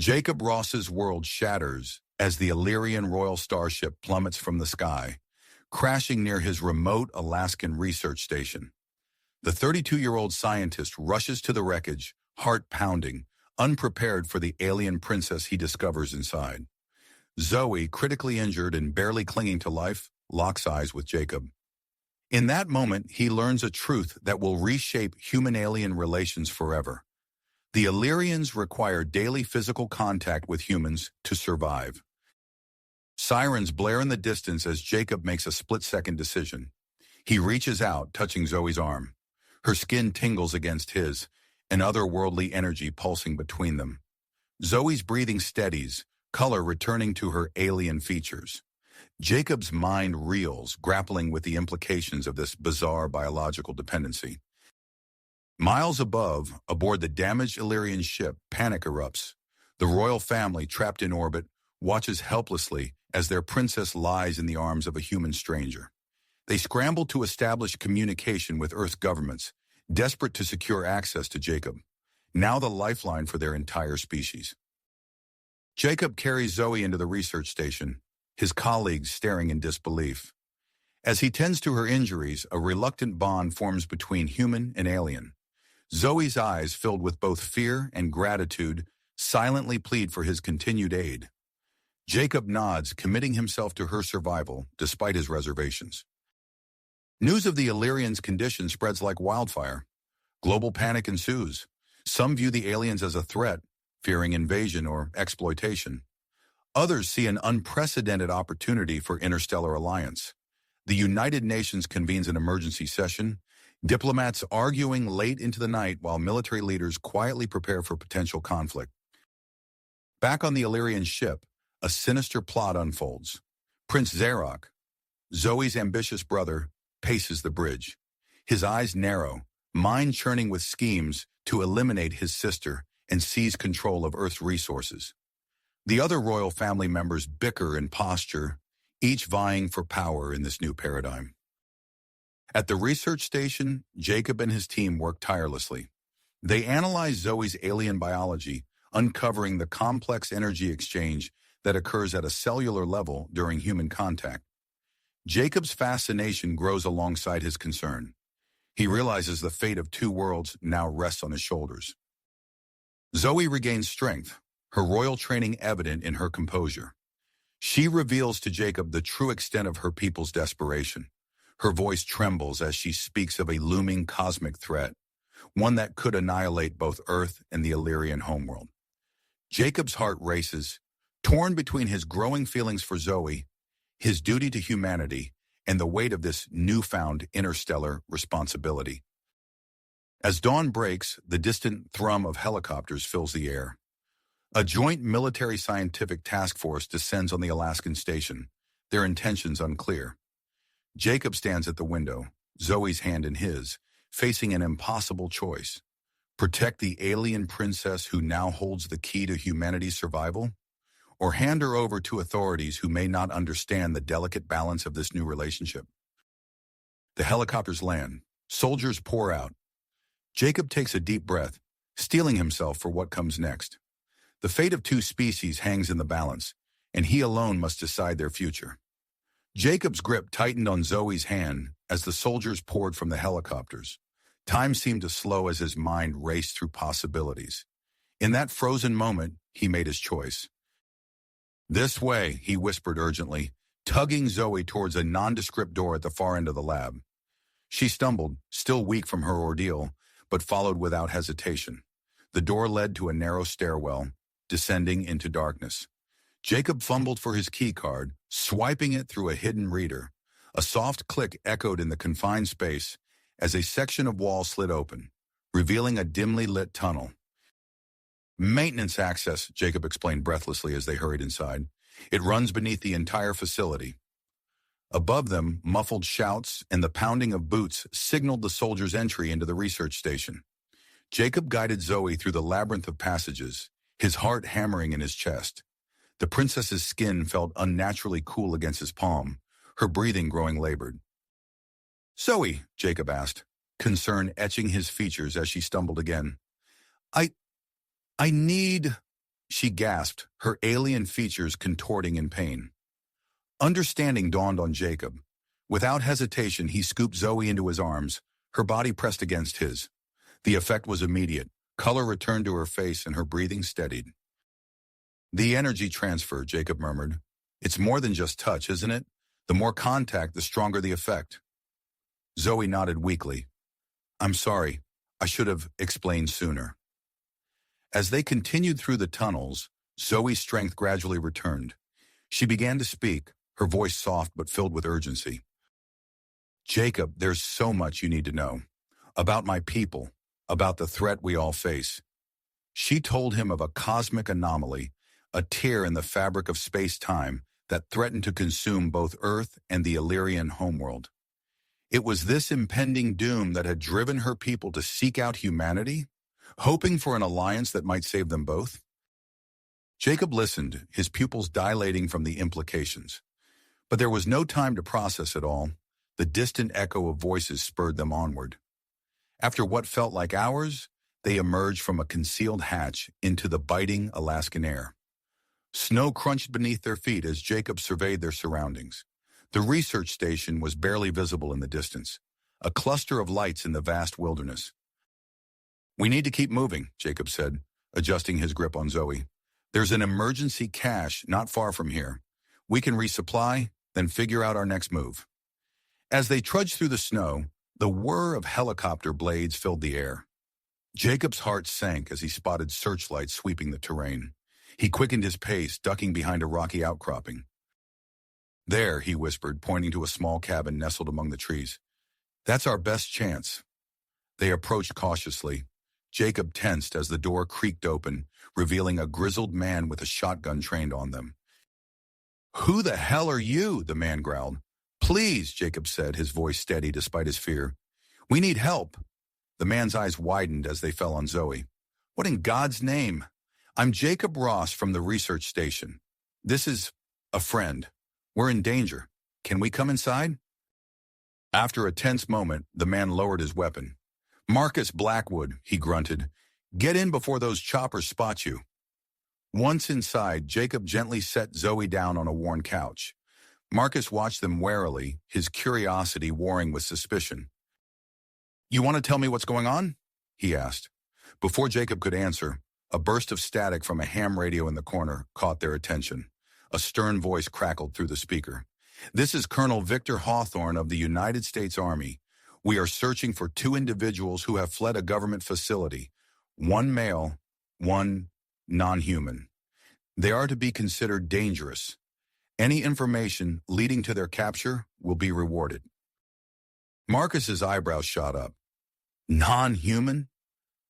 Jacob Ross's world shatters as the Illyrian royal starship plummets from the sky, crashing near his remote Alaskan research station. The 32-year-old scientist rushes to the wreckage, heart pounding, unprepared for the alien princess he discovers inside. Zoe, critically injured and barely clinging to life, locks eyes with Jacob. In that moment, he learns a truth that will reshape human-alien relations forever. The Illyrians require daily physical contact with humans to survive. Sirens blare in the distance as Jacob makes a split-second decision. He reaches out, touching Zoe's arm. Her skin tingles against his, an otherworldly energy pulsing between them. Zoe's breathing steadies, color returning to her alien features. Jacob's mind reels, grappling with the implications of this bizarre biological dependency. Miles above, aboard the damaged Illyrian ship, panic erupts. The royal family, trapped in orbit, watches helplessly as their princess lies in the arms of a human stranger. They scramble to establish communication with Earth governments, desperate to secure access to Jacob, now the lifeline for their entire species. Jacob carries Zoe into the research station, his colleagues staring in disbelief. As he tends to her injuries, a reluctant bond forms between human and alien. Zoe's eyes, filled with both fear and gratitude, silently plead for his continued aid. Jacob nods, committing himself to her survival, despite his reservations. News of the Illyrians' condition spreads like wildfire. Global panic ensues. Some view the aliens as a threat, fearing invasion or exploitation. Others see an unprecedented opportunity for interstellar alliance. The United Nations convenes an emergency session, diplomats arguing late into the night while military leaders quietly prepare for potential conflict. Back on the Illyrian ship, a sinister plot unfolds. Prince Zarok, Zoe's ambitious brother, paces the bridge. His eyes narrow, mind churning with schemes to eliminate his sister and seize control of Earth's resources. The other royal family members bicker and posture, each vying for power in this new paradigm. At the research station, Jacob and his team work tirelessly. They analyze Zoe's alien biology, uncovering the complex energy exchange that occurs at a cellular level during human contact. Jacob's fascination grows alongside his concern. He realizes the fate of two worlds now rests on his shoulders. Zoe regains strength, her royal training evident in her composure. She reveals to Jacob the true extent of her people's desperation. Her voice trembles as she speaks of a looming cosmic threat, one that could annihilate both Earth and the Illyrian homeworld. Jacob's heart races, torn between his growing feelings for Zoe, his duty to humanity, and the weight of this newfound interstellar responsibility. As dawn breaks, the distant thrum of helicopters fills the air. A joint military-scientific task force descends on the Alaskan station, their intentions unclear. Jacob stands at the window, Zoe's hand in his, facing an impossible choice. Protect the alien princess who now holds the key to humanity's survival? Or hand her over to authorities who may not understand the delicate balance of this new relationship? The helicopters land. Soldiers pour out. Jacob takes a deep breath, steeling himself for what comes next. The fate of two species hangs in the balance, and he alone must decide their future. Jacob's grip tightened on Zoe's hand as the soldiers poured from the helicopters. Time seemed to slow as his mind raced through possibilities. In that frozen moment, he made his choice. "This way," he whispered urgently, tugging Zoe towards a nondescript door at the far end of the lab. She stumbled, still weak from her ordeal, but followed without hesitation. The door led to a narrow stairwell, descending into darkness. Jacob fumbled for his key card, swiping it through a hidden reader. A soft click echoed in the confined space as a section of wall slid open, revealing a dimly lit tunnel. "Maintenance access," Jacob explained breathlessly as they hurried inside. "It runs beneath the entire facility." Above them, muffled shouts and the pounding of boots signaled the soldiers' entry into the research station. Jacob guided Zoe through the labyrinth of passages, his heart hammering in his chest. The princess's skin felt unnaturally cool against his palm, her breathing growing labored. "Zoe," Jacob asked, concern etching his features as she stumbled again. I need..." she gasped, her alien features contorting in pain. Understanding dawned on Jacob. Without hesitation, he scooped Zoe into his arms, her body pressed against his. The effect was immediate. Color returned to her face and her breathing steadied. The energy transfer, Jacob murmured. It's more than just touch, isn't it? The more contact, the stronger the effect. Zoe nodded weakly. I'm sorry. I should have explained sooner. As they continued through the tunnels, Zoe's strength gradually returned. She began to speak, her voice soft but filled with urgency. Jacob, there's so much you need to know. About my people, about the threat we all face. She told him of a cosmic anomaly, a tear in the fabric of space-time that threatened to consume both Earth and the Illyrian homeworld. It was this impending doom that had driven her people to seek out humanity, hoping for an alliance that might save them both. Jacob listened, his pupils dilating from the implications. But there was no time to process it all. The distant echo of voices spurred them onward. After what felt like hours, they emerged from a concealed hatch into the biting Alaskan air. Snow crunched beneath their feet as Jacob surveyed their surroundings. The research station was barely visible in the distance, a cluster of lights in the vast wilderness. We need to keep moving, Jacob said, adjusting his grip on Zoe. There's an emergency cache not far from here. We can resupply, then figure out our next move. As they trudged through the snow, the whir of helicopter blades filled the air. Jacob's heart sank as he spotted searchlights sweeping the terrain. He quickened his pace, ducking behind a rocky outcropping. There, he whispered, pointing to a small cabin nestled among the trees. That's our best chance. They approached cautiously. Jacob tensed as the door creaked open, revealing a grizzled man with a shotgun trained on them. Who the hell are you? The man growled. Please, Jacob said, his voice steady despite his fear. We need help. The man's eyes widened as they fell on Zoe. What in God's name? I'm Jacob Ross from the research station. This is a friend. We're in danger. Can we come inside? After a tense moment, the man lowered his weapon. Marcus Blackwood, he grunted. Get in before those choppers spot you. Once inside, Jacob gently set Zoe down on a worn couch. Marcus watched them warily, his curiosity warring with suspicion. You want to tell me what's going on? He asked. Before Jacob could answer, a burst of static from a ham radio in the corner caught their attention. A stern voice crackled through the speaker. This is Colonel Victor Hawthorne of the United States Army. We are searching for 2 individuals who have fled a government facility. 1 male, 1 non-human. They are to be considered dangerous. Any information leading to their capture will be rewarded. Marcus's eyebrows shot up. Non-human?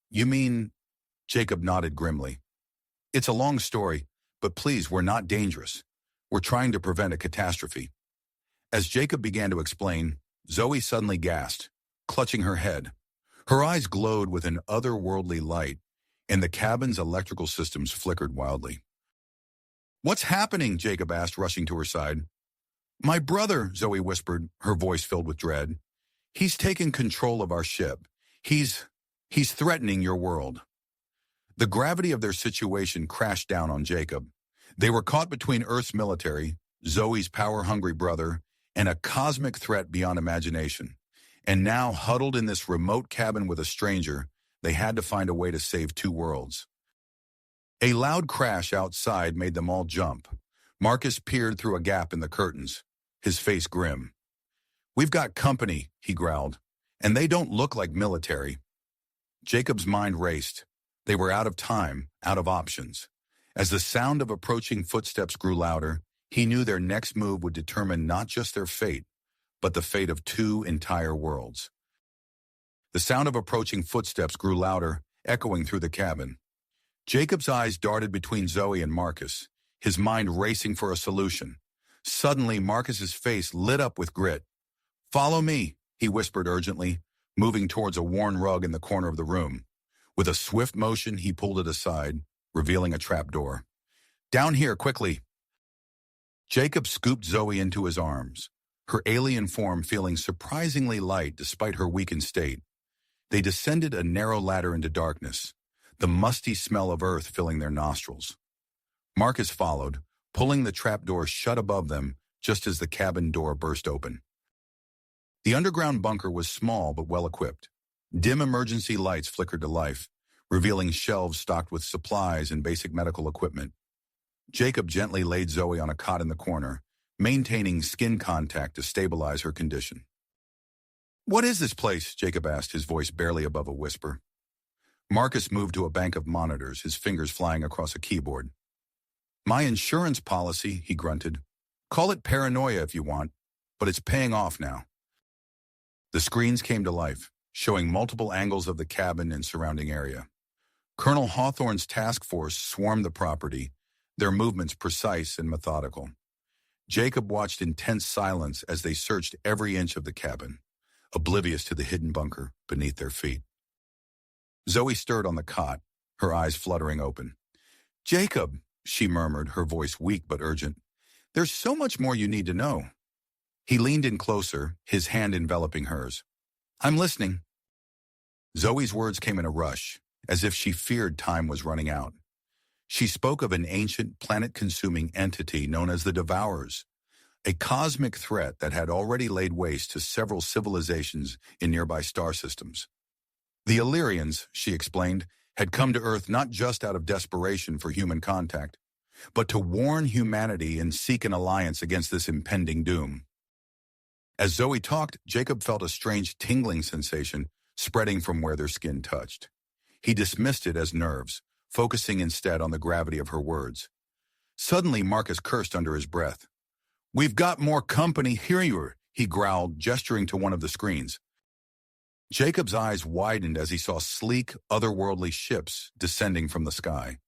You mean... Jacob nodded grimly. It's a long story, but please, we're not dangerous. We're trying to prevent a catastrophe. As Jacob began to explain, Zoe suddenly gasped, clutching her head. Her eyes glowed with an otherworldly light, and the cabin's electrical systems flickered wildly. What's happening? Jacob asked, rushing to her side. My brother, Zoe whispered, her voice filled with dread. He's taken control of our ship. He's threatening your world. The gravity of their situation crashed down on Jacob. They were caught between Earth's military, Zoe's power-hungry brother, and a cosmic threat beyond imagination. And now, huddled in this remote cabin with a stranger, they had to find a way to save 2 worlds. A loud crash outside made them all jump. Marcus peered through a gap in the curtains, his face grim. We've got company, he growled, and they don't look like military. Jacob's mind raced. They were out of time, out of options. As the sound of approaching footsteps grew louder, he knew their next move would determine not just their fate, but the fate of 2 entire worlds. The sound of approaching footsteps grew louder, echoing through the cabin. Jacob's eyes darted between Zoe and Marcus, his mind racing for a solution. Suddenly, Marcus's face lit up with grit. Follow me, he whispered urgently, moving towards a worn rug in the corner of the room. With a swift motion, he pulled it aside, revealing a trapdoor. Down here, quickly. Jacob scooped Zoe into his arms, her alien form feeling surprisingly light despite her weakened state. They descended a narrow ladder into darkness, the musty smell of earth filling their nostrils. Marcus followed, pulling the trapdoor shut above them just as the cabin door burst open. The underground bunker was small but well-equipped. Dim emergency lights flickered to life, revealing shelves stocked with supplies and basic medical equipment. Jacob gently laid Zoe on a cot in the corner, maintaining skin contact to stabilize her condition. "What is this place?" Jacob asked, his voice barely above a whisper. Marcus moved to a bank of monitors, his fingers flying across a keyboard. "My insurance policy," he grunted. "Call it paranoia if you want, but it's paying off now." The screens came to life, showing multiple angles of the cabin and surrounding area. Colonel Hawthorne's task force swarmed the property, their movements precise and methodical. Jacob watched in tense silence as they searched every inch of the cabin, oblivious to the hidden bunker beneath their feet. Zoe stirred on the cot, her eyes fluttering open. "Jacob," she murmured, her voice weak but urgent, "there's so much more you need to know." He leaned in closer, his hand enveloping hers. "I'm listening." Zoe's words came in a rush, as if she feared time was running out. She spoke of an ancient, planet-consuming entity known as the Devourers, a cosmic threat that had already laid waste to several civilizations in nearby star systems. The Illyrians, she explained, had come to Earth not just out of desperation for human contact, but to warn humanity and seek an alliance against this impending doom. As Zoe talked, Jacob felt a strange tingling sensation spreading from where their skin touched. He dismissed it as nerves, focusing instead on the gravity of her words. Suddenly, Marcus cursed under his breath. "We've got more company here," he growled, gesturing to one of the screens. Jacob's eyes widened as he saw sleek, otherworldly ships descending from the sky.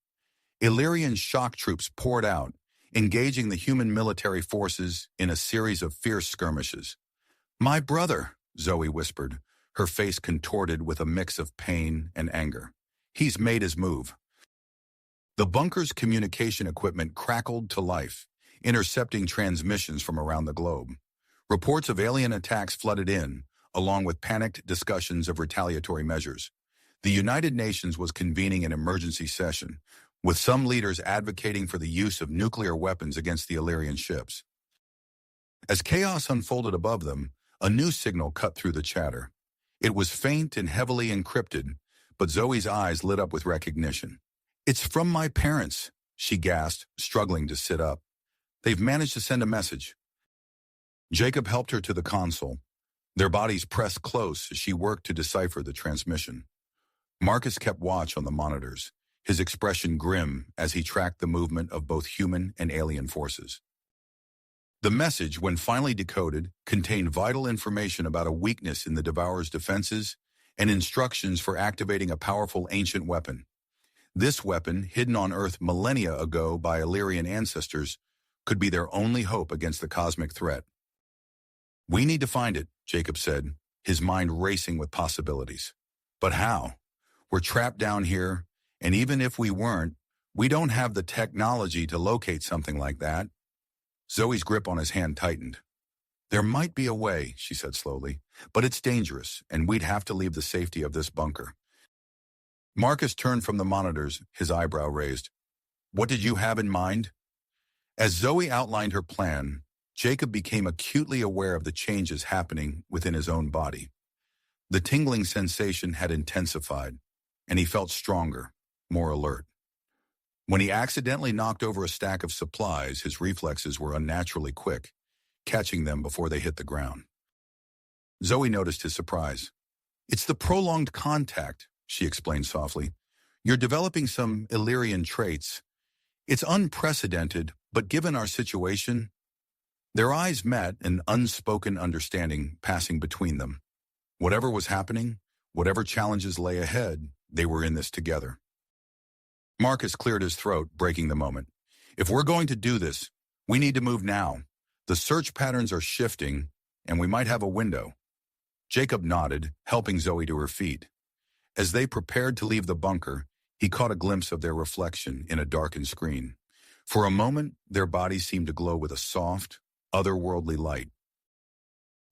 Illyrian shock troops poured out, engaging the human military forces in a series of fierce skirmishes. "My brother," Zoe whispered, her face contorted with a mix of pain and anger. "He's made his move." The bunker's communication equipment crackled to life, intercepting transmissions from around the globe. Reports of alien attacks flooded in, along with panicked discussions of retaliatory measures. The United Nations was convening an emergency session, with some leaders advocating for the use of nuclear weapons against the Illyrian ships. As chaos unfolded above them, a new signal cut through the chatter. It was faint and heavily encrypted, but Zoe's eyes lit up with recognition. "It's from my parents," she gasped, struggling to sit up. "They've managed to send a message." Jacob helped her to the console. Their bodies pressed close as she worked to decipher the transmission. Marcus kept watch on the monitors, his expression grim as he tracked the movement of both human and alien forces. The message, when finally decoded, contained vital information about a weakness in the Devourer's defenses and instructions for activating a powerful ancient weapon. This weapon, hidden on Earth millennia ago by Illyrian ancestors, could be their only hope against the cosmic threat. "We need to find it," Jacob said, his mind racing with possibilities. "But how? We're trapped down here, and even if we weren't, we don't have the technology to locate something like that." Zoe's grip on his hand tightened. "There might be a way," she said slowly, "but it's dangerous, and we'd have to leave the safety of this bunker." Marcus turned from the monitors, his eyebrow raised. "What did you have in mind?" As Zoe outlined her plan, Jacob became acutely aware of the changes happening within his own body. The tingling sensation had intensified, and he felt stronger, more alert. When he accidentally knocked over a stack of supplies, his reflexes were unnaturally quick, catching them before they hit the ground. Zoe noticed his surprise. "It's the prolonged contact," she explained softly. "You're developing some Illyrian traits. It's unprecedented, but given our situation..." Their eyes met, an unspoken understanding passing between them. Whatever was happening, whatever challenges lay ahead, they were in this together. Marcus cleared his throat, breaking the moment. "If we're going to do this, we need to move now. The search patterns are shifting, and we might have a window." Jacob nodded, helping Zoe to her feet. As they prepared to leave the bunker, he caught a glimpse of their reflection in a darkened screen. For a moment, their bodies seemed to glow with a soft, otherworldly light.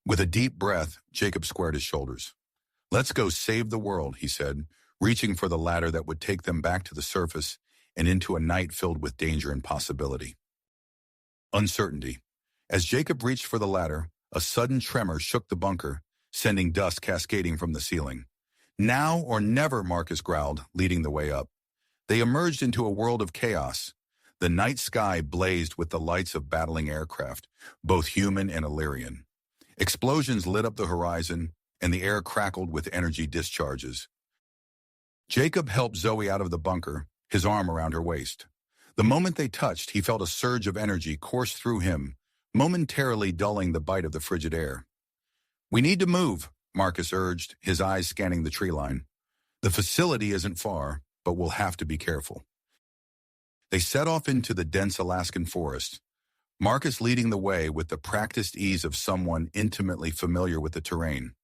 With a deep breath, Jacob squared his shoulders. "Let's go save the world," he said, reaching for the ladder that would take them back to the surface and into a night filled with danger and possibility. Uncertainty. As Jacob reached for the ladder, a sudden tremor shook the bunker, sending dust cascading from the ceiling. Now or never, Marcus growled, leading the way up. They emerged into a world of chaos. The night sky blazed with the lights of battling aircraft, both human and Illyrian. Explosions lit up the horizon, and the air crackled with energy discharges. Jacob helped Zoe out of the bunker, his arm around her waist. The moment they touched, he felt a surge of energy course through him, momentarily dulling the bite of the frigid air. "We need to move," Marcus urged, his eyes scanning the tree line. "The facility isn't far, but we'll have to be careful." They set off into the dense Alaskan forest, Marcus leading the way with the practiced ease of someone intimately familiar with the terrain.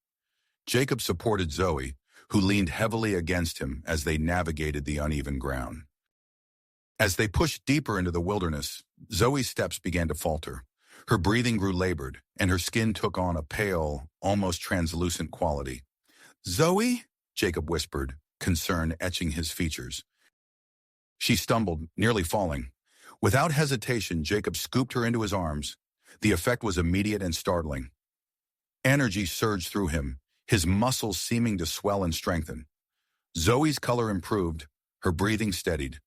Jacob supported Zoe, who leaned heavily against him as they navigated the uneven ground. As they pushed deeper into the wilderness, Zoe's steps began to falter. Her breathing grew labored, and her skin took on a pale, almost translucent quality. "Zoe?" Jacob whispered, concern etching his features. She stumbled, nearly falling. Without hesitation, Jacob scooped her into his arms. The effect was immediate and startling. Energy surged through him, his muscles seeming to swell and strengthen. Zoe's color improved, her breathing steadied.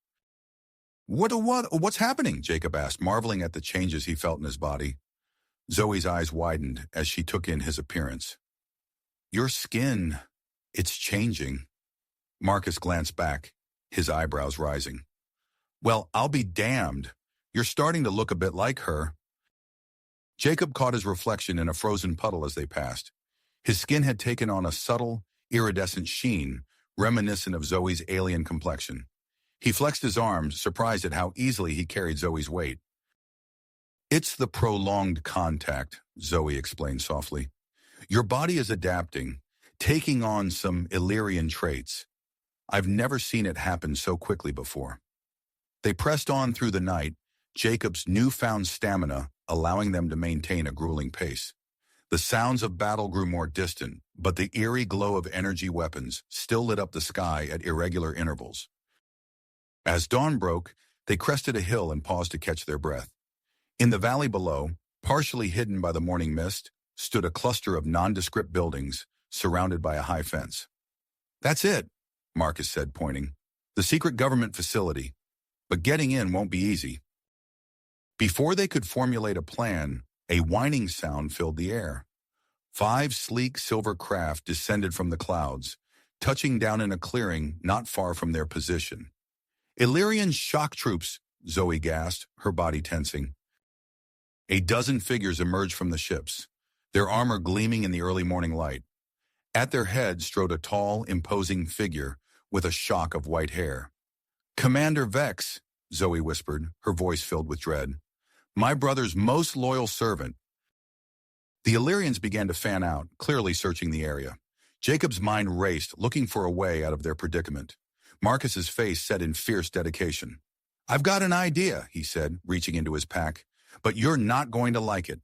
What's happening?" Jacob asked, marveling at the changes he felt in his body. Zoe's eyes widened as she took in his appearance. "Your skin, it's changing." Marcus glanced back, his eyebrows rising. "Well, I'll be damned. You're starting to look a bit like her." Jacob caught his reflection in a frozen puddle as they passed. His skin had taken on a subtle, iridescent sheen, reminiscent of Zoe's alien complexion. He flexed his arms, surprised at how easily he carried Zoe's weight. "It's the prolonged contact," Zoe explained softly. "Your body is adapting, taking on some Illyrian traits. I've never seen it happen so quickly before." They pressed on through the night, Jacob's newfound stamina allowing them to maintain a grueling pace. The sounds of battle grew more distant, but the eerie glow of energy weapons still lit up the sky at irregular intervals. As dawn broke, they crested a hill and paused to catch their breath. In the valley below, partially hidden by the morning mist, stood a cluster of nondescript buildings surrounded by a high fence. "That's it," Marcus said, pointing. "The secret government facility. But getting in won't be easy." Before they could formulate a plan, a whining sound filled the air. 5 sleek silver craft descended from the clouds, touching down in a clearing not far from their position. "Illyrian shock troops," Zoe gasped, her body tensing. A dozen figures emerged from the ships, their armor gleaming in the early morning light. At their head strode a tall, imposing figure with a shock of white hair. "Commander Vex," Zoe whispered, her voice filled with dread. "My brother's most loyal servant." The Illyrians began to fan out, clearly searching the area. Jacob's mind raced, looking for a way out of their predicament. Marcus's face set in fierce dedication. "I've got an idea," he said, reaching into his pack, "but you're not going to like it."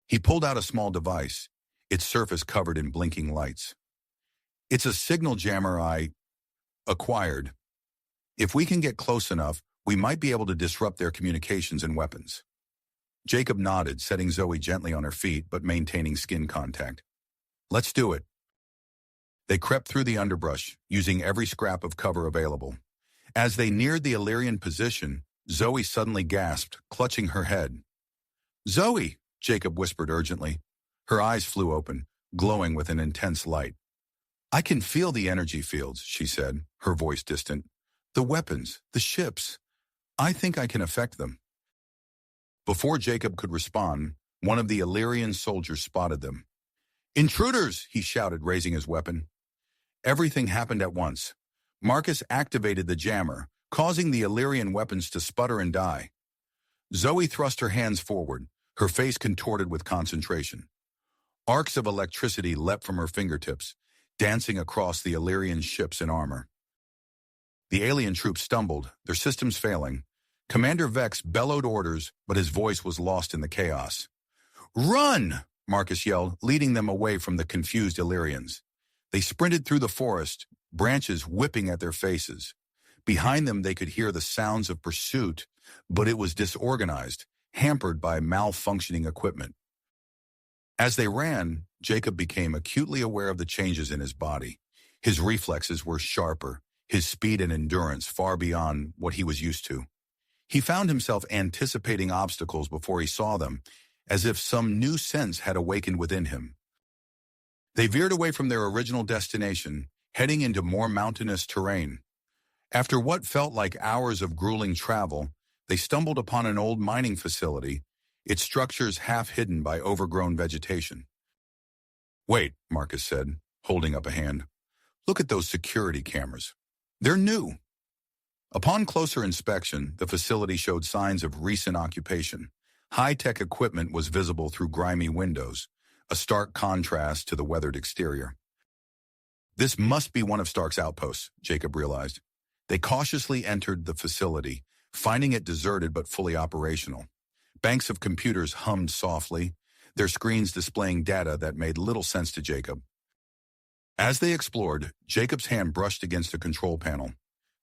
He pulled out a small device, its surface covered in blinking lights. "It's a signal jammer I acquired. If we can get close enough, we might be able to disrupt their communications and weapons." Jacob nodded, setting Zoe gently on her feet but maintaining skin contact. "Let's do it." They crept through the underbrush, using every scrap of cover available. As they neared the Illyrian position, Zoe suddenly gasped, clutching her head. "Zoe!" Jacob whispered urgently. Her eyes flew open, glowing with an intense light. "I can feel the energy fields," she said, her voice distant. "The weapons, the ships. I think I can affect them." Before Jacob could respond, one of the Illyrian soldiers spotted them. "Intruders!" he shouted, raising his weapon. Everything happened at once. Marcus activated the jammer, causing the Illyrian weapons to sputter and die. Zoe thrust her hands forward, her face contorted with concentration. Arcs of electricity leapt from her fingertips, dancing across the Illyrian ships in armor. The alien troops stumbled, their systems failing. Commander Vex bellowed orders, but his voice was lost in the chaos. "Run!" Marcus yelled, leading them away from the confused Illyrians. They sprinted through the forest, branches whipping at their faces. Behind them, they could hear the sounds of pursuit, but it was disorganized, hampered by malfunctioning equipment. As they ran, Jacob became acutely aware of the changes in his body. His reflexes were sharper, his speed and endurance far beyond what he was used to. He found himself anticipating obstacles before he saw them, as if some new sense had awakened within him. They veered away from their original destination, heading into more mountainous terrain. After what felt like hours of grueling travel, they stumbled upon an old mining facility, its structures half hidden by overgrown vegetation. "Wait," Marcus said, holding up a hand. "Look at those security cameras. They're new." Upon closer inspection, the facility showed signs of recent occupation. High-tech equipment was visible through grimy windows, a stark contrast to the weathered exterior. This must be one of Stark's outposts, Jacob realized. They cautiously entered the facility, finding it deserted but fully operational. Banks of computers hummed softly, their screens displaying data that made little sense to Jacob. As they explored, Jacob's hand brushed against a control panel.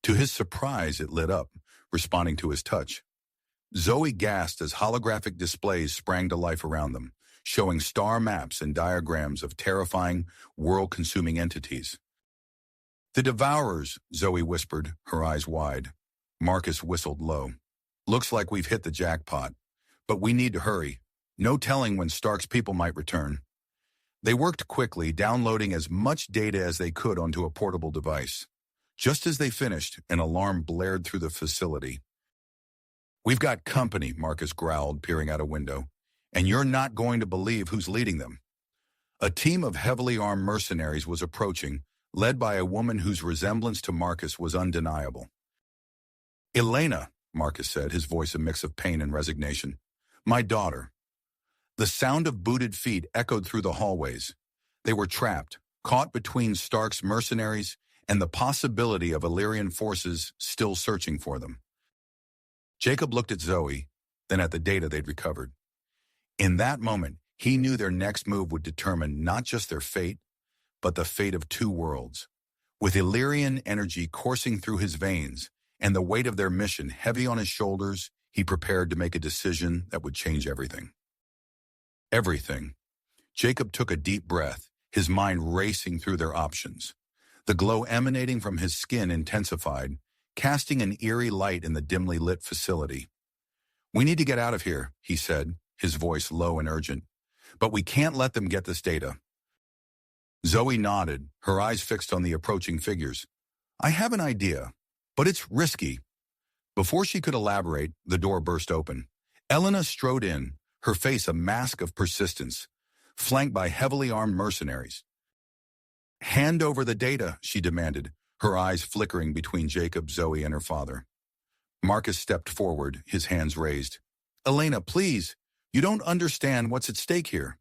To his surprise, it lit up, responding to his touch. Zoe gasped as holographic displays sprang to life around them, showing star maps and diagrams of terrifying, world-consuming entities. "The Devourers," Zoe whispered, her eyes wide. Marcus whistled low. "Looks like we've hit the jackpot. But we need to hurry. No telling when Stark's people might return." They worked quickly, downloading as much data as they could onto a portable device. Just as they finished, an alarm blared through the facility. "We've got company," Marcus growled, peering out a window. "And you're not going to believe who's leading them." A team of heavily armed mercenaries was approaching, led by a woman whose resemblance to Marcus was undeniable. "Elena," Marcus said, his voice a mix of pain and resignation. "My daughter." The sound of booted feet echoed through the hallways. They were trapped, caught between Stark's mercenaries and the possibility of Illyrian forces still searching for them. Jacob looked at Zoe, then at the data they'd recovered. In that moment, he knew their next move would determine not just their fate, but the fate of two worlds. With Illyrian energy coursing through his veins and the weight of their mission heavy on his shoulders, he prepared to make a decision that would change everything. Everything. Jacob took a deep breath, his mind racing through their options. The glow emanating from his skin intensified, casting an eerie light in the dimly lit facility. "We need to get out of here," he said, his voice low and urgent. "But we can't let them get this data." Zoe nodded, her eyes fixed on the approaching figures. "I have an idea, but it's risky." Before she could elaborate, the door burst open. Elena strode in, her face a mask of persistence, flanked by heavily armed mercenaries. "Hand over the data," she demanded, her eyes flickering between Jacob, Zoe, and her father. Marcus stepped forward, his hands raised. "Elena, please, you don't understand what's at stake here."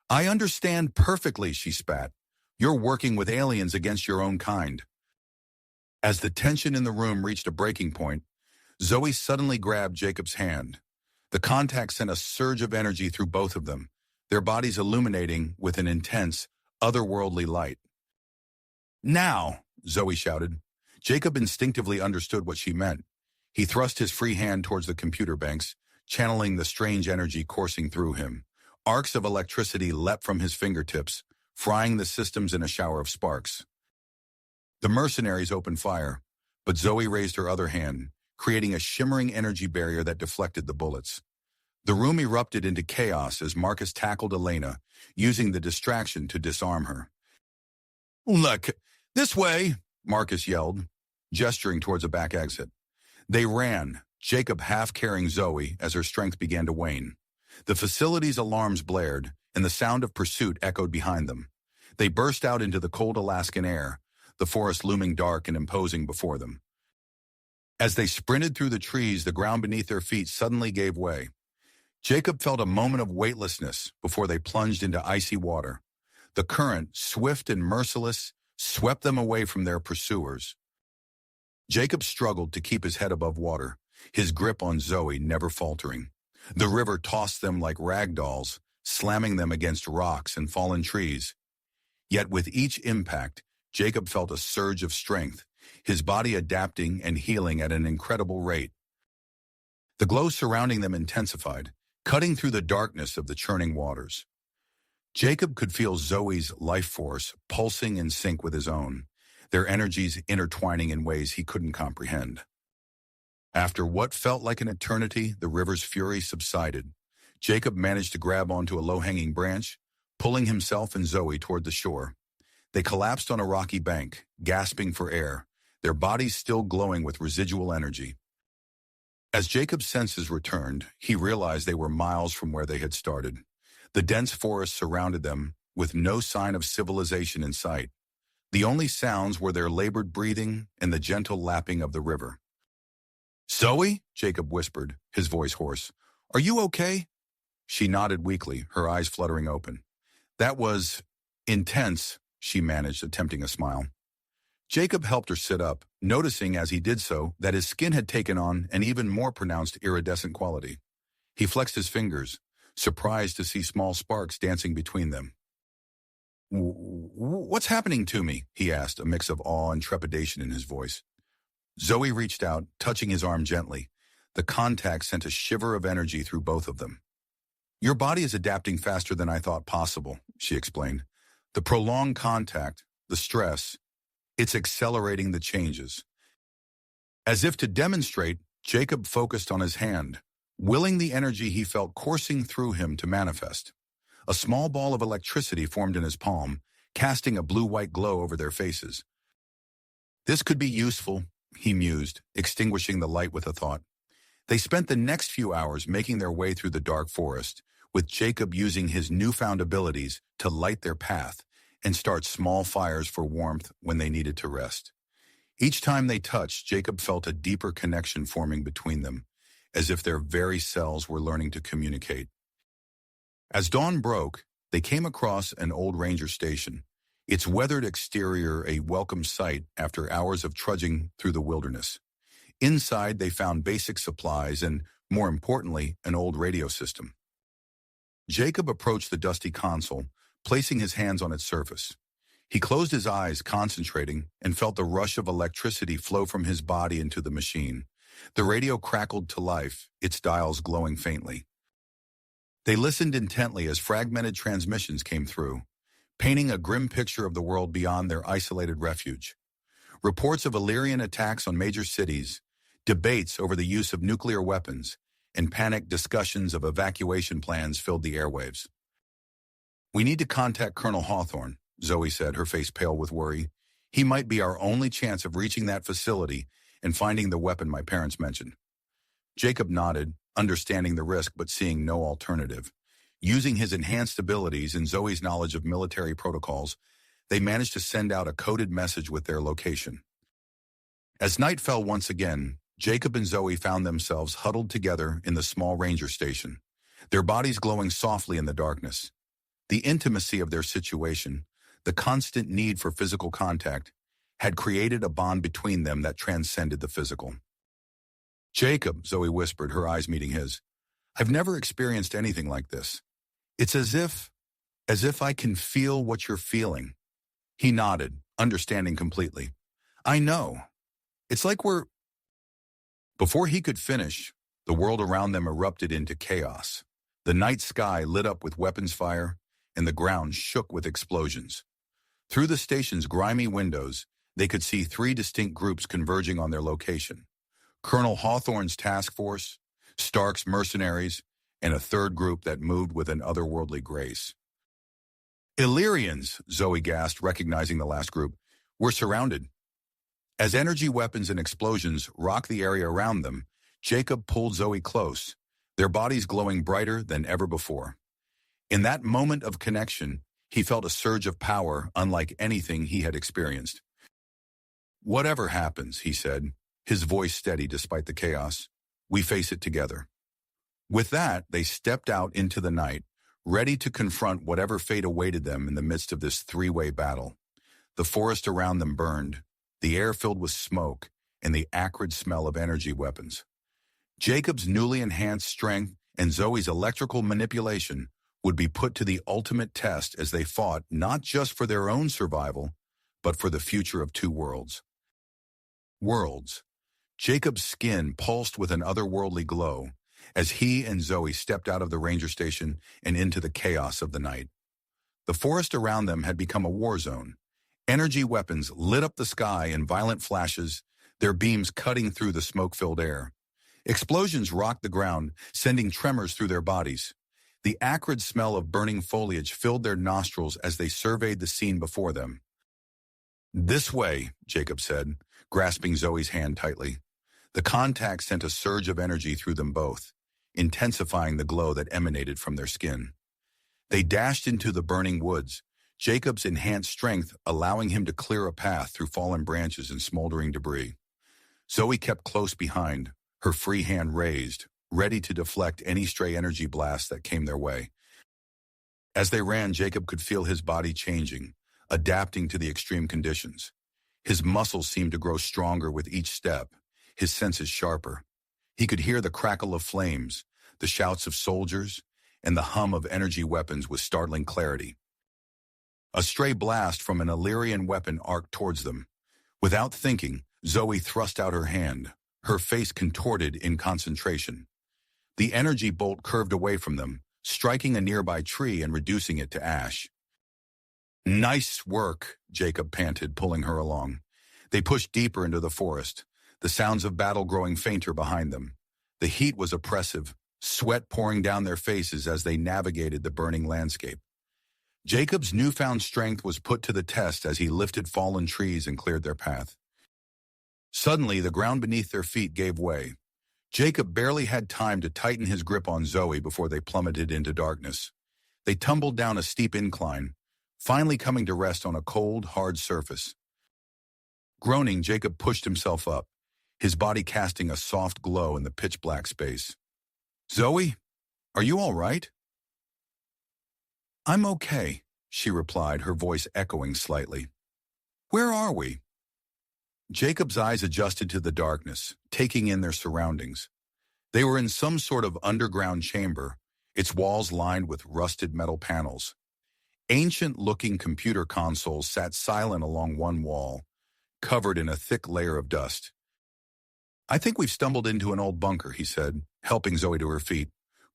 "I understand perfectly," she spat. "You're working with aliens against your own kind." As the tension in the room reached a breaking point, Zoe suddenly grabbed Jacob's hand. The contact sent a surge of energy through both of them, their bodies illuminating with an intense, otherworldly light. "Now!" Zoe shouted. Jacob instinctively understood what she meant. He thrust his free hand towards the computer banks, channeling the strange energy coursing through him. Arcs of electricity leapt from his fingertips, frying the systems in a shower of sparks. The mercenaries opened fire, but Zoe raised her other hand, creating a shimmering energy barrier that deflected the bullets. The room erupted into chaos as Marcus tackled Elena, using the distraction to disarm her. "Look, this way," Marcus yelled, gesturing towards a back exit. They ran, Jacob half carrying Zoe as her strength began to wane. The facility's alarms blared, and the sound of pursuit echoed behind them. They burst out into the cold Alaskan air, the forest looming dark and imposing before them. As they sprinted through the trees, the ground beneath their feet suddenly gave way. Jacob felt a moment of weightlessness before they plunged into icy water. The current, swift and merciless, swept them away from their pursuers. Jacob struggled to keep his head above water, his grip on Zoe never faltering. The river tossed them like rag dolls, slamming them against rocks and fallen trees. Yet with each impact, Jacob felt a surge of strength, his body adapting and healing at an incredible rate. The glow surrounding them intensified, cutting through the darkness of the churning waters. Jacob could feel Zoe's life force pulsing in sync with his own, their energies intertwining in ways he couldn't comprehend. After what felt like an eternity, the river's fury subsided. Jacob managed to grab onto a low-hanging branch, pulling himself and Zoe toward the shore. They collapsed on a rocky bank, gasping for air, their bodies still glowing with residual energy. As Jacob's senses returned, he realized they were miles from where they had started. The dense forest surrounded them, with no sign of civilization in sight. The only sounds were their labored breathing and the gentle lapping of the river. "Zoe?" Jacob whispered, his voice hoarse. "Are you okay?" She nodded weakly, her eyes fluttering open. "That was intense," she managed, attempting a smile. Jacob helped her sit up, noticing as he did so that his skin had taken on an even more pronounced iridescent quality. He flexed his fingers, surprised to see small sparks dancing between them. "What's happening to me?" he asked, a mix of awe and trepidation in his voice. Zoe reached out, touching his arm gently. The contact sent a shiver of energy through both of them. "Your body is adapting faster than I thought possible," she explained. "The prolonged contact, the stress, it's accelerating the changes." As if to demonstrate, Jacob focused on his hand, willing the energy he felt coursing through him to manifest. A small ball of electricity formed in his palm, casting a blue-white glow over their faces. "This could be useful," he mused, extinguishing the light with a thought. They spent the next few hours making their way through the dark forest, with Jacob using his newfound abilities to light their path and start small fires for warmth when they needed to rest. Each time they touched, Jacob felt a deeper connection forming between them, as if their very cells were learning to communicate. As dawn broke, they came across an old ranger station, its weathered exterior a welcome sight after hours of trudging through the wilderness. Inside, they found basic supplies and, more importantly, an old radio system. Jacob approached the dusty console, placing his hands on its surface. He closed his eyes, concentrating, and felt the rush of electricity flow from his body into the machine. The radio crackled to life, its dials glowing faintly. They listened intently as fragmented transmissions came through, painting a grim picture of the world beyond their isolated refuge. Reports of Illyrian attacks on major cities, debates over the use of nuclear weapons, and panicked discussions of evacuation plans filled the airwaves. "We need to contact Colonel Hawthorne," Zoe said, her face pale with worry. "He might be our only chance of reaching that facility and finding the weapon my parents mentioned." Jacob nodded, understanding the risk but seeing no alternative. Using his enhanced abilities and Zoe's knowledge of military protocols, they managed to send out a coded message with their location. As night fell once again, Jacob and Zoe found themselves huddled together in the small ranger station, their bodies glowing softly in the darkness. The intimacy of their situation, the constant need for physical contact, had created a bond between them that transcended the physical. "Jacob," Zoe whispered, her eyes meeting his, "I've never experienced anything like this. It's as if I can feel what you're feeling." He nodded, understanding completely. "I know. It's like we're—" Before he could finish, the world around them erupted into chaos. The night sky lit up with weapons fire, and the ground shook with explosions. Through the station's grimy windows, they could see three distinct groups converging on their location. Colonel Hawthorne's task force, Stark's mercenaries, and a third group that moved with an otherworldly grace. "Illyrians," Zoe gasped, recognizing the last group. "We're surrounded." As energy weapons and explosions rocked the area around them, Jacob pulled Zoe close, their bodies glowing brighter than ever before. In that moment of connection, he felt a surge of power unlike anything he had experienced. "Whatever happens," he said, his voice steady despite the chaos, "we face it together." With that, they stepped out into the night, ready to confront whatever fate awaited them in the midst of this three-way battle. The forest around them burned, the air filled with smoke, and the acrid smell of energy weapons. Jacob's newly enhanced strength and Zoe's electrical manipulation would be put to the ultimate test as they fought not just for their own survival, but for the future of two worlds. Worlds. Jacob's skin pulsed with an otherworldly glow as he and Zoe stepped out of the ranger station and into the chaos of the night. The forest around them had become a war zone. Energy weapons lit up the sky in violent flashes, their beams cutting through the smoke-filled air. Explosions rocked the ground, sending tremors through their bodies. The acrid smell of burning foliage filled their nostrils as they surveyed the scene before them. "This way," Jacob said, grasping Zoe's hand tightly. The contact sent a surge of energy through them both, intensifying the glow that emanated from their skin. They dashed into the burning woods, Jacob's enhanced strength allowing him to clear a path through fallen branches and smoldering debris. Zoe kept close behind, her free hand raised, ready to deflect any stray energy blast that came their way. As they ran, Jacob could feel his body changing, adapting to the extreme conditions. His muscles seemed to grow stronger with each step, his senses sharper. He could hear the crackle of flames, the shouts of soldiers, and the hum of energy weapons with startling clarity. A stray blast from an Illyrian weapon arced towards them. Without thinking, Zoe thrust out her hand, her face contorted in concentration. The energy bolt curved away from them, striking a nearby tree and reducing it to ash. "Nice work," Jacob panted, pulling her along. They pushed deeper into the forest, the sounds of battle growing fainter behind them. The heat was oppressive, sweat pouring down their faces as they navigated the burning landscape. Jacob's newfound strength was put to the test as he lifted fallen trees and cleared their path. Suddenly, the ground beneath their feet gave way. Jacob barely had time to tighten his grip on Zoe before they plummeted into darkness. They tumbled down a steep incline, finally coming to rest on a cold, hard surface. Groaning, Jacob pushed himself up, his body casting a soft glow in the pitch-black space. "Zoe, are you all right?" "I'm okay," she replied, her voice echoing slightly. "Where are we?" Jacob's eyes adjusted to the darkness, taking in their surroundings. They were in some sort of underground chamber, its walls lined with rusted metal panels. Ancient-looking computer consoles sat silent along one wall, covered in a thick layer of dust. "I think we've stumbled into an old bunker," he said, helping Zoe to her feet.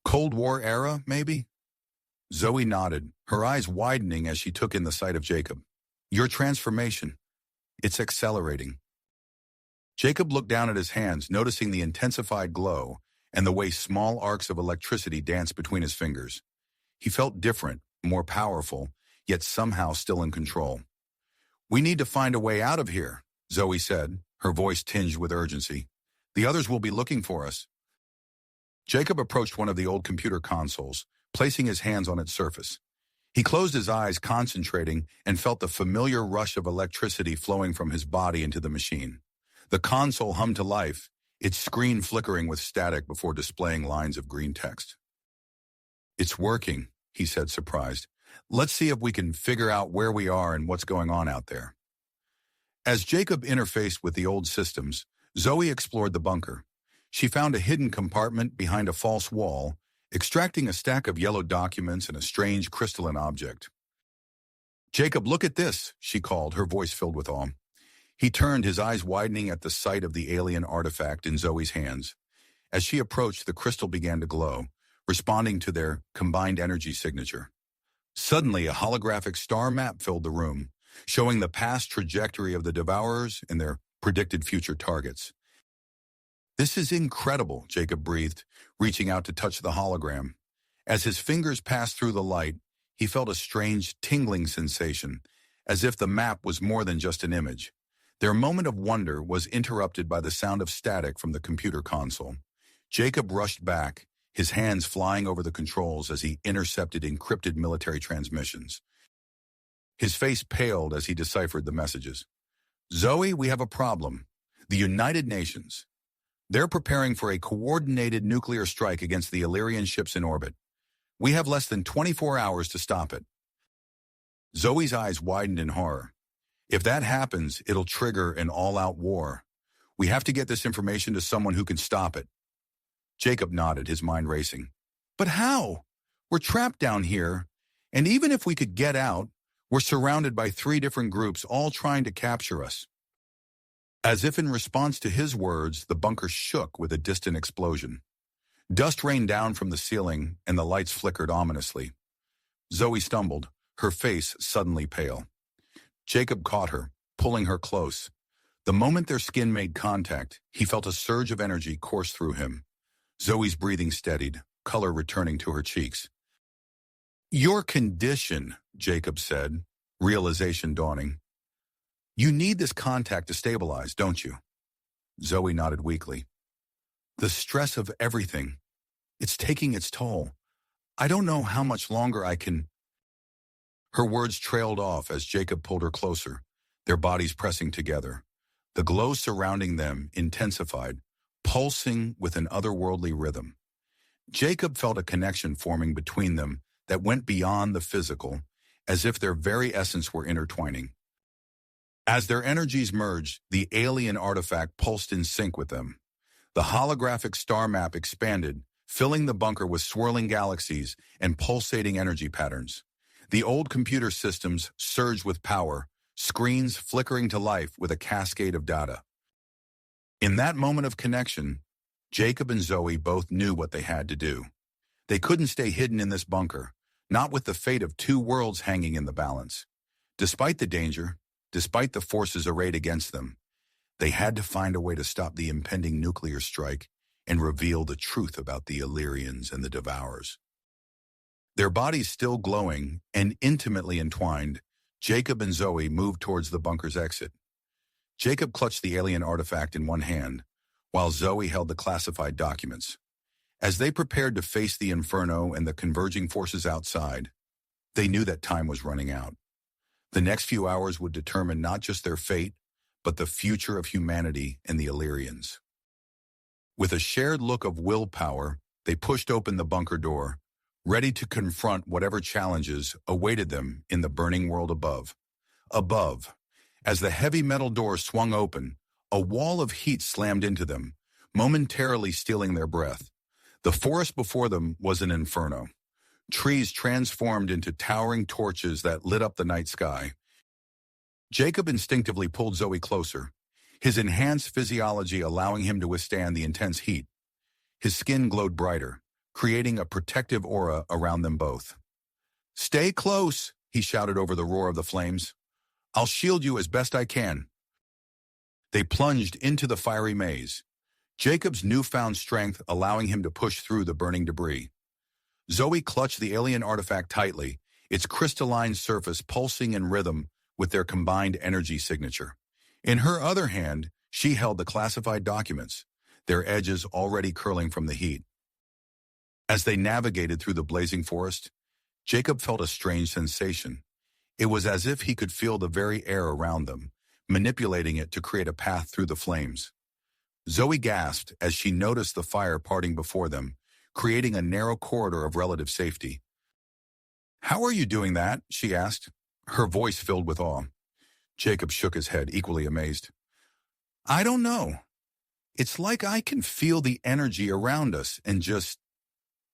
"Cold War era, maybe?" Zoe nodded, her eyes widening as she took in the sight of Jacob. "Your transformation. It's accelerating." Jacob looked down at his hands, noticing the intensified glow and the way small arcs of electricity danced between his fingers. He felt different, more powerful, yet somehow still in control. "We need to find a way out of here," Zoe said, her voice tinged with urgency. "The others will be looking for us." Jacob approached one of the old computer consoles, placing his hands on its surface. He closed his eyes, concentrating, and felt the familiar rush of electricity flowing from his body into the machine. The console hummed to life, its screen flickering with static before displaying lines of green text. "It's working," he said, surprised. "Let's see if we can figure out where we are and what's going on out there." As Jacob interfaced with the old systems, Zoe explored the bunker. She found a hidden compartment behind a false wall, extracting a stack of yellow documents and a strange crystalline object. "Jacob, look at this," she called, her voice filled with awe. He turned, his eyes widening at the sight of the alien artifact in Zoe's hands. As she approached, the crystal began to glow, responding to their combined energy signature. Suddenly, a holographic star map filled the room, showing the past trajectory of the Devourers and their predicted future targets. "This is incredible," Jacob breathed, reaching out to touch the hologram. As his fingers passed through the light, he felt a strange tingling sensation, as if the map was more than just an image. Their moment of wonder was interrupted by the sound of static from the computer console. Jacob rushed back, his hands flying over the controls as he intercepted encrypted military transmissions. His face paled as he deciphered the messages. "Zoe, we have a problem. The United Nations. They're preparing for a coordinated nuclear strike against the Illyrian ships in orbit. We have less than 24 hours to stop it." Zoe's eyes widened in horror. "If that happens, it'll trigger an all-out war. We have to get this information to someone who can stop it." Jacob nodded, his mind racing. "But how? We're trapped down here, and even if we could get out, we're surrounded by 3 different groups all trying to capture us." As if in response to his words, the bunker shook with a distant explosion. Dust rained down from the ceiling, and the lights flickered ominously. Zoe stumbled, her face suddenly pale. Jacob caught her, pulling her close. The moment their skin made contact, he felt a surge of energy course through him. Zoe's breathing steadied, color returning to her cheeks. "Your condition," Jacob said, realization dawning. "You need this contact to stabilize, don't you?" Zoe nodded weakly. "The stress of everything. It's taking its toll. I don't know how much longer I can—" Her words trailed off as Jacob pulled her closer, their bodies pressing together. The glow surrounding them intensified, pulsing with an otherworldly rhythm. Jacob felt a connection forming between them that went beyond the physical, as if their very essence were intertwining. As their energies merged, the alien artifact pulsed in sync with them. The holographic star map expanded, filling the bunker with swirling galaxies and pulsating energy patterns. The old computer systems surged with power, screens flickering to life with a cascade of data. In that moment of connection, Jacob and Zoe both knew what they had to do. They couldn't stay hidden in this bunker, not with the fate of two worlds hanging in the balance. Despite the danger, despite the forces arrayed against them, they had to find a way to stop the impending nuclear strike and reveal the truth about the Illyrians and the Devourers. Their bodies still glowing and intimately entwined, Jacob and Zoe moved towards the bunker's exit. Jacob clutched the alien artifact in one hand, while Zoe held the classified documents. As they prepared to face the inferno and the converging forces outside, they knew that time was running out. The next few hours would determine not just their fate, but the future of humanity and the Illyrians. With a shared look of willpower, they pushed open the bunker door, ready to confront whatever challenges awaited them in the burning world above. Above, as the heavy metal door swung open, a wall of heat slammed into them, momentarily stealing their breath. The forest before them was an inferno. Trees transformed into towering torches that lit up the night sky. Jacob instinctively pulled Zoe closer, his enhanced physiology allowing him to withstand the intense heat. His skin glowed brighter, creating a protective aura around them both. "Stay close," he shouted over the roar of the flames. "I'll shield you as best I can." They plunged into the fiery maze, Jacob's newfound strength allowing him to push through the burning debris. Zoe clutched the alien artifact tightly, its crystalline surface pulsing in rhythm with their combined energy signature. In her other hand, she held the classified documents, their edges already curling from the heat. As they navigated through the blazing forest, Jacob felt a strange sensation. It was as if he could feel the very air around them, manipulating it to create a path through the flames. Zoe gasped as she noticed the fire parting before them, creating a narrow corridor of relative safety. "How are you doing that?" she asked, her voice filled with awe. Jacob shook his head, equally amazed. "I don't know. It's like I can feel the energy around us and just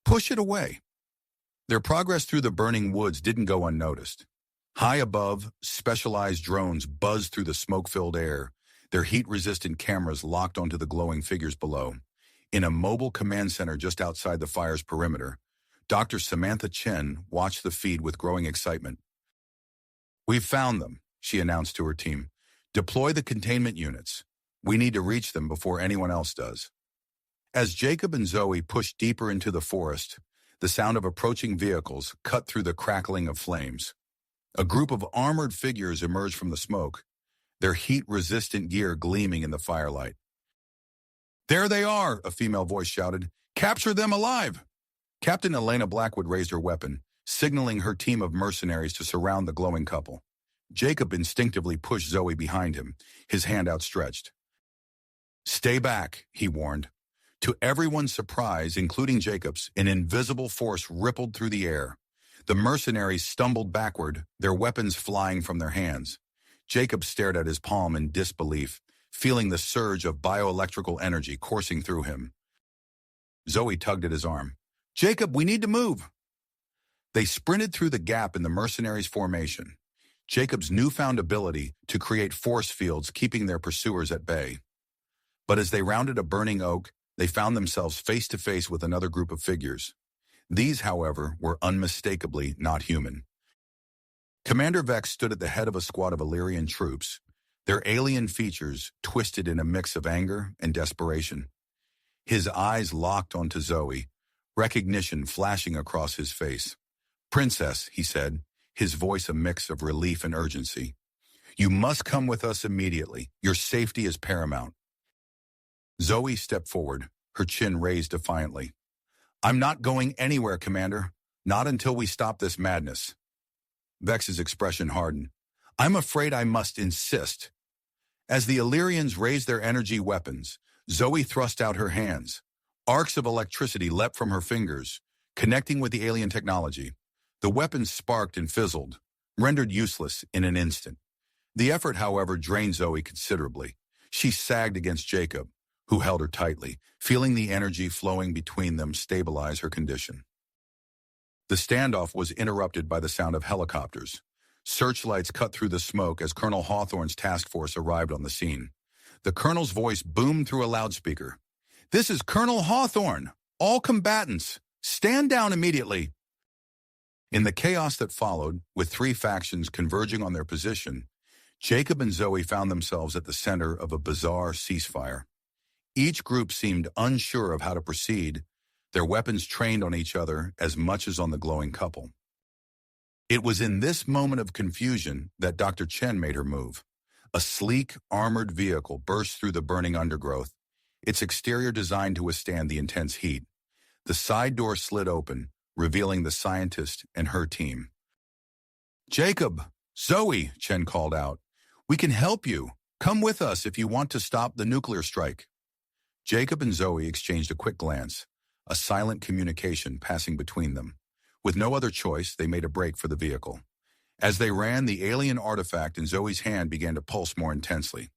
push it away." Their progress through the burning woods didn't go unnoticed. High above, specialized drones buzzed through the smoke-filled air, their heat-resistant cameras locked onto the glowing figures below. In a mobile command center just outside the fire's perimeter, Dr. Samantha Chen watched the feed with growing excitement. "We've found them," she announced to her team. "Deploy the containment units. We need to reach them before anyone else does." As Jacob and Zoe pushed deeper into the forest, the sound of approaching vehicles cut through the crackling of flames. A group of armored figures emerged from the smoke, their heat-resistant gear gleaming in the firelight. "There they are," a female voice shouted. "Capture them alive!" Captain Elena Blackwood raised her weapon, signaling her team of mercenaries to surround the glowing couple. Jacob instinctively pushed Zoe behind him, his hand outstretched. "Stay back," he warned. To everyone's surprise, including Jacob's, an invisible force rippled through the air. The mercenaries stumbled backward, their weapons flying from their hands. Jacob stared at his palm in disbelief, feeling the surge of bioelectrical energy coursing through him. Zoe tugged at his arm. "Jacob, we need to move." They sprinted through the gap in the mercenaries' formation. Jacob's newfound ability to create force fields keeping their pursuers at bay. But as they rounded a burning oak, they found themselves face to face with another group of figures. These, however, were unmistakably not human. Commander Vex stood at the head of a squad of Illyrian troops, their alien features twisted in a mix of anger and desperation. His eyes locked onto Zoe, recognition flashing across his face. "Princess," he said, his voice a mix of relief and urgency. "You must come with us immediately. Your safety is paramount." Zoe stepped forward, her chin raised defiantly. "I'm not going anywhere, Commander. Not until we stop this madness." Vex's expression hardened. "I'm afraid I must insist." As the Illyrians raised their energy weapons, Zoe thrust out her hands. Arcs of electricity leapt from her fingers, connecting with the alien technology. The weapons sparked and fizzled, rendered useless in an instant. The effort, however, drained Zoe considerably. She sagged against Jacob, who held her tightly, feeling the energy flowing between them stabilize her condition. The standoff was interrupted by the sound of helicopters. Searchlights cut through the smoke as Colonel Hawthorne's task force arrived on the scene. The colonel's voice boomed through a loudspeaker. "This is Colonel Hawthorne. All combatants, stand down immediately." In the chaos that followed, with three factions converging on their position, Jacob and Zoe found themselves at the center of a bizarre ceasefire. Each group seemed unsure of how to proceed, their weapons trained on each other as much as on the glowing couple. It was in this moment of confusion that Dr. Chen made her move. A sleek, armored vehicle burst through the burning undergrowth, its exterior designed to withstand the intense heat. The side door slid open, revealing the scientist and her team. "Jacob, Zoe," Chen called out. "We can help you. Come with us if you want to stop the nuclear strike." Jacob and Zoe exchanged a quick glance, a silent communication passing between them. With no other choice, they made a break for the vehicle. As they ran, the alien artifact in Zoe's hand began to pulse more intensely.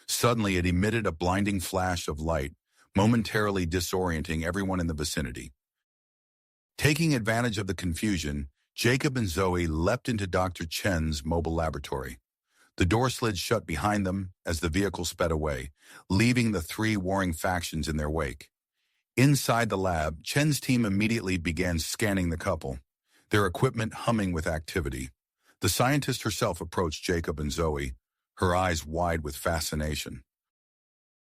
Suddenly, it emitted a blinding flash of light, momentarily disorienting everyone in the vicinity. Taking advantage of the confusion, Jacob and Zoe leapt into Dr. Chen's mobile laboratory. The door slid shut behind them as the vehicle sped away, leaving the three warring factions in their wake. Inside the lab, Chen's team immediately began scanning the couple, their equipment humming with activity. The scientist herself approached Jacob and Zoe, her eyes wide with fascination.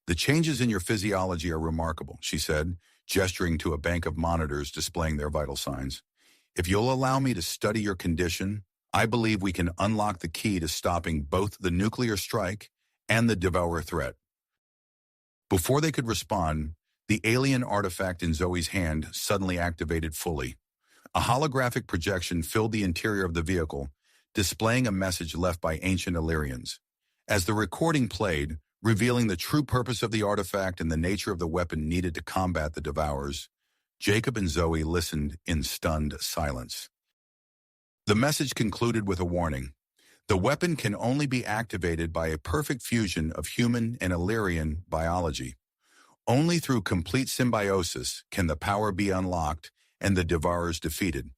"The changes in your physiology are remarkable," she said, gesturing to a bank of monitors displaying their vital signs. "If you'll allow me to study your condition, I believe we can unlock the key to stopping both the nuclear strike and the Devourer threat." Before they could respond, the alien artifact in Zoe's hand suddenly activated fully. A holographic projection filled the interior of the vehicle, displaying a message left by ancient Illyrians. As the recording played, revealing the true purpose of the artifact and the nature of the weapon needed to combat the Devourers, Jacob and Zoe listened in stunned silence. The message concluded with a warning. The weapon can only be activated by a perfect fusion of human and Illyrian biology. Only through complete symbiosis can the power be unlocked and the Devourers defeated.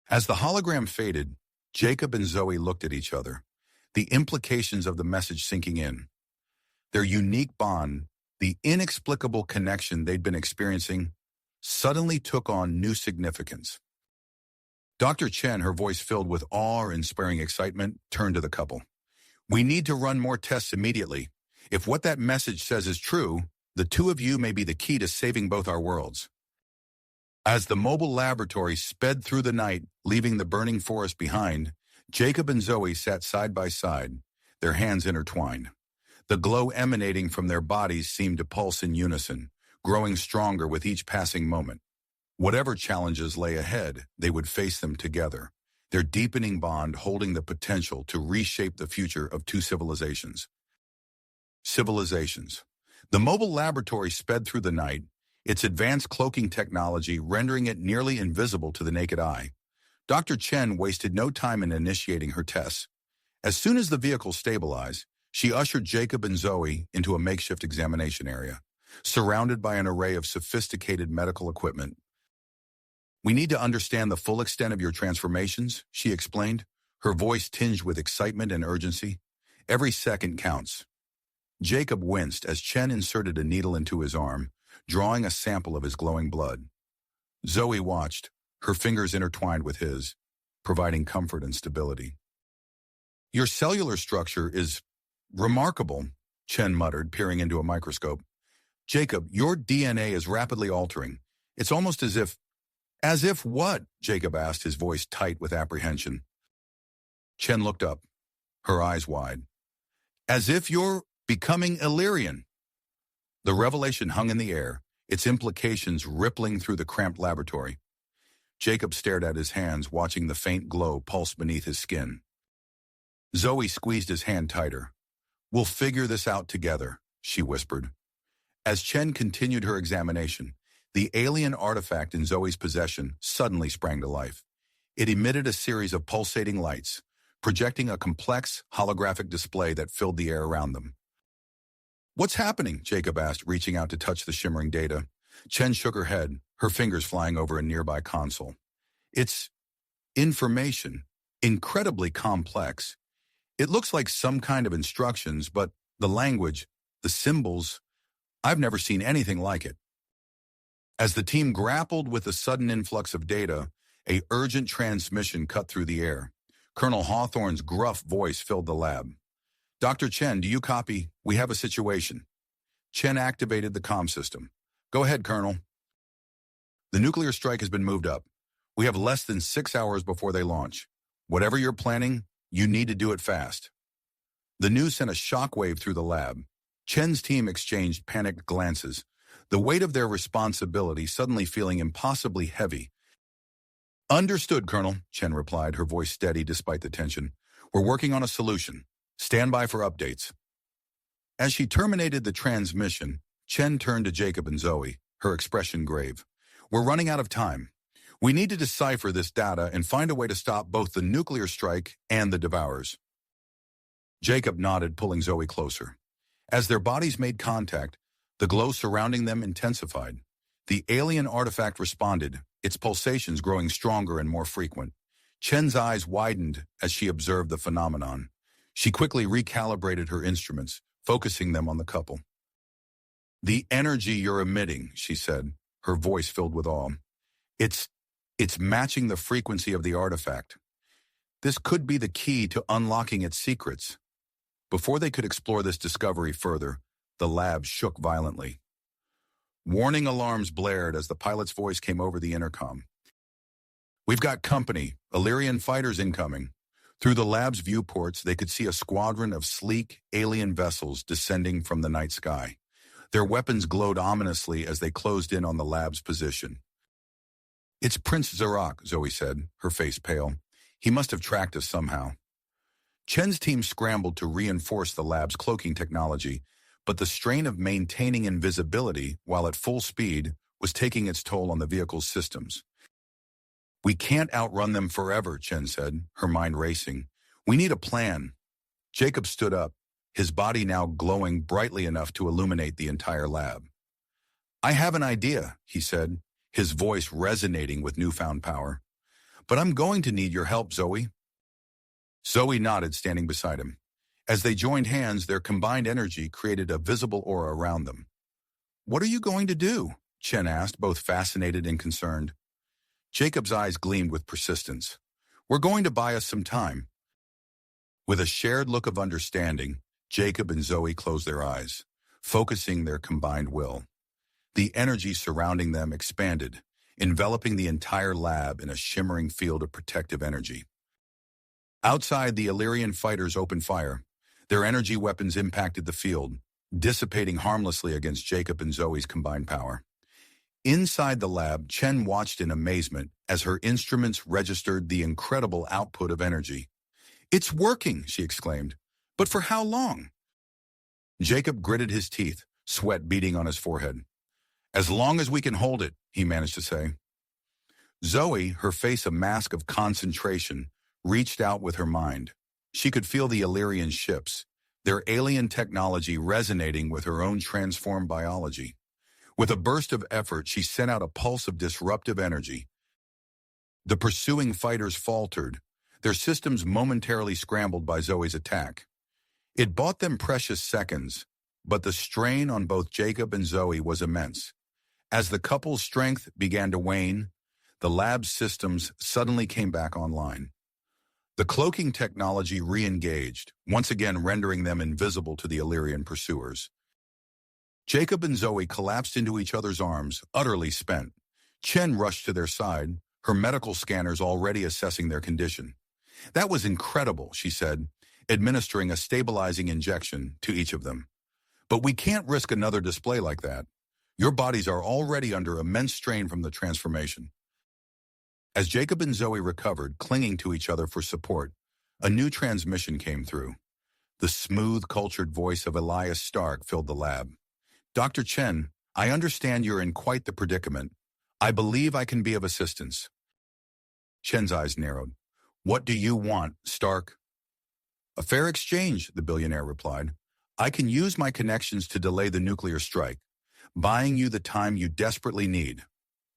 As the hologram faded, Jacob and Zoe looked at each other, the implications of the message sinking in. Their unique bond, the inexplicable connection they'd been experiencing, suddenly took on new significance. Dr. Chen, her voice filled with awe-inspiring excitement, turned to the couple. "We need to run more tests immediately. If what that message says is true, the two of you may be the key to saving both our worlds." As the mobile laboratory sped through the night, leaving the burning forest behind, Jacob and Zoe sat side by side, their hands intertwined. The glow emanating from their bodies seemed to pulse in unison, growing stronger with each passing moment. Whatever challenges lay ahead, they would face them together, their deepening bond holding the potential to reshape the future of two civilizations. The mobile laboratory sped through the night, its advanced cloaking technology rendering it nearly invisible to the naked eye. Dr. Chen wasted no time in initiating her tests. As soon as the vehicle stabilized, she ushered Jacob and Zoe into a makeshift examination area, surrounded by an array of sophisticated medical equipment. "We need to understand the full extent of your transformations," she explained, her voice tinged with excitement and urgency. Every second counts. Jacob winced as Chen inserted a needle into his arm, drawing a sample of his glowing blood. Zoe watched, her fingers intertwined with his, providing comfort and stability. "Your cellular structure is remarkable," Chen muttered, peering into a microscope. "Jacob, your DNA is rapidly altering. It's almost as if—" "As if what?" Jacob asked, his voice tight with apprehension. Chen looked up, her eyes wide. "As if you're becoming Illyrian." The revelation hung in the air, its implications rippling through the cramped laboratory. Jacob stared at his hands, watching the faint glow pulse beneath his skin. Zoe squeezed his hand tighter. "We'll figure this out together," she whispered. As Chen continued her examination, the alien artifact in Zoe's possession suddenly sprang to life. It emitted a series of pulsating lights, projecting a complex, holographic display that filled the air around them. "What's happening?" Jacob asked, reaching out to touch the shimmering data. Chen shook her head, her fingers flying over a nearby console. "It's information, incredibly complex. It looks like some kind of instructions, but the language, the symbols, I've never seen anything like it." As the team grappled with the sudden influx of data, an urgent transmission cut through the air. Colonel Hawthorne's gruff voice filled the lab. "Dr. Chen, do you copy? We have a situation." Chen activated the comm system. "Go ahead, Colonel." "The nuclear strike has been moved up. We have less than 6 hours before they launch. Whatever you're planning, you need to do it fast." The news sent a shockwave through the lab. Chen's team exchanged panicked glances, the weight of their responsibility suddenly feeling impossibly heavy. "Understood, Colonel," Chen replied, her voice steady despite the tension. "We're working on a solution. Stand by for updates." As she terminated the transmission, Chen turned to Jacob and Zoe, her expression grave. "We're running out of time. We need to decipher this data and find a way to stop both the nuclear strike and the Devourers." Jacob nodded, pulling Zoe closer. As their bodies made contact, the glow surrounding them intensified. The alien artifact responded, its pulsations growing stronger and more frequent. Chen's eyes widened as she observed the phenomenon. She quickly recalibrated her instruments, focusing them on the couple. "The energy you're emitting," she said, her voice filled with awe. It's matching the frequency of the artifact. This could be the key to unlocking its secrets." Before they could explore this discovery further, the lab shook violently. Warning alarms blared as the pilot's voice came over the intercom. "We've got company, Illyrian fighters incoming." Through the lab's viewports, they could see a squadron of sleek, alien vessels descending from the night sky. Their weapons glowed ominously as they closed in on the lab's position. "It's Prince Zarak," Zoe said, her face pale. "He must have tracked us somehow." Chen's team scrambled to reinforce the lab's cloaking technology, but the strain of maintaining invisibility while at full speed was taking its toll on the vehicle's systems. "We can't outrun them forever," Chen said, her mind racing. "We need a plan." Jacob stood up, his body now glowing brightly enough to illuminate the entire lab. "I have an idea," he said, his voice resonating with newfound power. "But I'm going to need your help, Zoe." Zoe nodded, standing beside him. As they joined hands, their combined energy created a visible aura around them. "What are you going to do?" Chen asked, both fascinated and concerned. Jacob's eyes gleamed with persistence. "We're going to buy us some time." With a shared look of understanding, Jacob and Zoe closed their eyes, focusing their combined will. The energy surrounding them expanded, enveloping the entire lab in a shimmering field of protective energy. Outside, the Illyrian fighters opened fire. Their energy weapons impacted the field, dissipating harmlessly against Jacob and Zoe's combined power. Inside the lab, Chen watched in amazement as her instruments registered the incredible output of energy. "It's working," she exclaimed. "But for how long?" Jacob gritted his teeth, sweat beading on his forehead. "As long as we can hold it," he managed to say. Zoe, her face a mask of concentration, reached out with her mind. She could feel the Illyrian ships, their alien technology resonating with her own transformed biology. With a burst of effort, she sent out a pulse of disruptive energy. The pursuing fighters faltered, their systems momentarily scrambled by Zoe's attack. It bought them precious seconds, but the strain on both Jacob and Zoe was immense. As the couple's strength began to wane, the lab's systems suddenly came back online. The cloaking technology re-engaged, once again rendering them invisible to the Illyrian pursuers. Jacob and Zoe collapsed into each other's arms, utterly spent. Chen rushed to their side, her medical scanners already assessing their condition. "That was incredible," she said, administering a stabilizing injection to each of them. "But we can't risk another display like that. Your bodies are already under immense strain from the transformation." As Jacob and Zoe recovered, clinging to each other for support, a new transmission came through. The smooth, cultured voice of Elias Stark filled the lab. "Dr. Chen, I understand you're in quite the predicament. I believe I can be of assistance." Chen's eyes narrowed. "What do you want, Stark?" "A fair exchange," the billionaire replied. "I can use my connections to delay the nuclear strike, buying you the time you desperately need.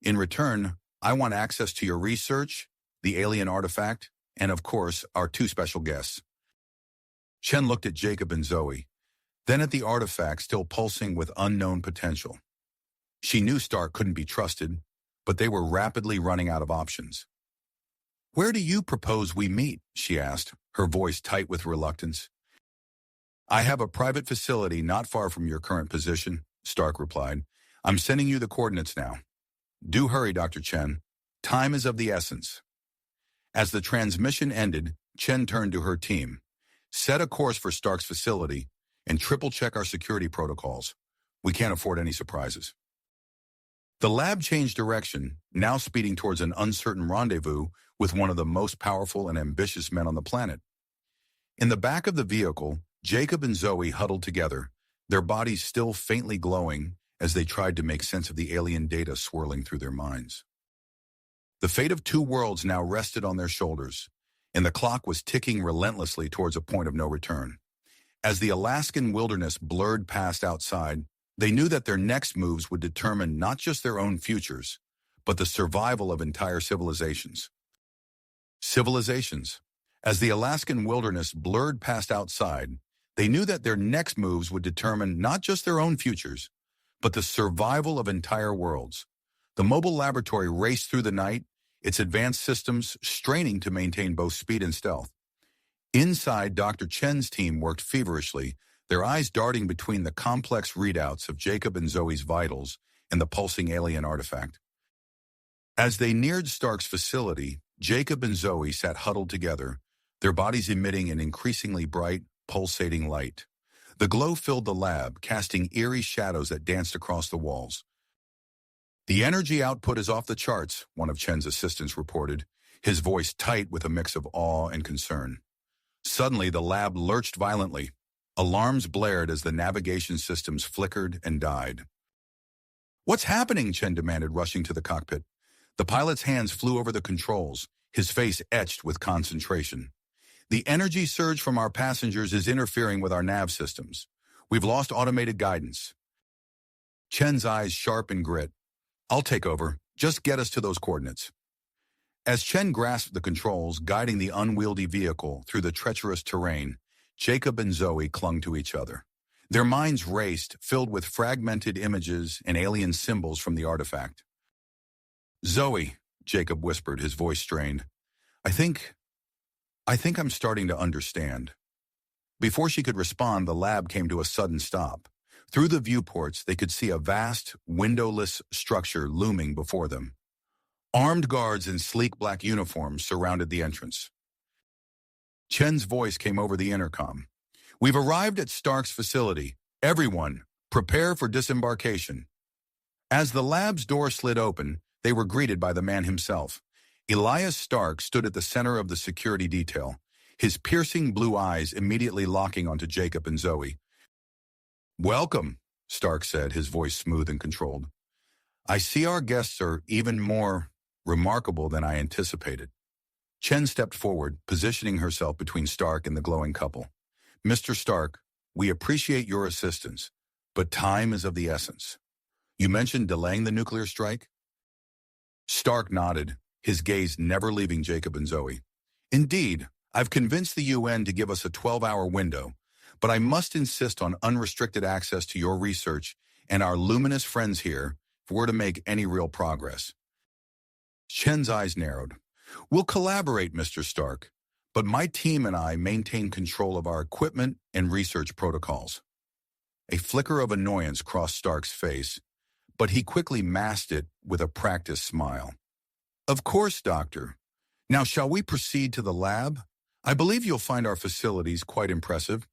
In return, I want access to your research, the alien artifact, and of course, our two special guests." Chen looked at Jacob and Zoe, then at the artifact still pulsing with unknown potential. She knew Stark couldn't be trusted, but they were rapidly running out of options. "Where do you propose we meet?" she asked, her voice tight with reluctance. "I have a private facility not far from your current position," Stark replied. "I'm sending you the coordinates now. Do hurry, Dr. Chen. Time is of the essence." As the transmission ended, Chen turned to her team. "Set a course for Stark's facility and triple-check our security protocols. We can't afford any surprises." The lab changed direction, now speeding towards an uncertain rendezvous with one of the most powerful and ambitious men on the planet. In the back of the vehicle, Jacob and Zoe huddled together, their bodies still faintly glowing as they tried to make sense of the alien data swirling through their minds. The fate of two worlds now rested on their shoulders, and the clock was ticking relentlessly towards a point of no return. As the Alaskan wilderness blurred past outside, they knew that their next moves would determine not just their own futures, but the survival of entire civilizations. As the Alaskan wilderness blurred past outside, they knew that their next moves would determine not just their own futures, but the survival of entire worlds. The mobile laboratory raced through the night, its advanced systems straining to maintain both speed and stealth. Inside, Dr. Chen's team worked feverishly, their eyes darting between the complex readouts of Jacob and Zoe's vitals and the pulsing alien artifact. As they neared Stark's facility, Jacob and Zoe sat huddled together, their bodies emitting an increasingly bright, pulsating light. The glow filled the lab, casting eerie shadows that danced across the walls. "The energy output is off the charts," one of Chen's assistants reported, his voice tight with a mix of awe and concern. Suddenly, the lab lurched violently. Alarms blared as the navigation systems flickered and died. "What's happening?" Chen demanded, rushing to the cockpit. The pilot's hands flew over the controls, his face etched with concentration. "The energy surge from our passengers is interfering with our nav systems. We've lost automated guidance." Chen's eyes sharp in grit. "I'll take over. Just get us to those coordinates." As Chen grasped the controls, guiding the unwieldy vehicle through the treacherous terrain, Jacob and Zoe clung to each other. Their minds raced, filled with fragmented images and alien symbols from the artifact. "Zoe," Jacob whispered, his voice strained, I think I'm starting to understand." Before she could respond, the lab came to a sudden stop. Through the viewports, they could see a vast, windowless structure looming before them. Armed guards in sleek black uniforms surrounded the entrance. Chen's voice came over the intercom. "We've arrived at Stark's facility. Everyone, prepare for disembarkation." As the lab's door slid open, they were greeted by the man himself. Elias Stark stood at the center of the security detail, his piercing blue eyes immediately locking onto Jacob and Zoe. "Welcome," Stark said, his voice smooth and controlled. "I see our guests are even more remarkable than I anticipated." Chen stepped forward, positioning herself between Stark and the glowing couple. "Mr. Stark, we appreciate your assistance, but time is of the essence. You mentioned delaying the nuclear strike?" Stark nodded, his gaze never leaving Jacob and Zoe. Indeed, I've convinced the UN to give us a 12-hour window, but I must insist on unrestricted access to your research and our luminous friends here if we're to make any real progress. Chen's eyes narrowed. We'll collaborate, Mr. Stark, but my team and I maintain control of our equipment and research protocols. A flicker of annoyance crossed Stark's face, but he quickly masked it with a practiced smile. Of course, Doctor. Now, shall we proceed to the lab? I believe you'll find our facilities quite impressive.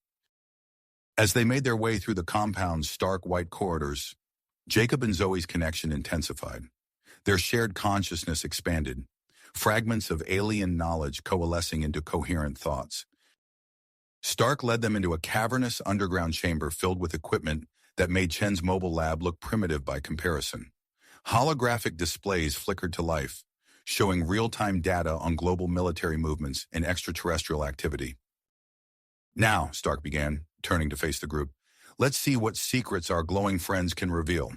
As they made their way through the compound's stark white corridors, Jacob and Zoe's connection intensified. Their shared consciousness expanded, fragments of alien knowledge coalescing into coherent thoughts. Stark led them into a cavernous underground chamber filled with equipment that made Chen's mobile lab look primitive by comparison. Holographic displays flickered to life, showing real-time data on global military movements and extraterrestrial activity. Now, Stark began, turning to face the group, let's see what secrets our glowing friends can reveal.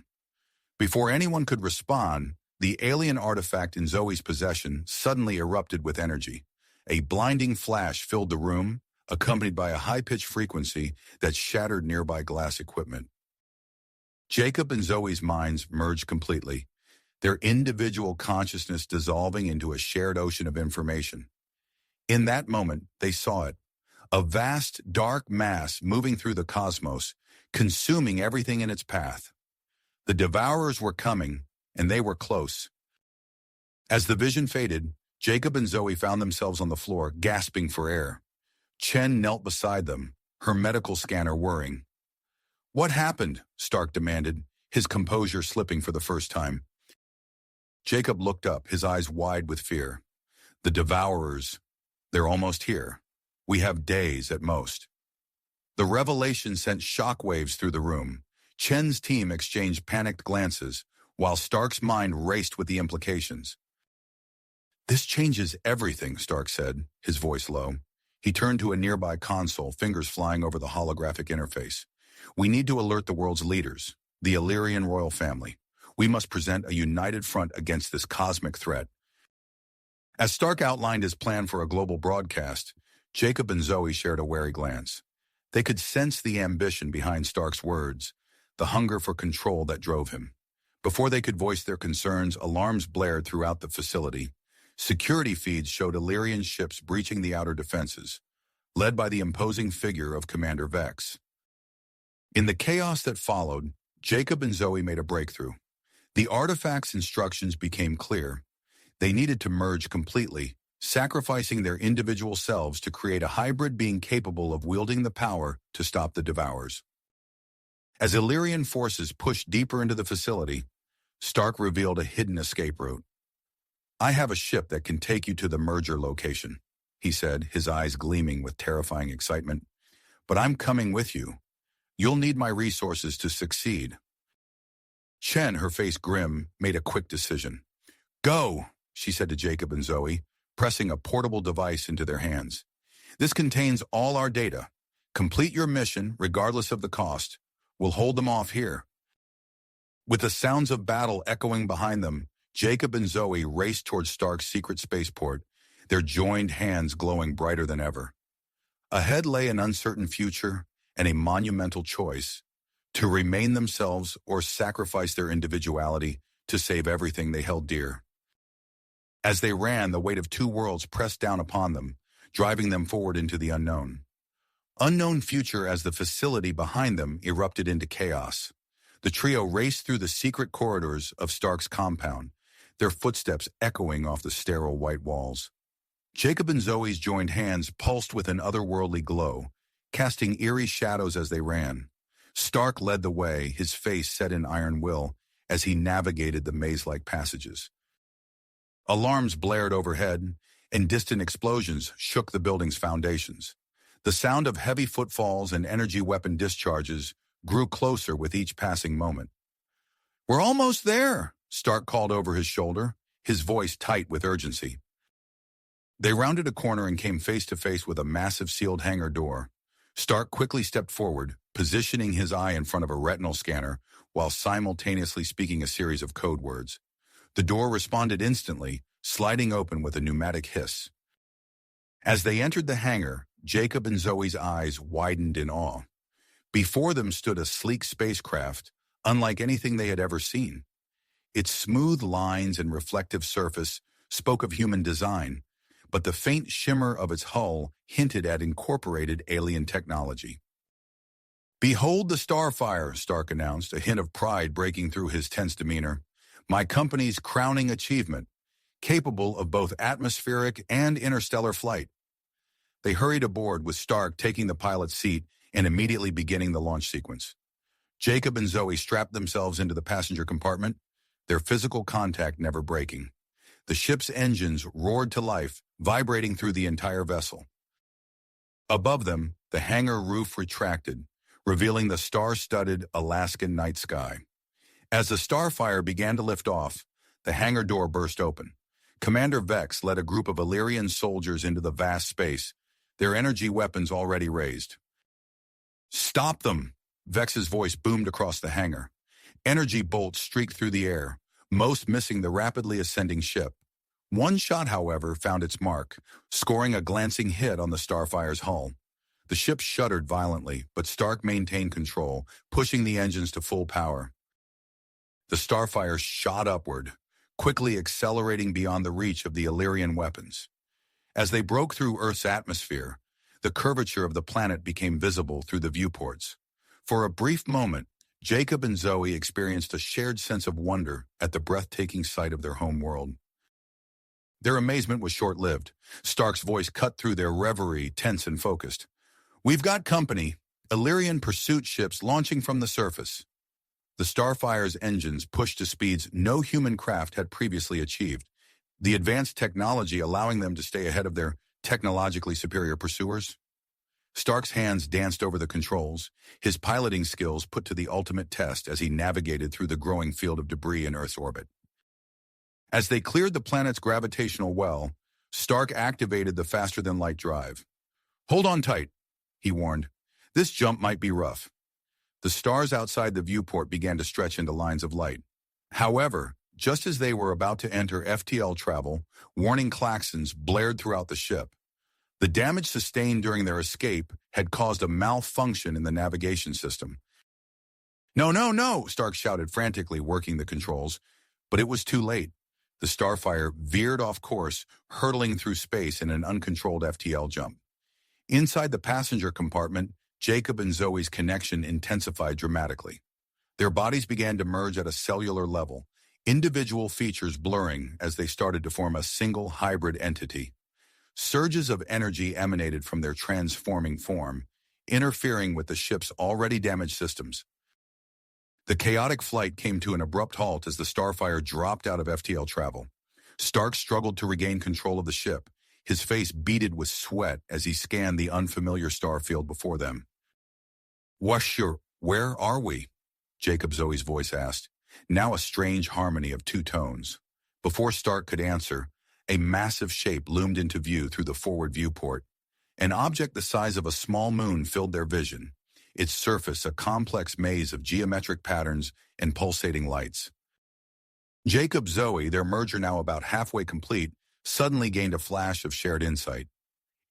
Before anyone could respond, the alien artifact in Zoe's possession suddenly erupted with energy. A blinding flash filled the room, accompanied by a high-pitched frequency that shattered nearby glass equipment. Jacob and Zoe's minds merged completely, their individual consciousness dissolving into a shared ocean of information. In that moment, they saw it, a vast, dark mass moving through the cosmos, consuming everything in its path. The Devourers were coming, and they were close. As the vision faded, Jacob and Zoe found themselves on the floor, gasping for air. Chen knelt beside them, her medical scanner whirring. What happened? Stark demanded, his composure slipping for the first time. Jacob looked up, his eyes wide with fear. The Devourers, they're almost here. We have days at most. The revelation sent shockwaves through the room. Chen's team exchanged panicked glances, while Stark's mind raced with the implications. This changes everything, Stark said, his voice low. He turned to a nearby console, fingers flying over the holographic interface. We need to alert the world's leaders, the Illyrian royal family. We must present a united front against this cosmic threat. As Stark outlined his plan for a global broadcast, Jacob and Zoe shared a wary glance. They could sense the ambition behind Stark's words, the hunger for control that drove him. Before they could voice their concerns, alarms blared throughout the facility. Security feeds showed Illyrian ships breaching the outer defenses, led by the imposing figure of Commander Vex. In the chaos that followed, Jacob and Zoe made a breakthrough. The artifact's instructions became clear. They needed to merge completely, sacrificing their individual selves to create a hybrid being capable of wielding the power to stop the Devourers. As Illyrian forces pushed deeper into the facility, Stark revealed a hidden escape route. I have a ship that can take you to the merger location, he said, his eyes gleaming with terrifying excitement. But I'm coming with you. You'll need my resources to succeed. Chen, her face grim, made a quick decision. Go, she said to Jacob and Zoe, pressing a portable device into their hands. This contains all our data. Complete your mission, regardless of the cost. We'll hold them off here. With the sounds of battle echoing behind them, Jacob and Zoe raced towards Stark's secret spaceport, their joined hands glowing brighter than ever. Ahead lay an uncertain future and a monumental choice, to remain themselves or sacrifice their individuality to save everything they held dear. As they ran, the weight of two worlds pressed down upon them, driving them forward into the unknown. Unknown future as the facility behind them erupted into chaos. The trio raced through the secret corridors of Stark's compound, their footsteps echoing off the sterile white walls. Jacob and Zoe's joined hands pulsed with an otherworldly glow, casting eerie shadows as they ran. Stark led the way, his face set in iron will, as he navigated the maze-like passages. Alarms blared overhead, and distant explosions shook the building's foundations. The sound of heavy footfalls and energy weapon discharges grew closer with each passing moment. We're almost there, Stark called over his shoulder, his voice tight with urgency. They rounded a corner and came face to face with a massive sealed hangar door. Stark quickly stepped forward, positioning his eye in front of a retinal scanner while simultaneously speaking a series of code words. The door responded instantly, sliding open with a pneumatic hiss. As they entered the hangar, Jacob and Zoe's eyes widened in awe. Before them stood a sleek spacecraft, unlike anything they had ever seen. Its smooth lines and reflective surface spoke of human design, but the faint shimmer of its hull hinted at incorporated alien technology. "Behold the Starfire," Stark announced, a hint of pride breaking through his tense demeanor. "My company's crowning achievement, capable of both atmospheric and interstellar flight." They hurried aboard, with Stark taking the pilot's seat and immediately beginning the launch sequence. Jacob and Zoe strapped themselves into the passenger compartment, their physical contact never breaking. The ship's engines roared to life, vibrating through the entire vessel. Above them, the hangar roof retracted, revealing the star-studded Alaskan night sky. As the Starfire began to lift off, the hangar door burst open. Commander Vex led a group of Illyrian soldiers into the vast space, their energy weapons already raised. "Stop them!" Vex's voice boomed across the hangar. Energy bolts streaked through the air, most missing the rapidly ascending ship. One shot, however, found its mark, scoring a glancing hit on the Starfire's hull. The ship shuddered violently, but Stark maintained control, pushing the engines to full power. The Starfire shot upward, quickly accelerating beyond the reach of the Illyrian weapons. As they broke through Earth's atmosphere, the curvature of the planet became visible through the viewports. For a brief moment, Jacob and Zoe experienced a shared sense of wonder at the breathtaking sight of their home world. Their amazement was short-lived. Stark's voice cut through their reverie, tense and focused. "We've got company, Illyrian pursuit ships launching from the surface." The Starfire's engines pushed to speeds no human craft had previously achieved, the advanced technology allowing them to stay ahead of their technologically superior pursuers. Stark's hands danced over the controls, his piloting skills put to the ultimate test as he navigated through the growing field of debris in Earth's orbit. As they cleared the planet's gravitational well, Stark activated the faster-than-light drive. "Hold on tight," he warned. "This jump might be rough." The stars outside the viewport began to stretch into lines of light. However, just as they were about to enter FTL travel, warning klaxons blared throughout the ship. The damage sustained during their escape had caused a malfunction in the navigation system. "No, no, no!" Stark shouted frantically, working the controls. But it was too late. The Starfire veered off course, hurtling through space in an uncontrolled FTL jump. Inside the passenger compartment, Jacob and Zoe's connection intensified dramatically. Their bodies began to merge at a cellular level, individual features blurring as they started to form a single hybrid entity. Surges of energy emanated from their transforming form, interfering with the ship's already damaged systems. The chaotic flight came to an abrupt halt as the Starfire dropped out of FTL travel. Stark struggled to regain control of the ship, his face beaded with sweat as he scanned the unfamiliar star field before them. Where are we?" Jacob Zoe's voice asked, now a strange harmony of two tones. Before Stark could answer, a massive shape loomed into view through the forward viewport. An object the size of a small moon filled their vision, its surface a complex maze of geometric patterns and pulsating lights. Jacob Zoe, their merger now about halfway complete, suddenly gained a flash of shared insight.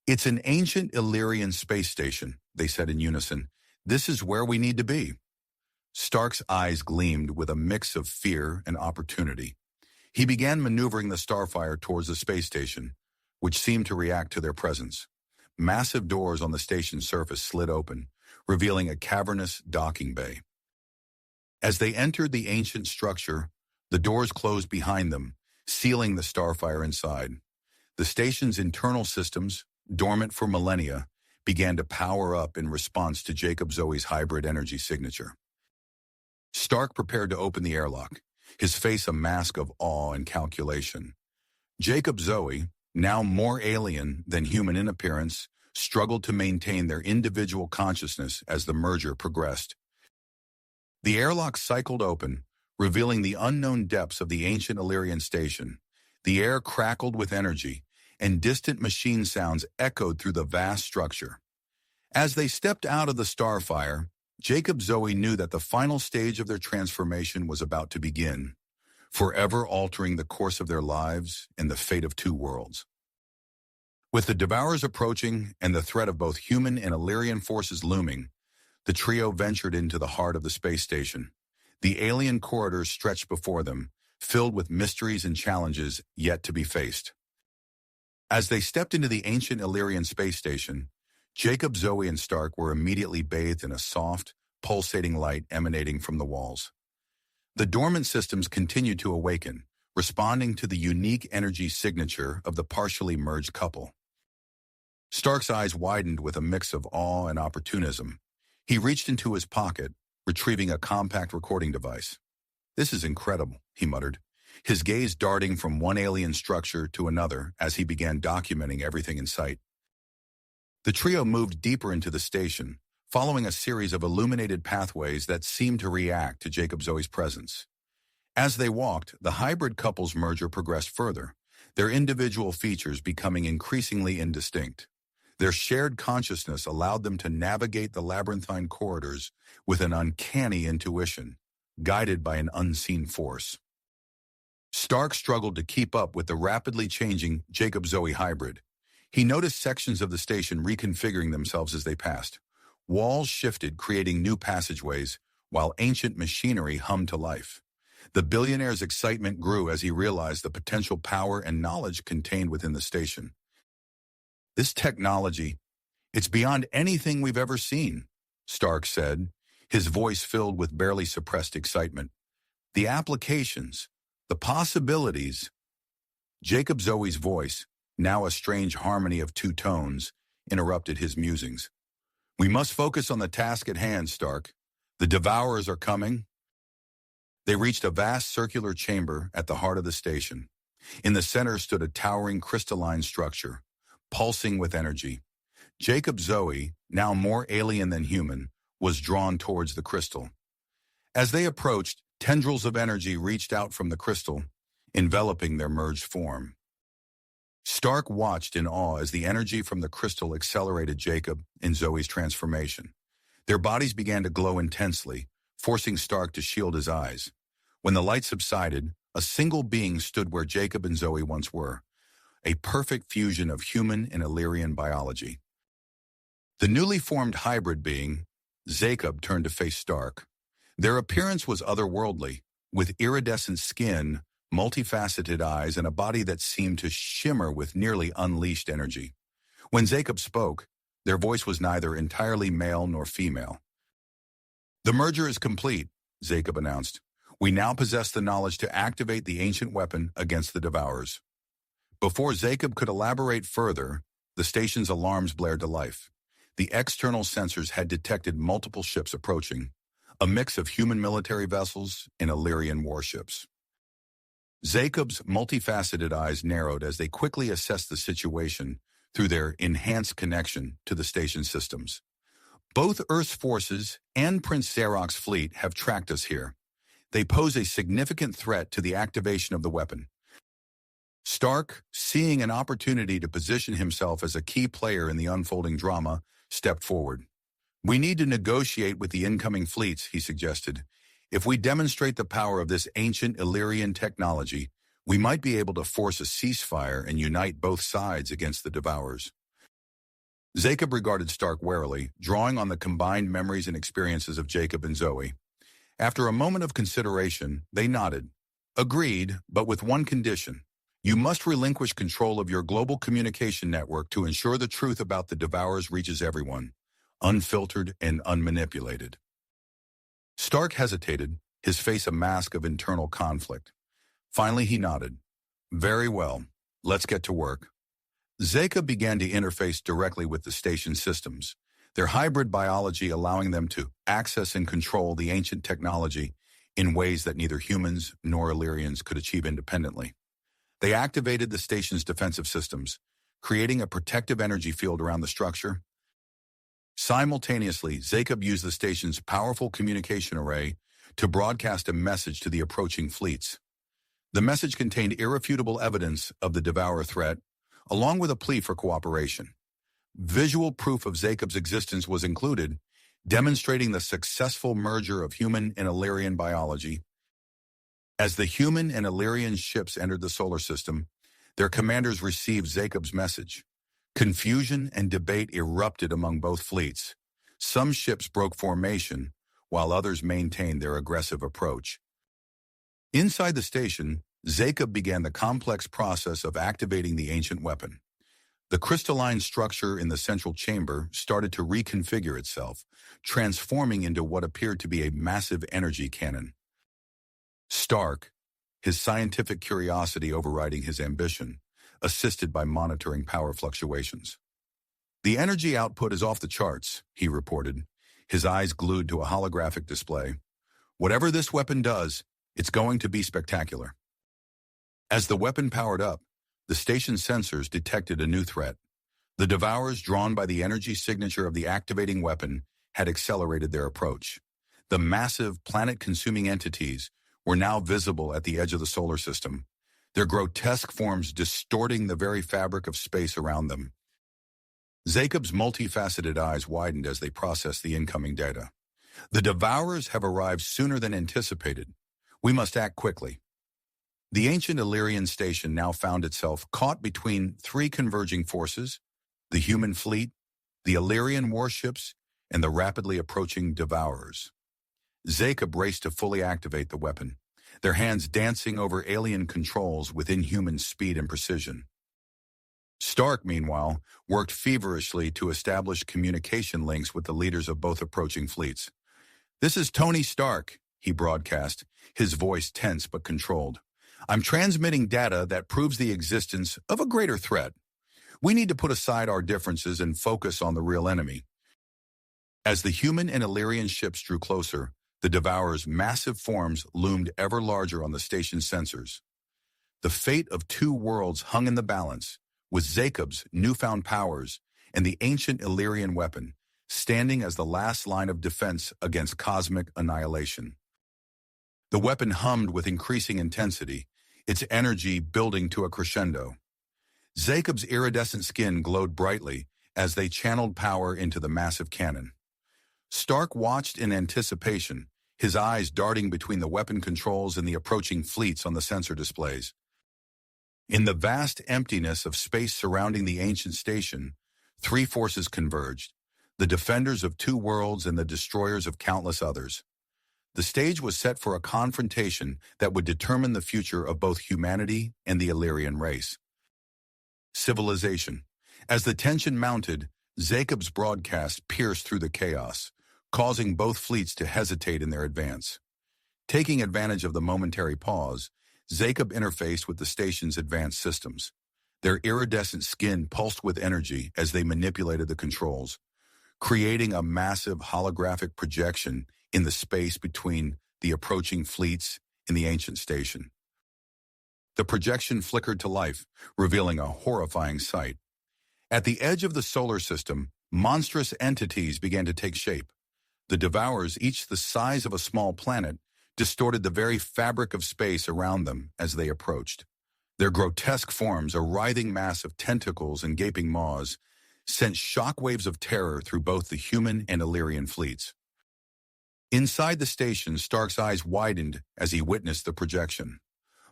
"It's an ancient Illyrian space station," they said in unison. "This is where we need to be." Stark's eyes gleamed with a mix of fear and opportunity. He began maneuvering the Starfire towards the space station, which seemed to react to their presence. Massive doors on the station's surface slid open, revealing a cavernous docking bay. As they entered the ancient structure, the doors closed behind them, sealing the Starfire inside. The station's internal systems, dormant for millennia, began to power up in response to Jacob Zoe's hybrid energy signature. Stark prepared to open the airlock, his face a mask of awe and calculation. Jacob Zoe, now more alien than human in appearance, struggled to maintain their individual consciousness as the merger progressed. The airlock cycled open, revealing the unknown depths of the ancient Illyrian station. The air crackled with energy, and distant machine sounds echoed through the vast structure. As they stepped out of the Starfire, Jacob Zoe knew that the final stage of their transformation was about to begin, forever altering the course of their lives and the fate of two worlds. With the Devourers approaching and the threat of both human and Illyrian forces looming, the trio ventured into the heart of the space station. The alien corridors stretched before them, filled with mysteries and challenges yet to be faced. As they stepped into the ancient Illyrian space station, Jacob, Zoe, and Stark were immediately bathed in a soft, pulsating light emanating from the walls. The dormant systems continued to awaken, responding to the unique energy signature of the partially merged couple. Stark's eyes widened with a mix of awe and opportunism. He reached into his pocket, retrieving a compact recording device. "This is incredible," he muttered, his gaze darting from one alien structure to another as he began documenting everything in sight. The trio moved deeper into the station, following a series of illuminated pathways that seemed to react to Jacob Zoe's presence. As they walked, the hybrid couple's merger progressed further, their individual features becoming increasingly indistinct. Their shared consciousness allowed them to navigate the labyrinthine corridors with an uncanny intuition, guided by an unseen force. Stark struggled to keep up with the rapidly changing Jacob-Zoe hybrid. He noticed sections of the station reconfiguring themselves as they passed. Walls shifted, creating new passageways, while ancient machinery hummed to life. The billionaire's excitement grew as he realized the potential power and knowledge contained within the station. "This technology, it's beyond anything we've ever seen," Stark said, his voice filled with barely suppressed excitement. "The applications, the possibilities." Jacob Zoe's voice, now a strange harmony of two tones, interrupted his musings. "We must focus on the task at hand, Stark. The Devourers are coming." They reached a vast circular chamber at the heart of the station. In the center stood a towering crystalline structure, pulsing with energy. Jacob Zoe, now more alien than human, was drawn towards the crystal. As they approached, tendrils of energy reached out from the crystal, enveloping their merged form. Stark watched in awe as the energy from the crystal accelerated Jacob and Zoe's transformation. Their bodies began to glow intensely, forcing Stark to shield his eyes. When the light subsided, a single being stood where Jacob and Zoe once were, a perfect fusion of human and Illyrian biology. The newly formed hybrid being, Jacob, turned to face Stark. Their appearance was otherworldly, with iridescent skin, multifaceted eyes, and a body that seemed to shimmer with nearly unleashed energy. When Jacob spoke, their voice was neither entirely male nor female. "The merger is complete," Jacob announced. "We now possess the knowledge to activate the ancient weapon against the Devourers." Before Jacob could elaborate further, the station's alarms blared to life. The external sensors had detected multiple ships approaching, a mix of human military vessels and Illyrian warships. Jacob's multifaceted eyes narrowed as they quickly assessed the situation through their enhanced connection to the station systems. "Both Earth's forces and Prince Xeroc's fleet have tracked us here. They pose a significant threat to the activation of the weapon." Stark, seeing an opportunity to position himself as a key player in the unfolding drama, stepped forward. "We need to negotiate with the incoming fleets," he suggested. "If we demonstrate the power of this ancient Illyrian technology, we might be able to force a ceasefire and unite both sides against the Devourers." Jacob regarded Stark warily, drawing on the combined memories and experiences of Jacob and Zoe. After a moment of consideration, they nodded. "Agreed, but with one condition. You must relinquish control of your global communication network to ensure the truth about the Devourers reaches everyone, unfiltered and unmanipulated." Stark hesitated, his face a mask of internal conflict. Finally, he nodded. "Very well, let's get to work." Jacob began to interface directly with the station systems, their hybrid biology allowing them to access and control the ancient technology in ways that neither humans nor Illyrians could achieve independently. They activated the station's defensive systems, creating a protective energy field around the structure. Simultaneously, Jacob used the station's powerful communication array to broadcast a message to the approaching fleets. The message contained irrefutable evidence of the Devourer threat, along with a plea for cooperation. Visual proof of Jacob's existence was included, demonstrating the successful merger of human and Illyrian biology. As the human and Illyrian ships entered the solar system, their commanders received Jacob's message. Confusion and debate erupted among both fleets. Some ships broke formation, while others maintained their aggressive approach. Inside the station, Jacob began the complex process of activating the ancient weapon. The crystalline structure in the central chamber started to reconfigure itself, transforming into what appeared to be a massive energy cannon. Stark, his scientific curiosity overriding his ambition, assisted by monitoring power fluctuations. "The energy output is off the charts," he reported, his eyes glued to a holographic display. "Whatever this weapon does, it's going to be spectacular." As the weapon powered up, the station's sensors detected a new threat. The Devourers, drawn by the energy signature of the activating weapon, had accelerated their approach. The massive, planet-consuming entities were now visible at the edge of the solar system, their grotesque forms distorting the very fabric of space around them. Jacob's multifaceted eyes widened as they processed the incoming data. "The Devourers have arrived sooner than anticipated. We must act quickly." The ancient Illyrian station now found itself caught between three converging forces: the human fleet, the Illyrian warships, and the rapidly approaching Devourers. Jacob raced to fully activate the weapon, their hands dancing over alien controls with inhuman speed and precision. Stark, meanwhile, worked feverishly to establish communication links with the leaders of both approaching fleets. "This is Tony Stark," he broadcast, his voice tense but controlled. "I'm transmitting data that proves the existence of a greater threat. We need to put aside our differences and focus on the real enemy." As the human and Illyrian ships drew closer, the Devourers' massive forms loomed ever larger on the station's sensors. The fate of two worlds hung in the balance, with Jacob's newfound powers and the ancient Illyrian weapon standing as the last line of defense against cosmic annihilation. The weapon hummed with increasing intensity, its energy building to a crescendo. Jacob's iridescent skin glowed brightly as they channeled power into the massive cannon. Stark watched in anticipation, his eyes darting between the weapon controls and the approaching fleets on the sensor displays. In the vast emptiness of space surrounding the ancient station, three forces converged: the defenders of two worlds and the destroyers of countless others. The stage was set for a confrontation that would determine the future of both humanity and the Illyrian race. Civilization. As the tension mounted, Jacob's broadcast pierced through the chaos, causing both fleets to hesitate in their advance. Taking advantage of the momentary pause, Jacob interfaced with the station's advanced systems. Their iridescent skin pulsed with energy as they manipulated the controls, creating a massive holographic projection in the space between the approaching fleets and the ancient station. The projection flickered to life, revealing a horrifying sight. At the edge of the solar system, monstrous entities began to take shape. The Devourers, each the size of a small planet, distorted the very fabric of space around them as they approached. Their grotesque forms, a writhing mass of tentacles and gaping maws, sent shockwaves of terror through both the human and Illyrian fleets. Inside the station, Stark's eyes widened as he witnessed the projection.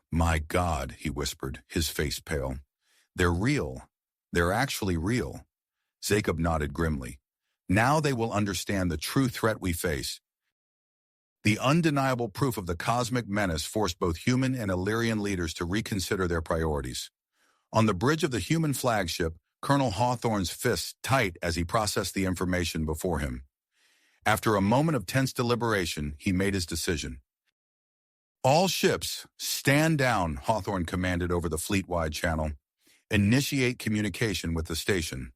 "My God," he whispered, his face pale. "They're real. They're actually real." Jacob nodded grimly. "Now they will understand the true threat we face." The undeniable proof of the cosmic menace forced both human and Illyrian leaders to reconsider their priorities. On the bridge of the human flagship, Colonel Hawthorne's fists tight as he processed the information before him. After a moment of tense deliberation, he made his decision. "All ships, stand down," Hawthorne commanded over the fleet-wide channel. "Initiate communication with the station."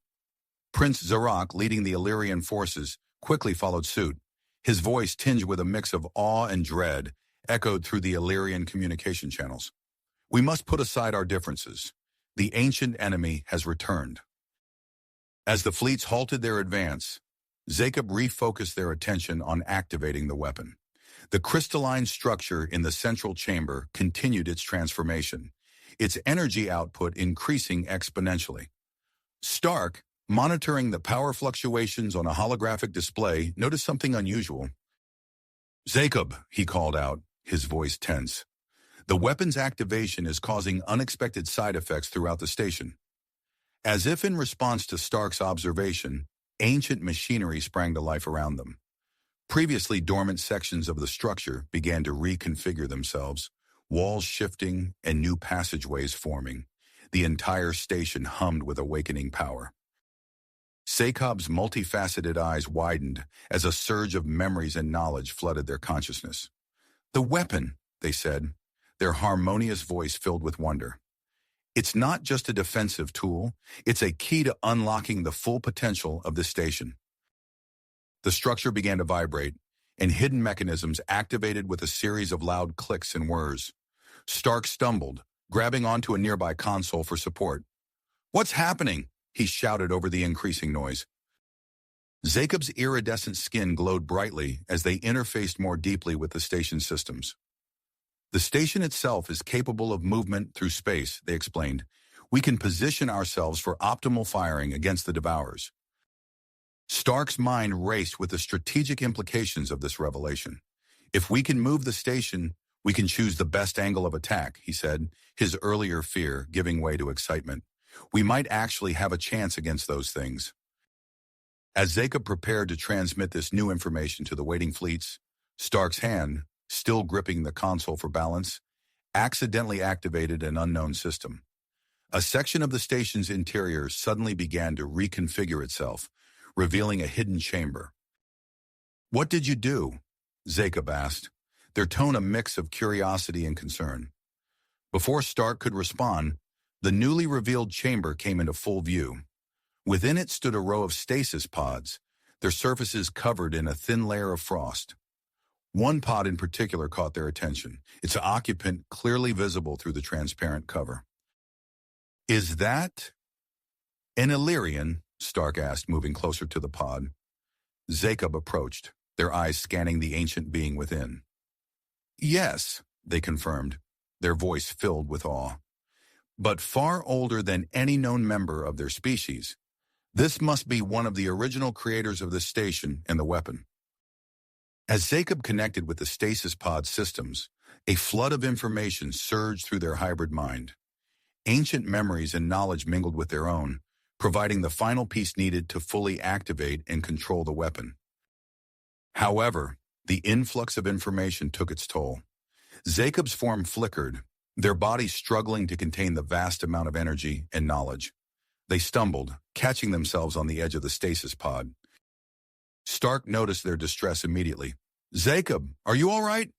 Prince Zarak, leading the Illyrian forces, quickly followed suit. His voice, tinged with a mix of awe and dread, echoed through the Illyrian communication channels. "We must put aside our differences. The ancient enemy has returned." As the fleets halted their advance, Jacob refocused their attention on activating the weapon. The crystalline structure in the central chamber continued its transformation, its energy output increasing exponentially. Stark, monitoring the power fluctuations on a holographic display, noticed something unusual. "Jacob," he called out, his voice tense. "The weapon's activation is causing unexpected side effects throughout the station." As if in response to Stark's observation, ancient machinery sprang to life around them. Previously dormant sections of the structure began to reconfigure themselves, walls shifting and new passageways forming. The entire station hummed with awakening power. Zakob's multifaceted eyes widened as a surge of memories and knowledge flooded their consciousness. "The weapon," they said, their harmonious voice filled with wonder. "It's not just a defensive tool, it's a key to unlocking the full potential of this station." The structure began to vibrate, and hidden mechanisms activated with a series of loud clicks and whirs. Stark stumbled, grabbing onto a nearby console for support. "What's happening?" he shouted over the increasing noise. Zakob's iridescent skin glowed brightly as they interfaced more deeply with the station's systems. "The station itself is capable of movement through space," they explained. "We can position ourselves for optimal firing against the Devourers." Stark's mind raced with the strategic implications of this revelation. "If we can move the station, we can choose the best angle of attack," he said, his earlier fear giving way to excitement. "We might actually have a chance against those things." As Zakob prepared to transmit this new information to the waiting fleets, Stark's hand, still gripping the console for balance, accidentally activated an unknown system. A section of the station's interior suddenly began to reconfigure itself, revealing a hidden chamber. "What did you do?" Zakob asked, their tone a mix of curiosity and concern. Before Stark could respond, the newly revealed chamber came into full view. Within it stood a row of stasis pods, their surfaces covered in a thin layer of frost. One pod in particular caught their attention, its occupant clearly visible through the transparent cover. "Is that an Illyrian?" Stark asked, moving closer to the pod. Zakob approached, their eyes scanning the ancient being within. "Yes," they confirmed, their voice filled with awe. "But far older than any known member of their species. This must be one of the original creators of this station and the weapon." As Zakob connected with the stasis pod systems, a flood of information surged through their hybrid mind. Ancient memories and knowledge mingled with their own, providing the final piece needed to fully activate and control the weapon. However, the influx of information took its toll. Zakob's form flickered, their bodies struggling to contain the vast amount of energy and knowledge. They stumbled, catching themselves on the edge of the stasis pod. Stark noticed their distress immediately. "Zakob, are you all right?"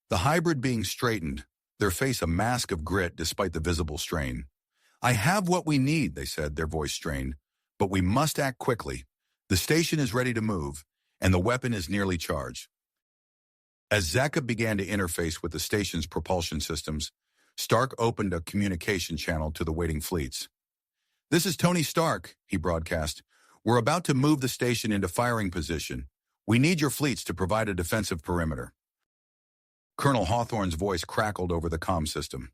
The hybrid being straightened, their face a mask of grit despite the visible strain. "I have what we need," they said, their voice strained. "But we must act quickly. The station is ready to move, and the weapon is nearly charged." As Zakob began to interface with the station's propulsion systems, Stark opened a communication channel to the waiting fleets. "This is Tony Stark," he broadcast. "We're about to move the station into firing position. We need your fleets to provide a defensive perimeter." Colonel Hawthorne's voice crackled over the comm system.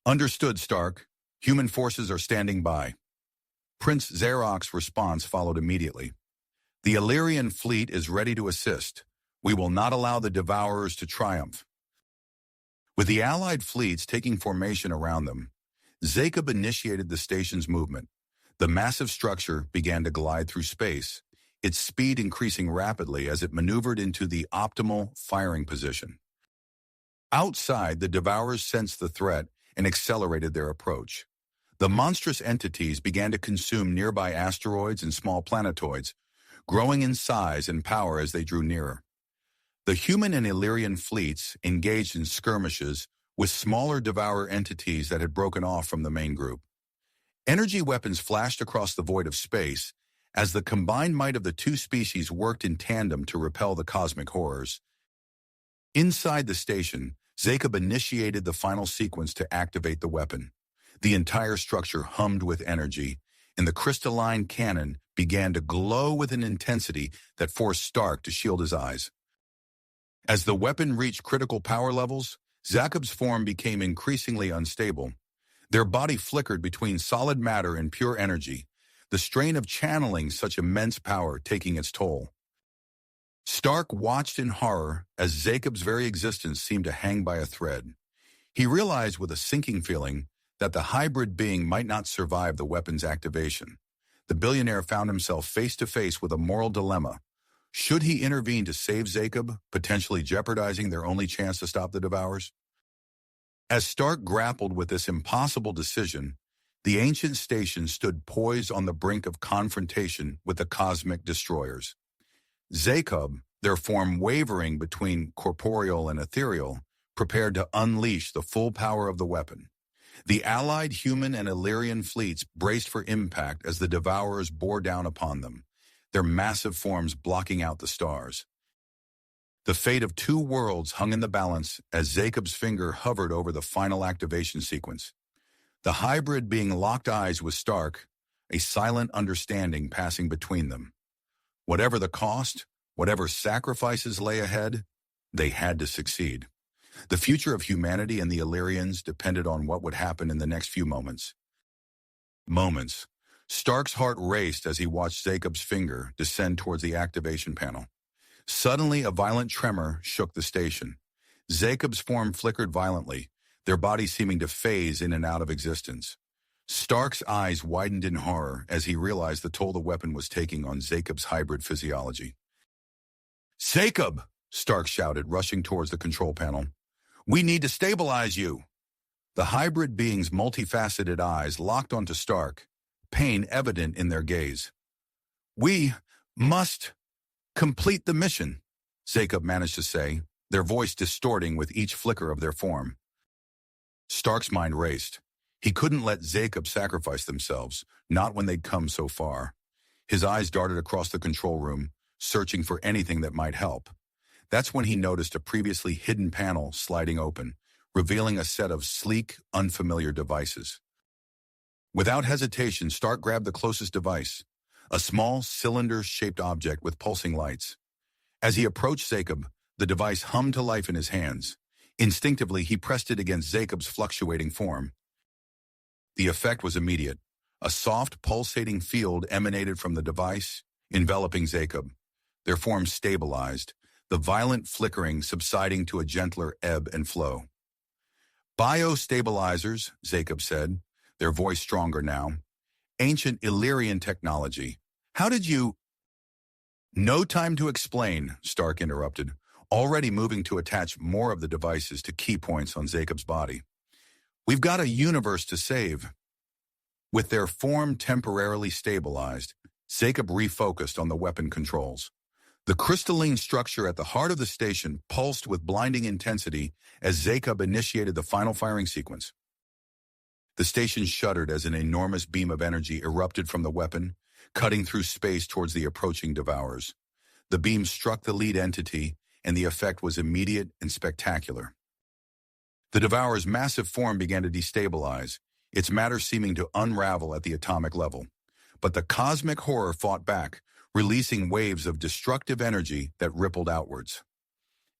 "Understood, Stark. Human forces are standing by." Prince Zarok's response followed immediately. "The Illyrian fleet is ready to assist. We will not allow the Devourers to triumph." With the Allied fleets taking formation around them, Zakob initiated the station's movement. The massive structure began to glide through space, its speed increasing rapidly as it maneuvered into the optimal firing position. Outside, the Devourers sensed the threat and accelerated their approach. The monstrous entities began to consume nearby asteroids and small planetoids, growing in size and power as they drew nearer. The human and Illyrian fleets engaged in skirmishes with smaller Devourer entities that had broken off from the main group. Energy weapons flashed across the void of space as the combined might of the two species worked in tandem to repel the cosmic horrors. Inside the station, Zakob initiated the final sequence to activate the weapon. The entire structure hummed with energy, and the crystalline cannon began to glow with an intensity that forced Stark to shield his eyes. As the weapon reached critical power levels, Zakob's form became increasingly unstable. Their body flickered between solid matter and pure energy, the strain of channeling such immense power taking its toll. Stark watched in horror as Zakob's very existence seemed to hang by a thread. He realized with a sinking feeling that the hybrid being might not survive the weapon's activation, the billionaire found himself face to face with a moral dilemma. Should he intervene to save Jacob, potentially jeopardizing their only chance to stop the Devourers? As Stark grappled with this impossible decision, the ancient station stood poised on the brink of confrontation with the cosmic destroyers. Jacob, their form wavering between corporeal and ethereal, prepared to unleash the full power of the weapon. The allied human and Illyrian fleets braced for impact as the Devourers bore down upon them, their massive forms blocking out the stars. The fate of two worlds hung in the balance as Jacob's finger hovered over the final activation sequence. The hybrid being locked eyes with Stark, a silent understanding passing between them. Whatever the cost, whatever sacrifices lay ahead, they had to succeed. The future of humanity and the Illyrians depended on what would happen in the next few moments. Stark's heart raced as he watched Jacob's finger descend towards the activation panel. Suddenly, a violent tremor shook the station. Jacob's form flickered violently, their bodies seeming to phase in and out of existence. Stark's eyes widened in horror as he realized the toll the weapon was taking on Jacob's hybrid physiology. "Jacob!" Stark shouted, rushing towards the control panel. "We need to stabilize you!" The hybrid being's multifaceted eyes locked onto Stark, pain evident in their gaze. "We must complete the mission," Jacob managed to say, their voice distorting with each flicker of their form. Stark's mind raced. He couldn't let Jacob sacrifice themselves, not when they'd come so far. His eyes darted across the control room, searching for anything that might help. That's when he noticed a previously hidden panel sliding open, revealing a set of sleek, unfamiliar devices. Without hesitation, Stark grabbed the closest device, a small, cylinder-shaped object with pulsing lights. As he approached Jacob, the device hummed to life in his hands. Instinctively, he pressed it against Jacob's fluctuating form. The effect was immediate. A soft, pulsating field emanated from the device, enveloping Jacob. Their forms stabilized, the violent flickering subsiding to a gentler ebb and flow. "Biostabilizers," Jacob said, their voice stronger now. "Ancient Illyrian technology. How did you—" "No time to explain," Stark interrupted, already moving to attach more of the devices to key points on Jacob's body. "We've got a universe to save." With their form temporarily stabilized, Jacob refocused on the weapon controls. The crystalline structure at the heart of the station pulsed with blinding intensity as Jacob initiated the final firing sequence. The station shuddered as an enormous beam of energy erupted from the weapon, cutting through space towards the approaching Devourers. The beam struck the lead entity, and the effect was immediate and spectacular. The Devourer's massive form began to destabilize, its matter seeming to unravel at the atomic level. But the cosmic horror fought back, releasing waves of destructive energy that rippled outwards.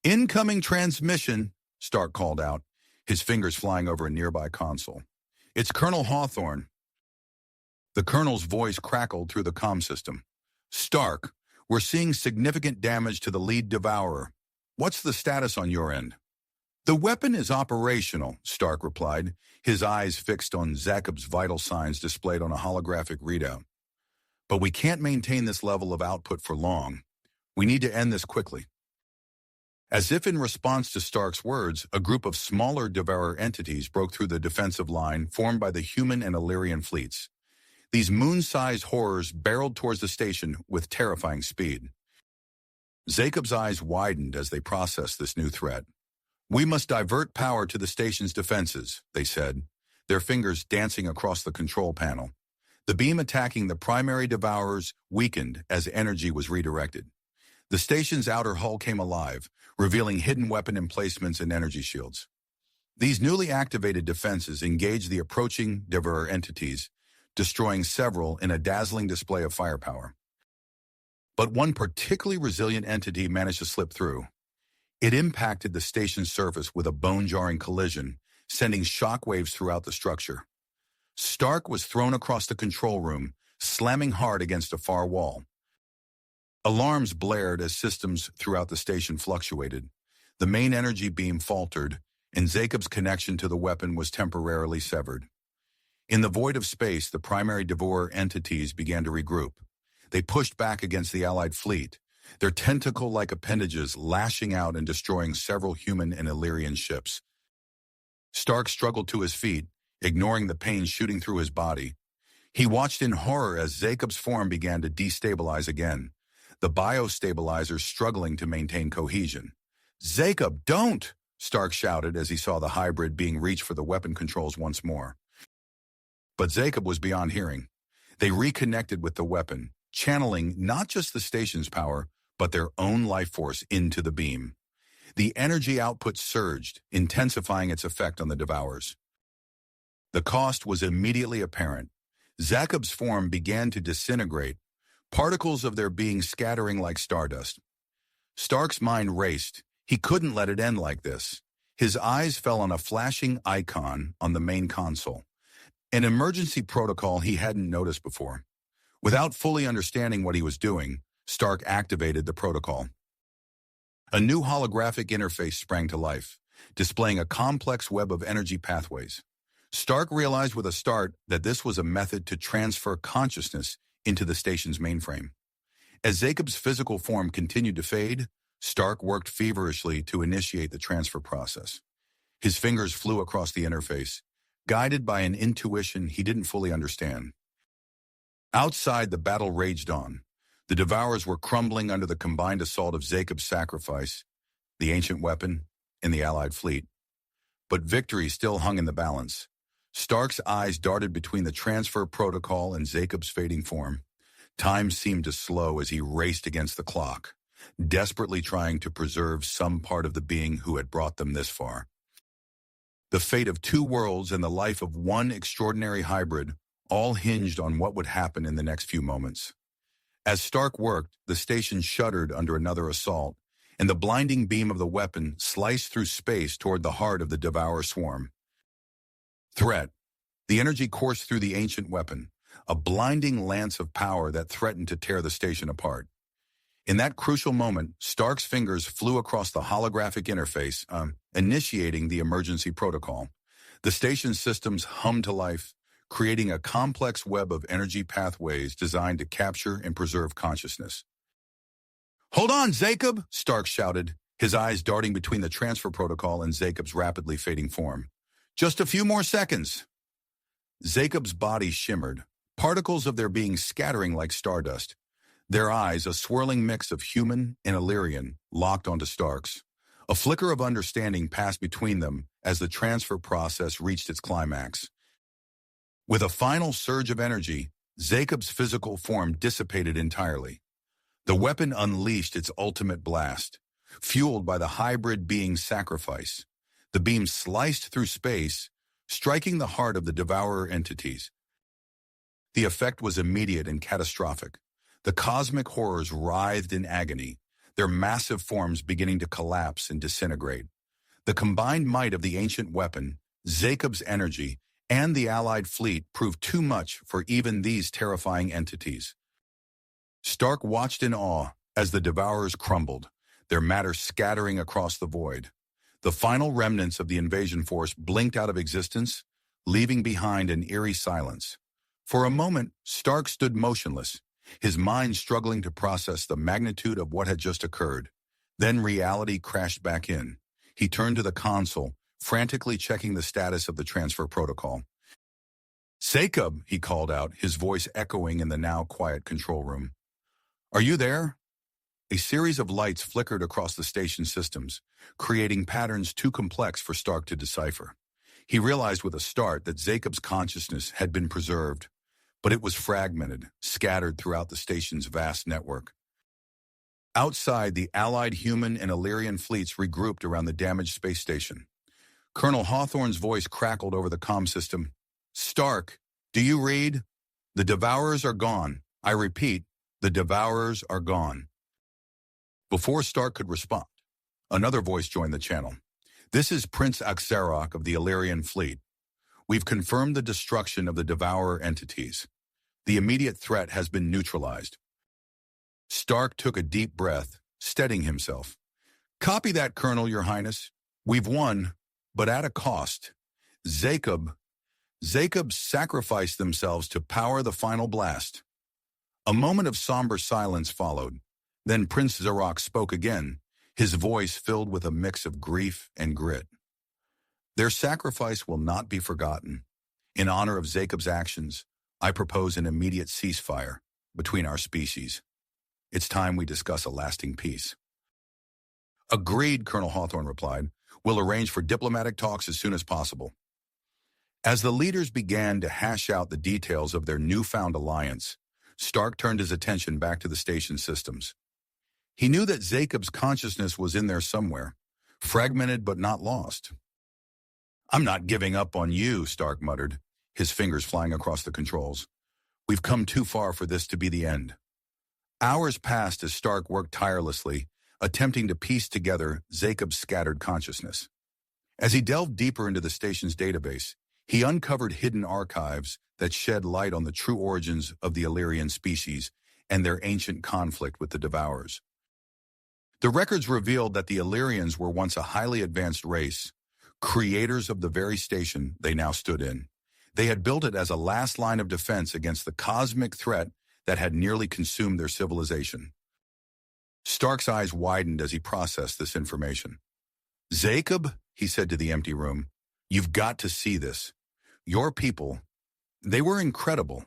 "Incoming transmission," Stark called out, his fingers flying over a nearby console. "It's Colonel Hawthorne." The colonel's voice crackled through the comm system. "Stark, we're seeing significant damage to the lead Devourer. What's the status on your end?" "The weapon is operational," Stark replied, his eyes fixed on Jacob's vital signs displayed on a holographic readout. "But we can't maintain this level of output for long. We need to end this quickly." As if in response to Stark's words, a group of smaller Devourer entities broke through the defensive line formed by the human and Illyrian fleets. These moon-sized horrors barreled towards the station with terrifying speed. Jacob's eyes widened as they processed this new threat. "We must divert power to the station's defenses," they said, their fingers dancing across the control panel. The beam attacking the primary Devourers weakened as energy was redirected. The station's outer hull came alive, revealing hidden weapon emplacements and energy shields. These newly activated defenses engaged the approaching Devourer entities, destroying several in a dazzling display of firepower. But one particularly resilient entity managed to slip through. It impacted the station's surface with a bone-jarring collision, sending shockwaves throughout the structure. Stark was thrown across the control room, slamming hard against a far wall. Alarms blared as systems throughout the station fluctuated. The main energy beam faltered, and Jacob's connection to the weapon was temporarily severed. In the void of space, the primary devourer entities began to regroup. They pushed back against the Allied fleet, their tentacle-like appendages lashing out and destroying several human and Illyrian ships. Stark struggled to his feet, ignoring the pain shooting through his body. He watched in horror as Jacob's form began to destabilize again, the biostabilizers struggling to maintain cohesion. "Jacob, don't!" Stark shouted as he saw the hybrid being reached for the weapon controls once more. But Jacob was beyond hearing. They reconnected with the weapon, channeling not just the station's power, but their own life force into the beam. The energy output surged, intensifying its effect on the devourers. The cost was immediately apparent. Jacob's form began to disintegrate, particles of their being scattering like stardust. Stark's mind raced. He couldn't let it end like this. His eyes fell on a flashing icon on the main console, an emergency protocol he hadn't noticed before. Without fully understanding what he was doing, Stark activated the protocol. A new holographic interface sprang to life, displaying a complex web of energy pathways. Stark realized with a start that this was a method to transfer consciousness into the station's mainframe. As Jacob's physical form continued to fade, Stark worked feverishly to initiate the transfer process. His fingers flew across the interface, guided by an intuition he didn't fully understand. Outside, the battle raged on. The Devourers were crumbling under the combined assault of Jacob's sacrifice, the ancient weapon, and the Allied fleet. But victory still hung in the balance. Stark's eyes darted between the transfer protocol and Jacob's fading form. Time seemed to slow as he raced against the clock, desperately trying to preserve some part of the being who had brought them this far. The fate of two worlds and the life of one extraordinary hybrid all hinged on what would happen in the next few moments. As Stark worked, the station shuddered under another assault, and the blinding beam of the weapon sliced through space toward the heart of the Devourer swarm. Threat. The energy coursed through the ancient weapon, a blinding lance of power that threatened to tear the station apart. In that crucial moment, Stark's fingers flew across the holographic interface, initiating the emergency protocol. The station's systems hummed to life, creating a complex web of energy pathways designed to capture and preserve consciousness. "Hold on, Jacob!" Stark shouted, his eyes darting between the transfer protocol and Jacob's rapidly fading form. "Just a few more seconds." Jacob's body shimmered, particles of their being scattering like stardust. Their eyes, a swirling mix of human and Illyrian, locked onto Stark's. A flicker of understanding passed between them as the transfer process reached its climax. With a final surge of energy, Jacob's physical form dissipated entirely. The weapon unleashed its ultimate blast, fueled by the hybrid being's sacrifice. The beam sliced through space, striking the heart of the Devourer entities. The effect was immediate and catastrophic. The cosmic horrors writhed in agony, their massive forms beginning to collapse and disintegrate. The combined might of the ancient weapon, Jacob's energy, and the Allied fleet proved too much for even these terrifying entities. Stark watched in awe as the Devourers crumbled, their matter scattering across the void. The final remnants of the invasion force blinked out of existence, leaving behind an eerie silence. For a moment, Stark stood motionless, his mind struggling to process the magnitude of what had just occurred. Then reality crashed back in. He turned to the console, frantically checking the status of the transfer protocol. "Jacob," he called out, his voice echoing in the now quiet control room. "Are you there?" A series of lights flickered across the station systems, creating patterns too complex for Stark to decipher. He realized with a start that Jacob's consciousness had been preserved, but it was fragmented, scattered throughout the station's vast network. Outside, the Allied human and Illyrian fleets regrouped around the damaged space station. Colonel Hawthorne's voice crackled over the comm system. "Stark, do you read? The Devourers are gone. I repeat, the Devourers are gone." Before Stark could respond, another voice joined the channel. "This is Prince Axarok of the Illyrian fleet. We've confirmed the destruction of the Devourer entities. The immediate threat has been neutralized." Stark took a deep breath, steadying himself. "Copy that, Colonel, Your Highness. We've won, but at a cost. Jacob..." Jacob sacrificed themselves to power the final blast. A moment of somber silence followed. Then Prince Zarok spoke again, his voice filled with a mix of grief and grit. Their sacrifice will not be forgotten. In honor of Jacob's actions, I propose an immediate ceasefire between our species. It's time we discuss a lasting peace. Agreed, Colonel Hawthorne replied. We'll arrange for diplomatic talks as soon as possible. As the leaders began to hash out the details of their newfound alliance, Stark turned his attention back to the station systems. He knew that Jacob's consciousness was in there somewhere, fragmented but not lost. I'm not giving up on you, Stark muttered, his fingers flying across the controls. We've come too far for this to be the end. Hours passed as Stark worked tirelessly, attempting to piece together Jacob's scattered consciousness. As he delved deeper into the station's database, he uncovered hidden archives that shed light on the true origins of the Illyrian species and their ancient conflict with the Devourers. The records revealed that the Illyrians were once a highly advanced race, creators of the very station they now stood in. They had built it as a last line of defense against the cosmic threat that had nearly consumed their civilization. Stark's eyes widened as he processed this information. Jacob, he said to the empty room, you've got to see this. Your people, they were incredible.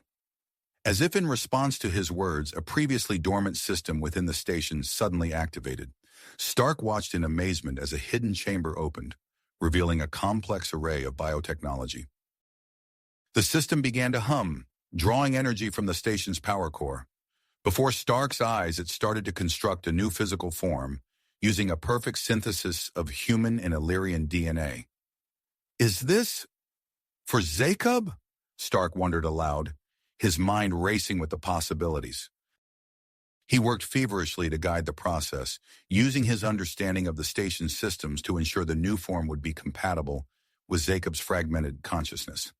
As if in response to his words, a previously dormant system within the station suddenly activated. Stark watched in amazement as a hidden chamber opened, revealing a complex array of biotechnology. The system began to hum, drawing energy from the station's power core. Before Stark's eyes, it started to construct a new physical form, using a perfect synthesis of human and Illyrian DNA. Is this for Jacob? Stark wondered aloud, his mind racing with the possibilities. He worked feverishly to guide the process, using his understanding of the station's systems to ensure the new form would be compatible with Jacob's fragmented consciousness.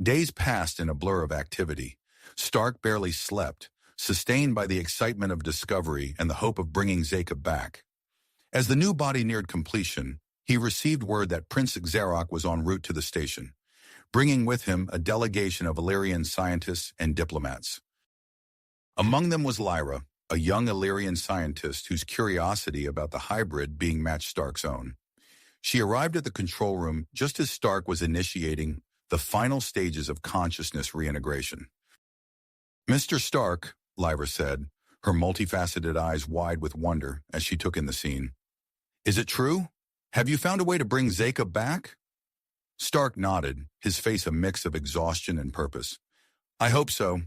Days passed in a blur of activity. Stark barely slept, sustained by the excitement of discovery and the hope of bringing Jacob back. As the new body neared completion, he received word that Prince Zarok was en route to the station, bringing with him a delegation of Illyrian scientists and diplomats. Among them was Lyra, a young Illyrian scientist whose curiosity about the hybrid being matched Stark's own. She arrived at the control room just as Stark was initiating the final stages of consciousness reintegration. Mr. Stark, Lyra said, her multifaceted eyes wide with wonder as she took in the scene. Is it true? Have you found a way to bring Jacob back? Stark nodded, his face a mix of exhaustion and purpose. I hope so.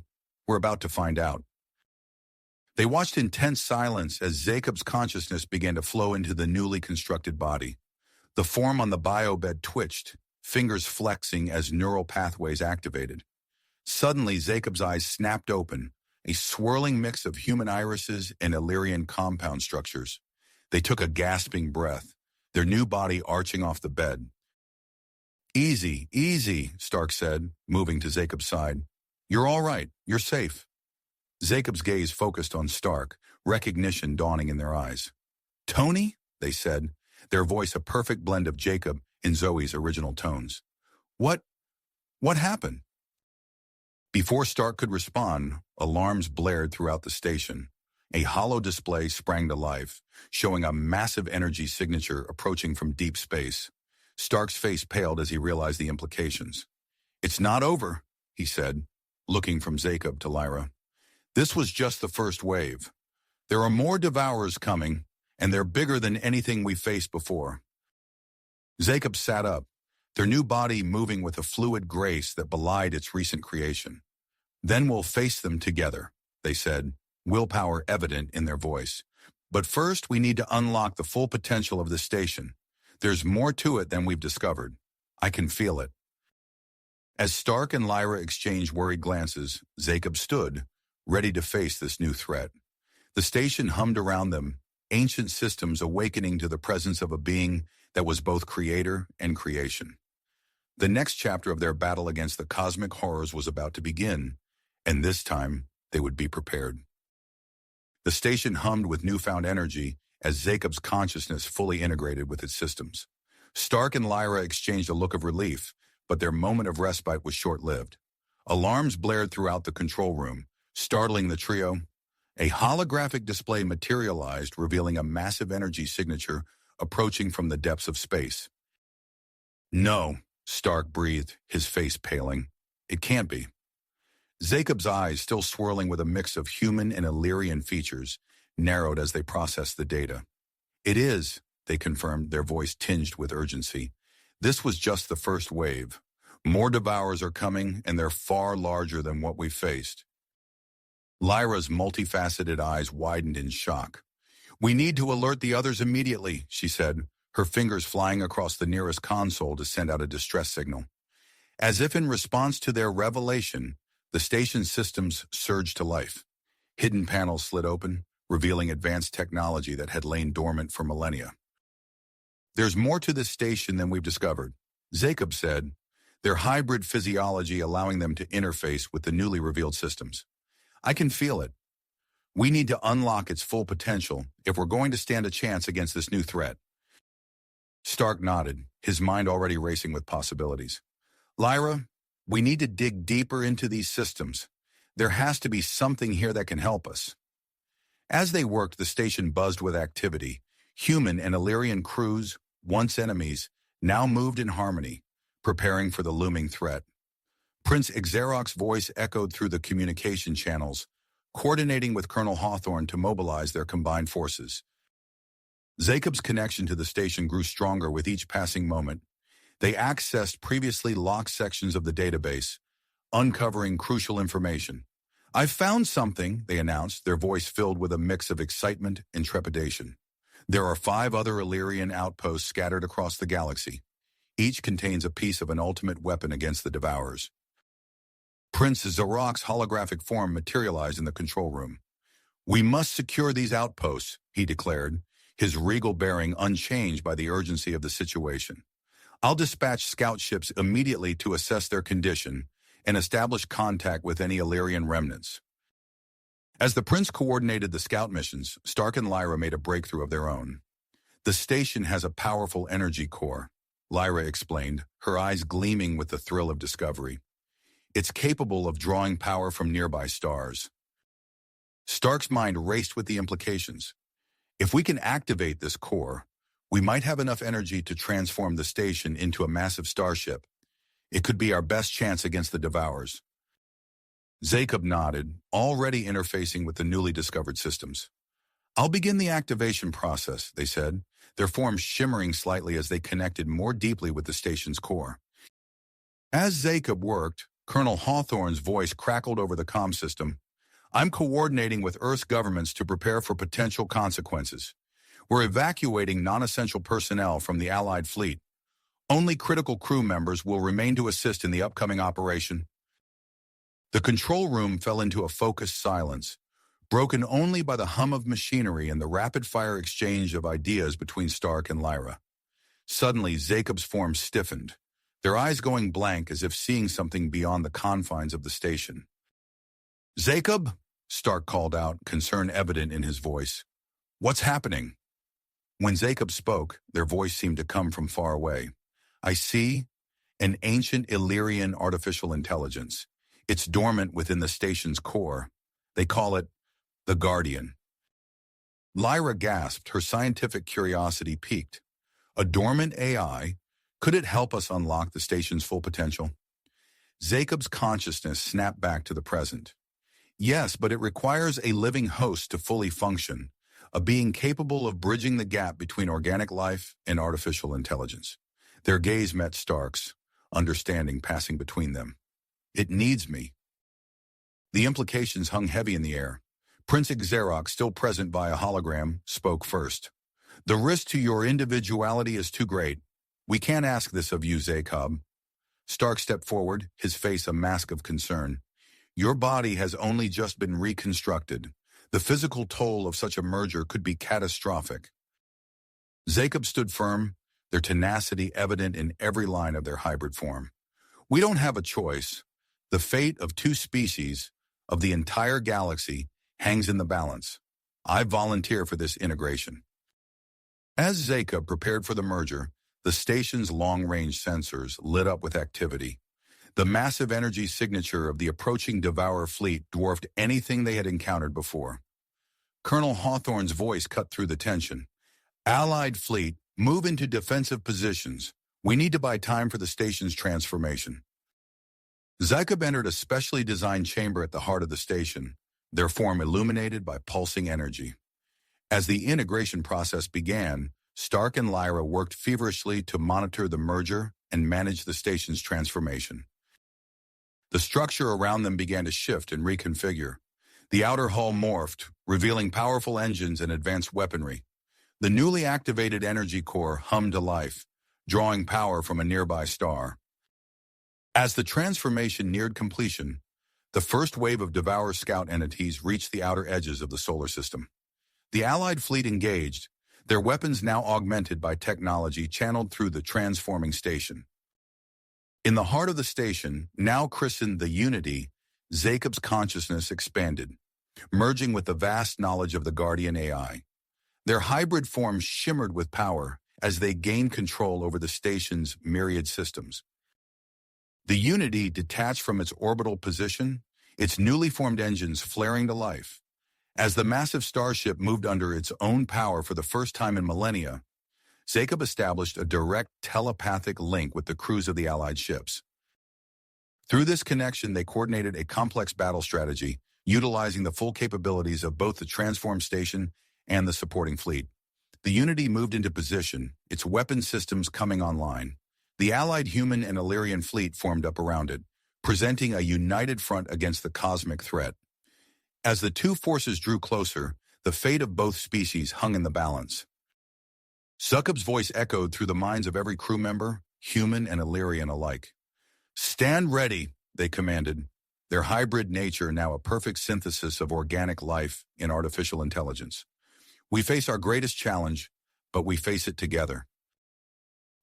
We're about to find out. They watched in tense silence as Jacob's consciousness began to flow into the newly constructed body. The form on the biobed twitched, fingers flexing as neural pathways activated. Suddenly, Jacob's eyes snapped open, a swirling mix of human irises and Illyrian compound structures. They took a gasping breath, their new body arching off the bed. Easy, easy, Stark said, moving to Jacob's side. You're all right. You're safe. Jacob's gaze focused on Stark, recognition dawning in their eyes. Tony? They said, their voice a perfect blend of Jacob and Zoe's original tones. What happened? Before Stark could respond, alarms blared throughout the station. A hollow display sprang to life, showing a massive energy signature approaching from deep space. Stark's face paled as he realized the implications. It's not over, he said, looking from Jacob to Lyra. This was just the first wave. There are more Devourers coming, and they're bigger than anything we faced before. Jacob sat up, their new body moving with a fluid grace that belied its recent creation. Then we'll face them together, they said, willpower evident in their voice. But first, we need to unlock the full potential of the station. There's more to it than we've discovered. I can feel it. As Stark and Lyra exchanged worried glances, Jacob stood, ready to face this new threat. The station hummed around them, ancient systems awakening to the presence of a being that was both creator and creation. The next chapter of their battle against the cosmic horrors was about to begin, and this time they would be prepared. The station hummed with newfound energy as Jacob's consciousness fully integrated with its systems. Stark and Lyra exchanged a look of relief, but their moment of respite was short-lived. Alarms blared throughout the control room, startling the trio. A holographic display materialized, revealing a massive energy signature approaching from the depths of space. "No," Stark breathed, his face paling. "It can't be." Jacob's eyes, still swirling with a mix of human and Illyrian features, narrowed as they processed the data. "It is," they confirmed, their voice tinged with urgency. "This was just the first wave. More devourers are coming, and they're far larger than what we faced." Lyra's multifaceted eyes widened in shock. "We need to alert the others immediately," she said, her fingers flying across the nearest console to send out a distress signal. As if in response to their revelation, the station's systems surged to life. Hidden panels slid open, revealing advanced technology that had lain dormant for millennia. "There's more to this station than we've discovered," Jacob said, their hybrid physiology allowing them to interface with the newly revealed systems. "I can feel it. We need to unlock its full potential if we're going to stand a chance against this new threat." Stark nodded, his mind already racing with possibilities. "Lyra, we need to dig deeper into these systems. There has to be something here that can help us." As they worked, the station buzzed with activity. Human and Illyrian crews, once enemies, now moved in harmony, preparing for the looming threat. Prince Xeroc's voice echoed through the communication channels, coordinating with Colonel Hawthorne to mobilize their combined forces. Jacob's connection to the station grew stronger with each passing moment. They accessed previously locked sections of the database, uncovering crucial information. "I've found something," they announced, their voice filled with a mix of excitement and trepidation. "There are 5 other Illyrian outposts scattered across the galaxy. Each contains a piece of an ultimate weapon against the Devourers." Prince Xeroc's holographic form materialized in the control room. "We must secure these outposts," he declared, his regal bearing unchanged by the urgency of the situation. "I'll dispatch scout ships immediately to assess their condition and establish contact with any Illyrian remnants." As the prince coordinated the scout missions, Stark and Lyra made a breakthrough of their own. "The station has a powerful energy core," Lyra explained, her eyes gleaming with the thrill of discovery. "It's capable of drawing power from nearby stars." Stark's mind raced with the implications. If we can activate this core, we might have enough energy to transform the station into a massive starship. It could be our best chance against the Devourers. Jacob nodded, already interfacing with the newly discovered systems. "I'll begin the activation process," they said, their forms shimmering slightly as they connected more deeply with the station's core. As Jacob worked, Colonel Hawthorne's voice crackled over the comm system. "I'm coordinating with Earth's governments to prepare for potential consequences. We're evacuating non-essential personnel from the Allied fleet. Only critical crew members will remain to assist in the upcoming operation." The control room fell into a focused silence, broken only by the hum of machinery and the rapid-fire exchange of ideas between Stark and Lyra. Suddenly, Jacob's form stiffened, their eyes going blank as if seeing something beyond the confines of the station. "Jacob?" Stark called out, concern evident in his voice. "What's happening?" When Jacob spoke, their voice seemed to come from far away. "I see an ancient Illyrian artificial intelligence. It's dormant within the station's core. They call it the Guardian." Lyra gasped, her scientific curiosity piqued. "A dormant AI? Could it help us unlock the station's full potential?" Jacob's consciousness snapped back to the present. "Yes, but it requires a living host to fully function, a being capable of bridging the gap between organic life and artificial intelligence." Their gaze met Stark's, understanding passing between them. "It needs me." The implications hung heavy in the air. Prince Xerox, still present via hologram, spoke first. "The risk to your individuality is too great. We can't ask this of you, Jacob." Stark stepped forward, his face a mask of concern. "Your body has only just been reconstructed. The physical toll of such a merger could be catastrophic." Jacob stood firm, their tenacity evident in every line of their hybrid form. "We don't have a choice. The fate of 2 species, of the entire galaxy, hangs in the balance. I volunteer for this integration." As Jacob prepared for the merger, The station's long-range sensors lit up with activity. The massive energy signature of the approaching Devourer fleet dwarfed anything they had encountered before. Colonel Hawthorne's voice cut through the tension. Allied fleet, move into defensive positions. We need to buy time for the station's transformation. Zykob entered a specially designed chamber at the heart of the station, their form illuminated by pulsing energy. As the integration process began, Stark and Lyra worked feverishly to monitor the merger and manage the station's transformation. The structure around them began to shift and reconfigure. The outer hull morphed, revealing powerful engines and advanced weaponry. The newly activated energy core hummed to life, drawing power from a nearby star. As the transformation neared completion, the first wave of Devourer scout entities reached the outer edges of the solar system. The Allied fleet engaged, their weapons now augmented by technology channeled through the transforming station. In the heart of the station, now christened the Unity, Zycob's consciousness expanded, merging with the vast knowledge of the Guardian AI. Their hybrid forms shimmered with power as they gained control over the station's myriad systems. The Unity detached from its orbital position, its newly formed engines flaring to life. As the massive starship moved under its own power for the first time in millennia, Zykob established a direct telepathic link with the crews of the Allied ships. Through this connection, they coordinated a complex battle strategy, utilizing the full capabilities of both the transformed station and the supporting fleet. The Unity moved into position, its weapon systems coming online. The Allied human and Illyrian fleet formed up around it, presenting a united front against the cosmic threat. As the two forces drew closer, the fate of both species hung in the balance. Zykob's voice echoed through the minds of every crew member, human and Illyrian alike. "Stand ready," they commanded, their hybrid nature now a perfect synthesis of organic life and artificial intelligence. "We face our greatest challenge, but we face it together."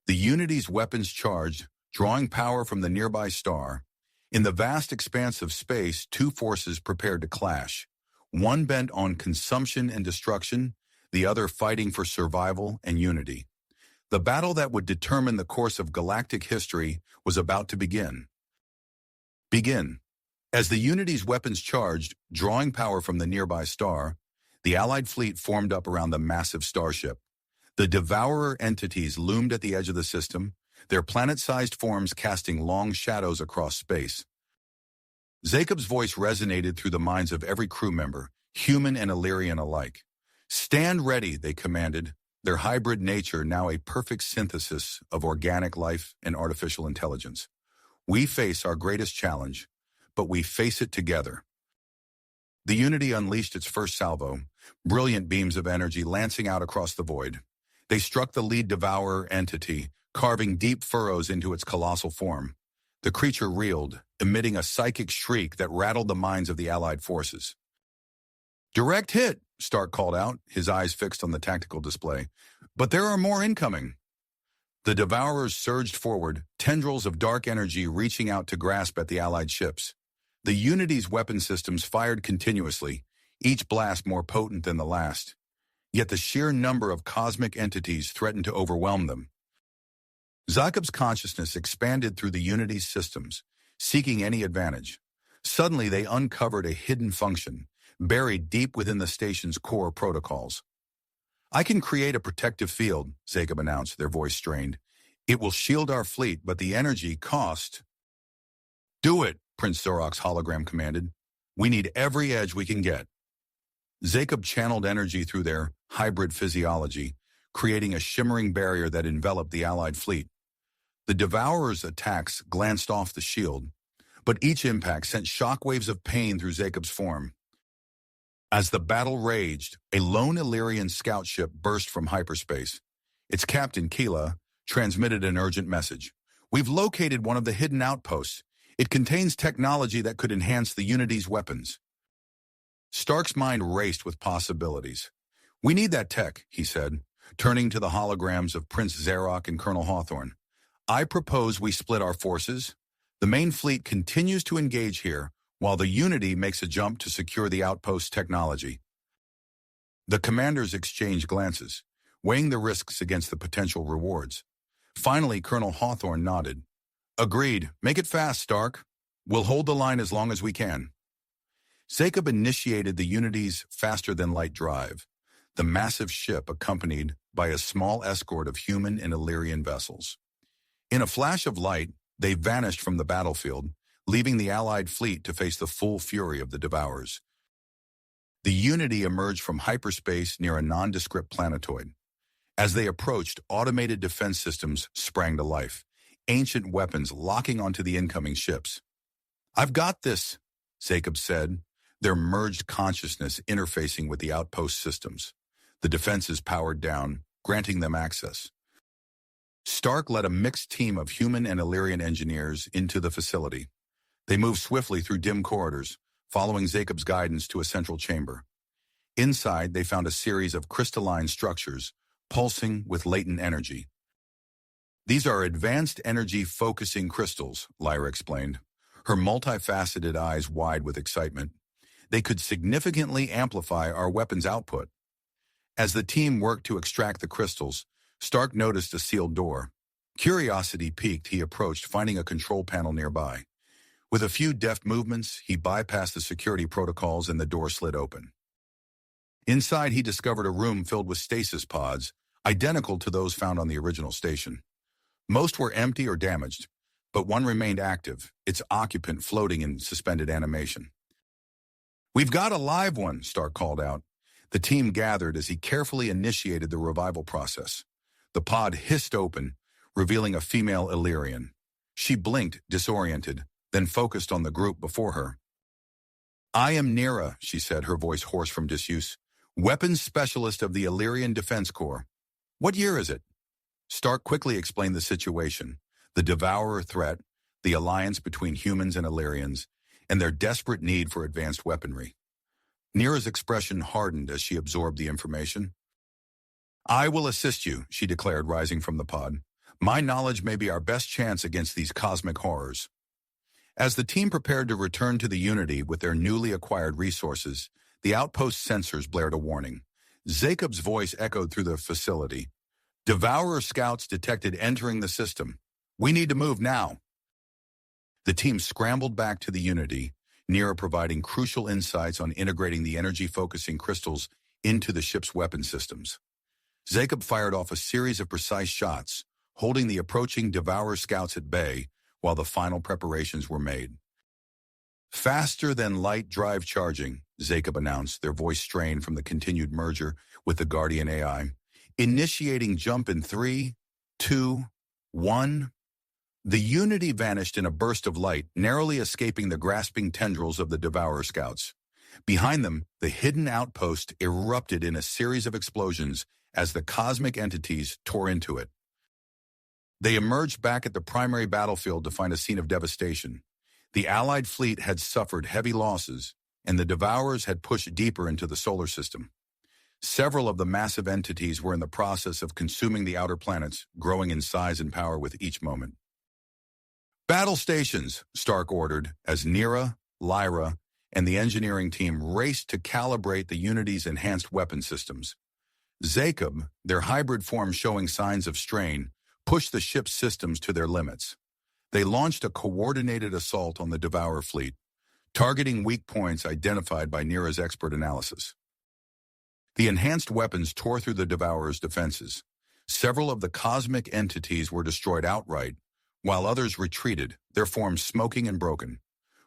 The Unity's weapons charged, drawing power from the nearby star. In the vast expanse of space, two forces prepared to clash, one bent on consumption and destruction, the other fighting for survival and unity. The battle that would determine the course of galactic history was about to begin. As the Unity's weapons charged, drawing power from the nearby star, the Allied fleet formed up around the massive starship. The Devourer entities loomed at the edge of the system, their planet-sized forms casting long shadows across space. Zykob's voice resonated through the minds of every crew member, human and Illyrian alike. "Stand ready," they commanded, their hybrid nature now a perfect synthesis of organic life and artificial intelligence. "We face our greatest challenge, but we face it together." The Unity unleashed its first salvo, brilliant beams of energy lancing out across the void. They struck the lead Devourer entity, carving deep furrows into its colossal form. The creature reeled, emitting a psychic shriek that rattled the minds of the Allied forces. "Direct hit," Stark called out, his eyes fixed on the tactical display. "But there are more incoming." The Devourers surged forward, tendrils of dark energy reaching out to grasp at the Allied ships. The Unity's weapon systems fired continuously, each blast more potent than the last. Yet the sheer number of cosmic entities threatened to overwhelm them. Zykob's consciousness expanded through the Unity's systems, seeking any advantage. Suddenly they uncovered a hidden function, buried deep within the station's core protocols. "I can create a protective field," Zykob announced, their voice strained. "It will shield our fleet, but the energy cost—" "Do it," Prince Zorok's hologram commanded. "We need every edge we can get." Zykob channeled energy through their hybrid physiology, creating a shimmering barrier that enveloped the Allied fleet. The Devourer's attacks glanced off the shield, but each impact sent shockwaves of pain through Zykob's form. As the battle raged, a lone Illyrian scout ship burst from hyperspace. Its captain, Keela, transmitted an urgent message. "We've located one of the hidden outposts. It contains technology that could enhance the Unity's weapons." Stark's mind raced with possibilities. "We need that tech," he said, turning to the holograms of Prince Zarok and Colonel Hawthorne. "I propose we split our forces. The main fleet continues to engage here, while the Unity makes a jump to secure the outpost technology." The commanders exchanged glances, weighing the risks against the potential rewards. Finally, Colonel Hawthorne nodded. Agreed. Make it fast, Stark. We'll hold the line as long as we can. Jacob initiated the Unity's faster-than-light drive, the massive ship accompanied by a small escort of human and Illyrian vessels. In a flash of light, they vanished from the battlefield, leaving the Allied fleet to face the full fury of the Devourers. The Unity emerged from hyperspace near a nondescript planetoid. As they approached, automated defense systems sprang to life, ancient weapons locking onto the incoming ships. "I've got this," Jacob said, their merged consciousness interfacing with the outpost systems. The defenses powered down, granting them access. Stark led a mixed team of human and Illyrian engineers into the facility. They moved swiftly through dim corridors, following Jacob's guidance to a central chamber. Inside, they found a series of crystalline structures, pulsing with latent energy. "These are advanced energy-focusing crystals," Lyra explained, her multifaceted eyes wide with excitement. "They could significantly amplify our weapons output." As the team worked to extract the crystals, Stark noticed a sealed door. Curiosity piqued, he approached, finding a control panel nearby. With a few deft movements, he bypassed the security protocols and the door slid open. Inside, he discovered a room filled with stasis pods, identical to those found on the original station. Most were empty or damaged, but one remained active, its occupant floating in suspended animation. "We've got a live one," Stark called out. The team gathered as he carefully initiated the revival process. The pod hissed open, revealing a female Illyrian. She blinked, disoriented, then focused on the group before her. "I am Nira," she said, her voice hoarse from disuse, "weapons specialist of the Illyrian Defense Corps. What year is it?" Stark quickly explained the situation, the Devourer threat, the alliance between humans and Illyrians, and their desperate need for advanced weaponry. Nira's expression hardened as she absorbed the information. "I will assist you," she declared, rising from the pod. "My knowledge may be our best chance against these cosmic horrors." As the team prepared to return to the Unity with their newly acquired resources, the outpost sensors blared a warning. Jacob's voice echoed through the facility. "Devourer scouts detected entering the system. We need to move now." The team scrambled back to the Unity, Nira providing crucial insights on integrating the energy-focusing crystals into the ship's weapon systems. Jacob fired off a series of precise shots, holding the approaching Devourer scouts at bay while the final preparations were made. "Faster-than-light drive charging," Jacob announced, their voice strained from the continued merger with the Guardian AI. "Initiating jump in 3, 2, 1... The Unity vanished in a burst of light, narrowly escaping the grasping tendrils of the Devourer scouts. Behind them, the hidden outpost erupted in a series of explosions as the cosmic entities tore into it. They emerged back at the primary battlefield to find a scene of devastation. The Allied fleet had suffered heavy losses, and the Devourers had pushed deeper into the solar system. Several of the massive entities were in the process of consuming the outer planets, growing in size and power with each moment. "Battle stations," Stark ordered, as Nira, Lyra, and the engineering team raced to calibrate the Unity's enhanced weapon systems. Jacob, their hybrid form showing signs of strain, pushed the ship's systems to their limits. They launched a coordinated assault on the Devourer fleet, targeting weak points identified by Nira's expert analysis. The enhanced weapons tore through the Devourer's defenses. Several of the cosmic entities were destroyed outright, while others retreated, their forms smoking and broken.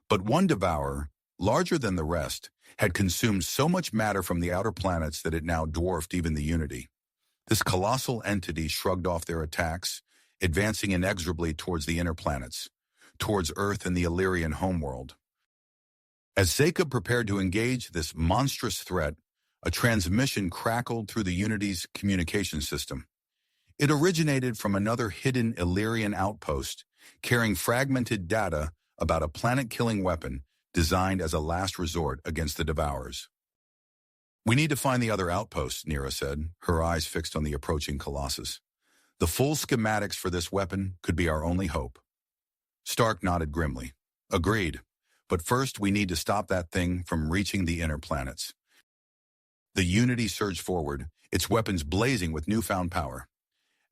But one Devourer, larger than the rest, had consumed so much matter from the outer planets that it now dwarfed even the Unity. This colossal entity shrugged off their attacks, advancing inexorably towards the inner planets, towards Earth and the Illyrian homeworld. As Jacob prepared to engage this monstrous threat, a transmission crackled through the Unity's communication system. It originated from another hidden Illyrian outpost, carrying fragmented data about a planet-killing weapon designed as a last resort against the Devourers. "We need to find the other outposts," Nira said, her eyes fixed on the approaching Colossus. "The full schematics for this weapon could be our only hope." Stark nodded grimly. "Agreed. But first we need to stop that thing from reaching the inner planets." The Unity surged forward, its weapons blazing with newfound power.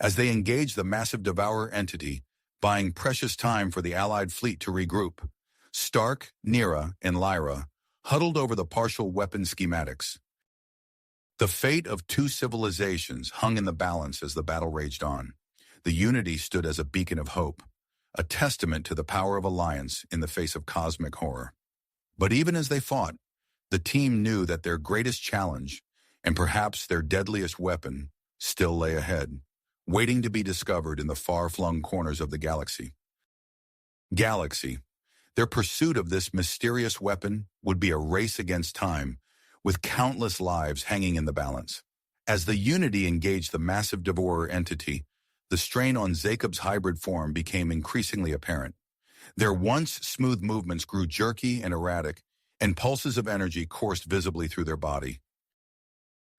as they engaged the massive devourer entity, buying precious time for the Allied fleet to regroup. Stark, Nera, and Lyra huddled over the partial weapon schematics. The fate of two civilizations hung in the balance as the battle raged on. The Unity stood as a beacon of hope, a testament to the power of alliance in the face of cosmic horror. But even as they fought, the team knew that their greatest challenge, and perhaps their deadliest weapon, still lay ahead, waiting to be discovered in the far-flung corners of the galaxy. Their pursuit of this mysterious weapon would be a race against time, with countless lives hanging in the balance. As the Unity engaged the massive devourer entity, the strain on Jacob's hybrid form became increasingly apparent. Their once smooth movements grew jerky and erratic, and pulses of energy coursed visibly through their body.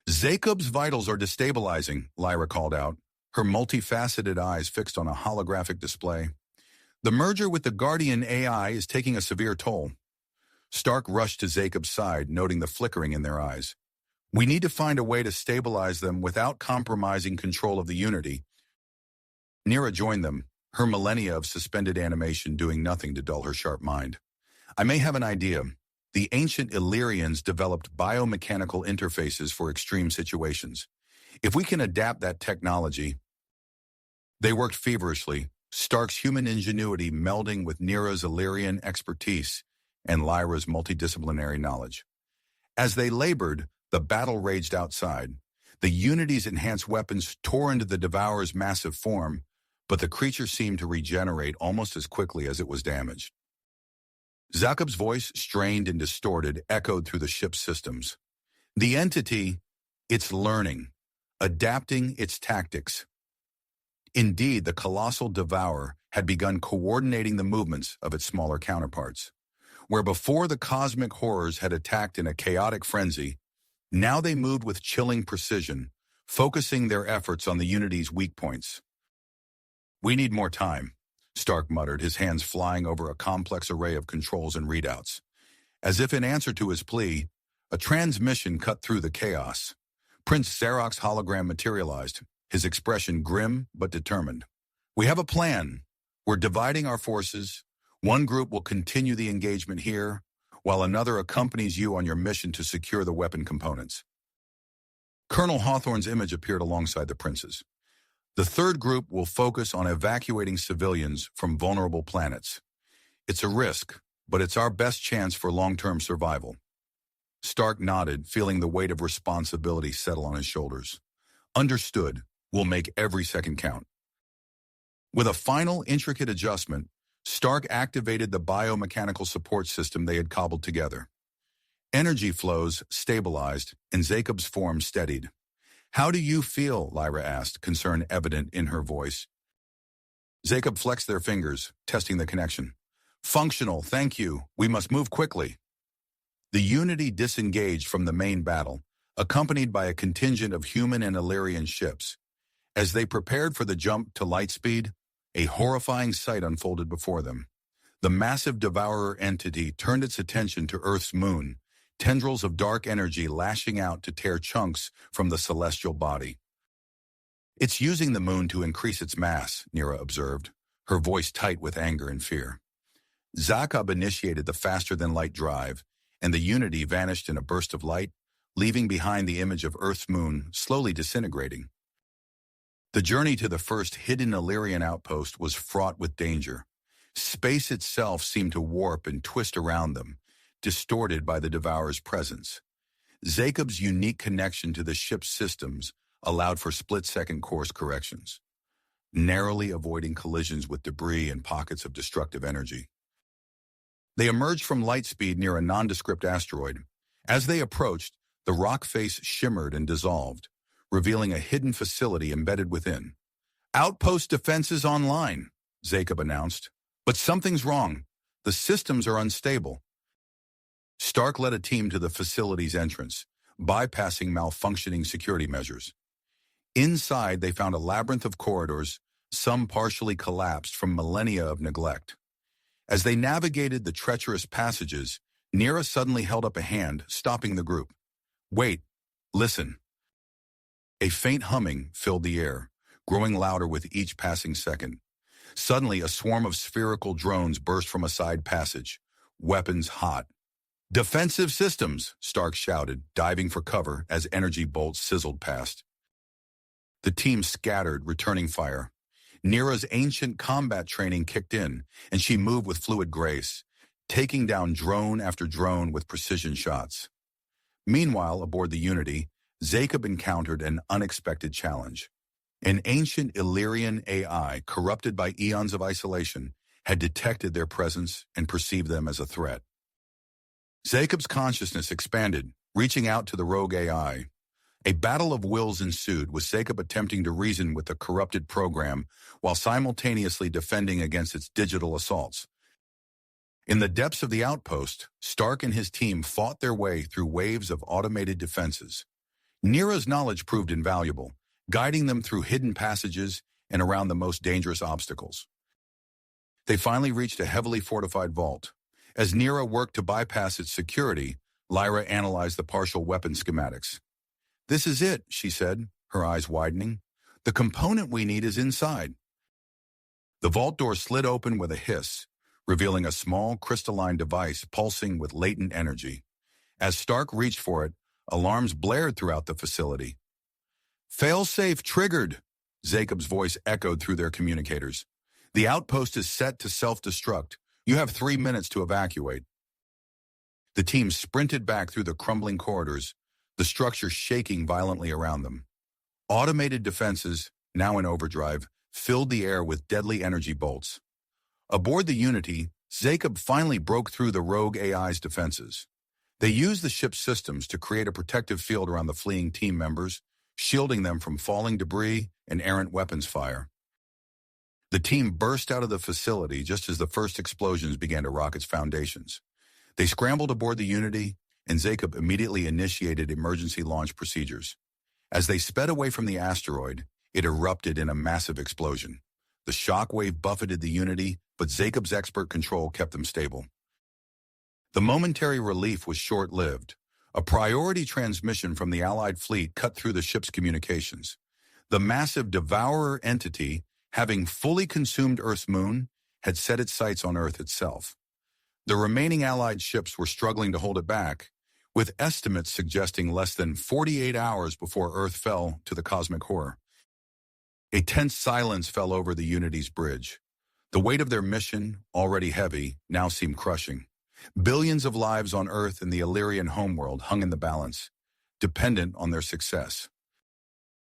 "Jacob's vitals are destabilizing," Lyra called out, her multifaceted eyes fixed on a holographic display. "The merger with the Guardian AI is taking a severe toll." Stark rushed to Jacob's side, noting the flickering in their eyes. "We need to find a way to stabilize them without compromising control of the Unity." Nera joined them, her millennia of suspended animation doing nothing to dull her sharp mind. "I may have an idea. The ancient Illyrians developed biomechanical interfaces for extreme situations. If we can adapt that technology..." They worked feverishly, Stark's human ingenuity melding with Nera's Illyrian expertise and Lyra's multidisciplinary knowledge. As they labored, the battle raged outside. The Unity's enhanced weapons tore into the Devourer's massive form, but the creature seemed to regenerate almost as quickly as it was damaged. Jacob's voice, strained and distorted, echoed through the ship's systems. "The entity, it's learning, adapting its tactics." Indeed, the colossal devourer had begun coordinating the movements of its smaller counterparts. Where before the cosmic horrors had attacked in a chaotic frenzy, now they moved with chilling precision, focusing their efforts on the Unity's weak points. "We need more time," Stark muttered, his hands flying over a complex array of controls and readouts. As if in answer to his plea, a transmission cut through the chaos. Prince Zarok's hologram materialized, his expression grim but determined. "We have a plan. We're dividing our forces. One group will continue the engagement here, while another accompanies you on your mission to secure the weapon components." Colonel Hawthorne's image appeared alongside the prince's. "The third group will focus on evacuating civilians from vulnerable planets. It's a risk, but it's our best chance for long-term survival." Stark nodded, feeling the weight of responsibility settle on his shoulders. "Understood. We'll make every second count." With a final intricate adjustment, Stark activated the biomechanical support system they had cobbled together. Energy flows stabilized, and Jacob's form steadied. "How do you feel?" Lyra asked, concern evident in her voice. Jacob flexed their fingers, testing the connection. "Functional, thank you. We must move quickly." The Unity disengaged from the main battle, accompanied by a contingent of human and Illyrian ships. As they prepared for the jump to light speed, a horrifying sight unfolded before them. The massive devourer entity turned its attention to Earth's moon, tendrils of dark energy lashing out to tear chunks from the celestial body. "It's using the moon to increase its mass," Nera observed, her voice tight with anger and fear. Jacob initiated the faster-than-light drive, and the Unity vanished in a burst of light, leaving behind the image of Earth's moon slowly disintegrating. The journey to the first hidden Illyrian outpost was fraught with danger. Space itself seemed to warp and twist around them, distorted by the Devourer's presence. Jacob's unique connection to the ship's systems allowed for split-second course corrections, narrowly avoiding collisions with debris and pockets of destructive energy. They emerged from light speed near a nondescript asteroid. As they approached, the rock face shimmered and dissolved, revealing a hidden facility embedded within. "Outpost defenses online," Jacob announced. "But something's wrong. The systems are unstable." Stark led a team to the facility's entrance, bypassing malfunctioning security measures. Inside, they found a labyrinth of corridors, some partially collapsed from millennia of neglect. As they navigated the treacherous passages, Nera suddenly held up a hand, stopping the group. "Wait, listen." A faint humming filled the air, growing louder with each passing second. Suddenly, a swarm of spherical drones burst from a side passage, weapons hot. "Defensive systems," Stark shouted, diving for cover as energy bolts sizzled past. The team scattered, returning fire. Nira's ancient combat training kicked in, and she moved with fluid grace, taking down drone after drone with precision shots. Meanwhile, aboard the Unity, Jacob encountered an unexpected challenge. An ancient Illyrian AI, corrupted by eons of isolation, had detected their presence and perceived them as a threat. Jacob's consciousness expanded, reaching out to the rogue AI. A battle of wills ensued, with Jacob attempting to reason with the corrupted program while simultaneously defending against its digital assaults. In the depths of the outpost, Stark and his team fought their way through waves of automated defenses. Nira's knowledge proved invaluable, guiding them through hidden passages and around the most dangerous obstacles. They finally reached a heavily fortified vault. As Nira worked to bypass its security, Lyra analyzed the partial weapon schematics. "This is it," she said, her eyes widening. "The component we need is inside." The vault door slid open with a hiss, revealing a small crystalline device pulsing with latent energy. As Stark reached for it, alarms blared throughout the facility. "Fail-safe triggered," Jacob's voice echoed through their communicators. "The outpost is set to self-destruct. You have 3 minutes to evacuate." The team sprinted back through the crumbling corridors, the structure shaking violently around them. Automated defenses, now in overdrive, filled the air with deadly energy bolts. Aboard the Unity, Jacob finally broke through the rogue AI's defenses. They used the ship's systems to create a protective field around the fleeing team members, shielding them from falling debris and errant weapons fire. The team burst out of the facility just as the first explosions began to rock its foundations. They scrambled aboard the Unity, and Jacob immediately initiated emergency launch procedures. As they sped away from the asteroid, it erupted in a massive explosion. The shockwave buffeted the Unity, but Jacob's expert control kept them stable. The momentary relief was short-lived. A priority transmission from the Allied fleet cut through the ship's communications. The massive devourer entity, having fully consumed Earth's moon, had set its sights on Earth itself. The remaining Allied ships were struggling to hold it back, with estimates suggesting less than 48 hours before Earth fell to the cosmic horror. A tense silence fell over the Unity's bridge. The weight of their mission, already heavy, now seemed crushing. Billions of lives on Earth and the Illyrian homeworld hung in the balance, dependent on their success.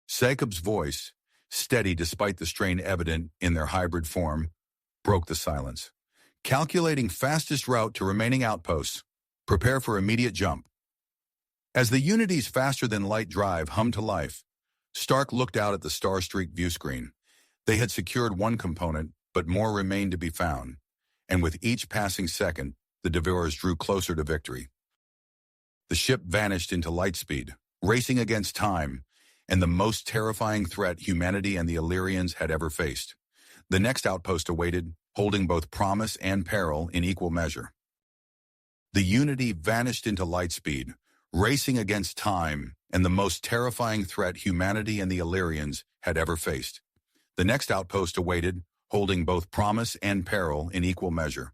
Jacob's voice, steady despite the strain evident in their hybrid form, broke the silence. "Calculating fastest route to remaining outposts. Prepare for immediate jump." As the Unity's faster-than-light drive hummed to life, Stark looked out at the star-streaked viewscreen. They had secured one component, but more remained to be found, and with each passing second, the Devourers drew closer to victory. The ship vanished into light speed, racing against time, and the most terrifying threat humanity and the Illyrians had ever faced. The next outpost awaited, holding both promise and peril in equal measure. The Unity vanished into light speed, racing against time, and the most terrifying threat humanity and the Illyrians had ever faced. The next outpost awaited, holding both promise and peril in equal measure.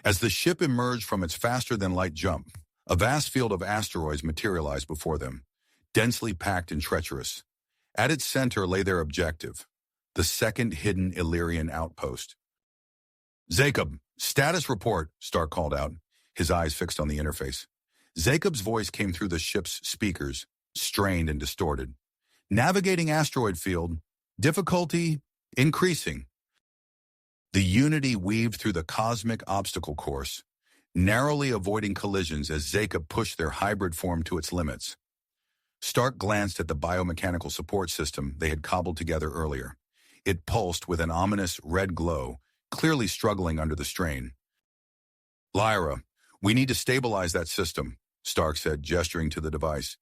As the ship emerged from its faster-than-light jump, a vast field of asteroids materialized before them, densely packed and treacherous. At its center lay their objective, the second hidden Illyrian outpost. "Jacob, status report," Stark called out, his eyes fixed on the interface. Jacob's voice came through the ship's speakers, strained and distorted. "Navigating asteroid field. Difficulty increasing." The Unity weaved through the cosmic obstacle course, narrowly avoiding collisions as Jacob pushed their hybrid form to its limits. Stark glanced at the biomechanical support system they had cobbled together earlier. It pulsed with an ominous red glow, clearly struggling under the strain. "Lyra, we need to stabilize that system," Stark said, gesturing to the device.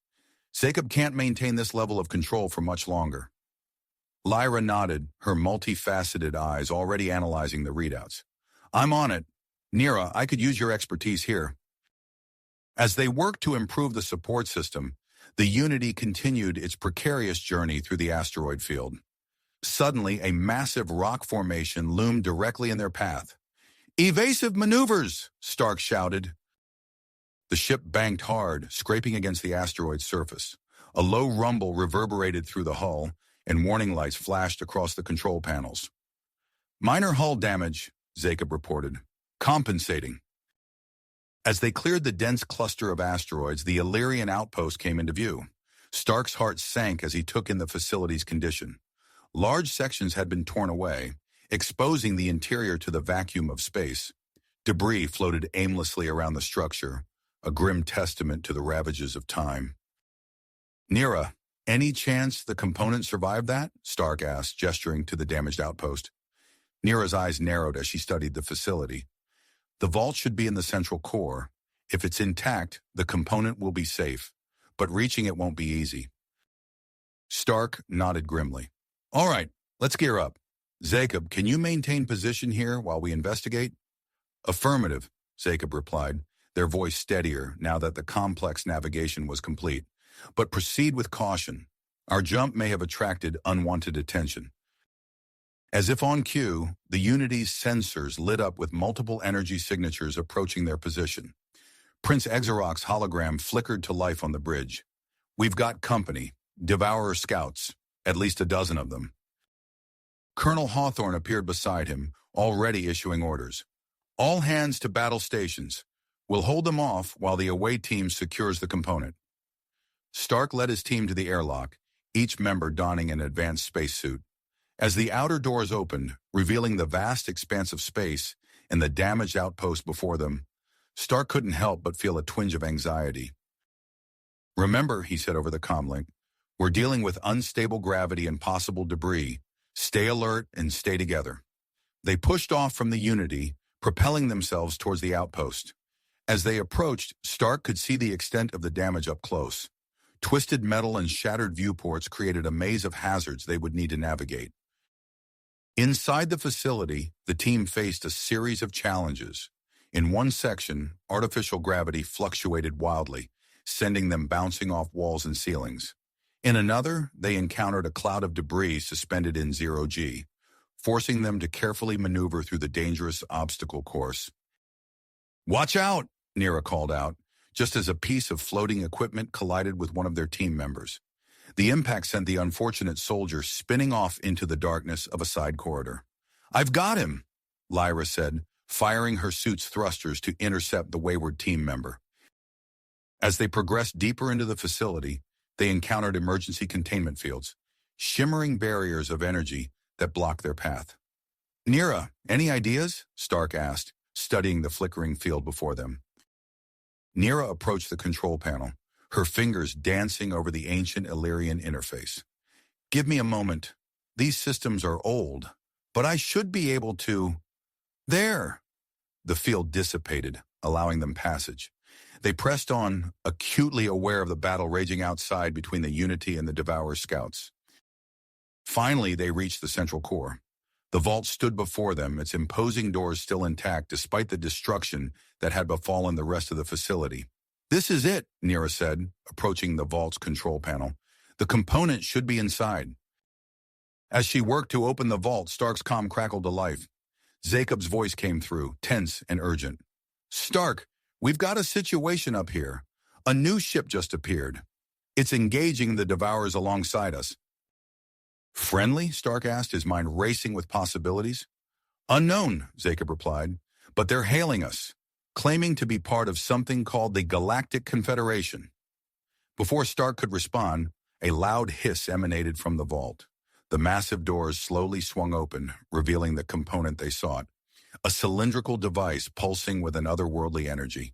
"Jacob can't maintain this level of control for much longer." Lyra nodded, her multifaceted eyes already analyzing the readouts. "I'm on it. Nira, I could use your expertise here." As they worked to improve the support system, the Unity continued its precarious journey through the asteroid field. Suddenly, a massive rock formation loomed directly in their path. "Evasive maneuvers!" Stark shouted. The ship banked hard, scraping against the asteroid's surface. A low rumble reverberated through the hull, and warning lights flashed across the control panels. "Minor hull damage," Jacob reported. "Compensating." As they cleared the dense cluster of asteroids, the Illyrian outpost came into view. Stark's heart sank as he took in the facility's condition. Large sections had been torn away, exposing the interior to the vacuum of space. Debris floated aimlessly around the structure, a grim testament to the ravages of time. "Nira, any chance the component survived that?" Stark asked, gesturing to the damaged outpost. Nira's eyes narrowed as she studied the facility. "The vault should be in the central core. If it's intact, the component will be safe, but reaching it won't be easy." Stark nodded grimly. "All right, let's gear up. Jacob, can you maintain position here while we investigate?" "Affirmative," Jacob replied, their voice steadier now that the complex navigation was complete. "But proceed with caution. Our jump may have attracted unwanted attention." As if on cue, the Unity's sensors lit up with multiple energy signatures approaching their position. Prince Exarach's hologram flickered to life on the bridge. "We've got company, Devourer scouts, at least a dozen of them." Colonel Hawthorne appeared beside him, already issuing orders. "All hands to battle stations. We'll hold them off while the away team secures the component." Stark led his team to the airlock, each member donning an advanced spacesuit. As the outer doors opened, revealing the vast expanse of space and the damaged outpost before them, Stark couldn't help but feel a twinge of anxiety. "Remember," he said over the comlink, "we're dealing with unstable gravity and possible debris. Stay alert and stay together." They pushed off from the Unity, propelling themselves towards the outpost. As they approached, Stark could see the extent of the damage up close. Twisted metal and shattered viewports created a maze of hazards they would need to navigate. Inside the facility, the team faced a series of challenges. In one section, artificial gravity fluctuated wildly, sending them bouncing off walls and ceilings. In another, they encountered a cloud of debris suspended in zero-G, forcing them to carefully maneuver through the dangerous obstacle course. "Watch out!" Nira called out, just as a piece of floating equipment collided with one of their team members. The impact sent the unfortunate soldier spinning off into the darkness of a side corridor. "I've got him," Lyra said, firing her suit's thrusters to intercept the wayward team member. As they progressed deeper into the facility, they encountered emergency containment fields, shimmering barriers of energy that blocked their path. "Nira, any ideas?" Stark asked, studying the flickering field before them. Nira approached the control panel, her fingers dancing over the ancient Illyrian interface. "Give me a moment. These systems are old, but I should be able to—" "There!" The field dissipated, allowing them passage. They pressed on, acutely aware of the battle raging outside between the Unity and the Devourer scouts. Finally, they reached the central core. The vault stood before them, its imposing doors still intact despite the destruction that had befallen the rest of the facility. "This is it," Nira said, approaching the vault's control panel. "The component should be inside." As she worked to open the vault, Stark's comm crackled to life. Jacob's voice came through, tense and urgent. "Stark, we've got a situation up here. A new ship just appeared. It's engaging the Devourers alongside us." "Friendly?" Stark asked, his mind racing with possibilities. "Unknown," Jacob replied, "but they're hailing us, claiming to be part of something called the Galactic Confederation." Before Stark could respond, a loud hiss emanated from the vault. The massive doors slowly swung open, revealing the component they sought, a cylindrical device pulsing with an otherworldly energy.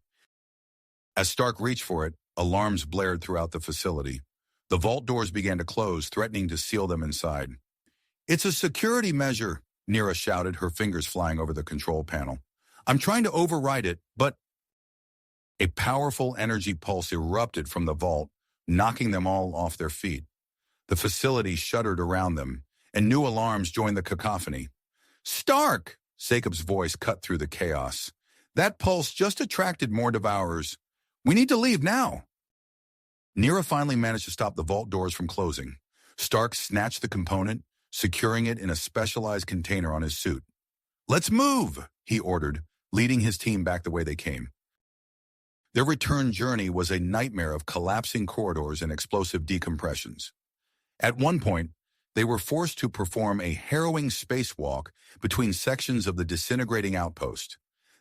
As Stark reached for it, alarms blared throughout the facility. The vault doors began to close, threatening to seal them inside. "It's a security measure," Nira shouted, her fingers flying over the control panel. "I'm trying to override it, but—" A powerful energy pulse erupted from the vault, knocking them all off their feet. The facility shuddered around them, and new alarms joined the cacophony. "Stark!" Jacob's voice cut through the chaos. "That pulse just attracted more Devourers. We need to leave now." Nira finally managed to stop the vault doors from closing. Stark snatched the component, securing it in a specialized container on his suit. "Let's move," he ordered, leading his team back the way they came. Their return journey was a nightmare of collapsing corridors and explosive decompressions. At one point, they were forced to perform a harrowing spacewalk between sections of the disintegrating outpost,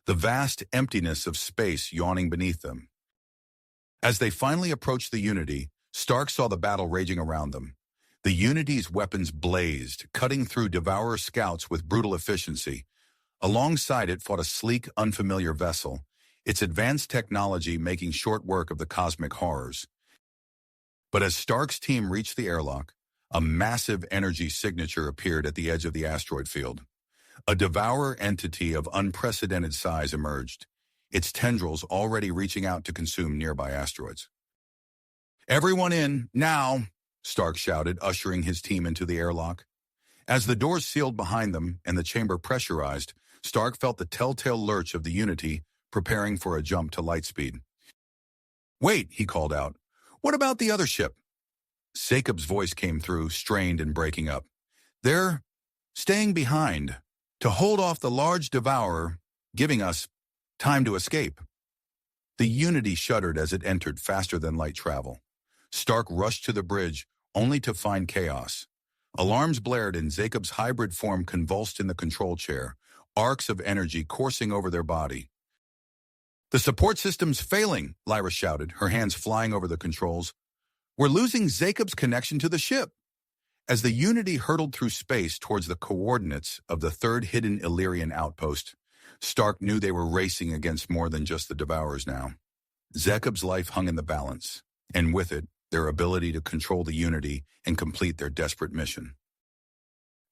the vast emptiness of space yawning beneath them. As they finally approached the Unity, Stark saw the battle raging around them. The Unity's weapons blazed, cutting through Devourer scouts with brutal efficiency. Alongside it fought a sleek, unfamiliar vessel, its advanced technology making short work of the cosmic horrors. But as Stark's team reached the airlock, a massive energy signature appeared at the edge of the asteroid field. A Devourer entity of unprecedented size emerged, its tendrils already reaching out to consume nearby asteroids. "Everyone in, now!" Stark shouted, ushering his team into the airlock. As the doors sealed behind them and the chamber pressurized, Stark felt the telltale lurch of the Unity, preparing for a jump to light speed. "Wait," he called out. "What about the other ship?" Jacob's voice came through, strained and breaking up. "They're staying behind to hold off the large Devourer, giving us time to escape." The Unity shuddered as it entered faster than light travel. Stark rushed to the bridge, only to find chaos. Alarms blared and Jacob's hybrid form convulsed in the control chair, arcs of energy coursing over their body. "The support system's failing," Lyra shouted, her hands flying over the controls. "We're losing Jacob's connection to the ship." As the Unity hurtled through space towards the coordinates of the third hidden Illyrian outpost, Stark knew they were racing against more than just the Devourers now. Jacob's life hung in the balance, and with it, their ability to control the Unity and complete their desperate mission.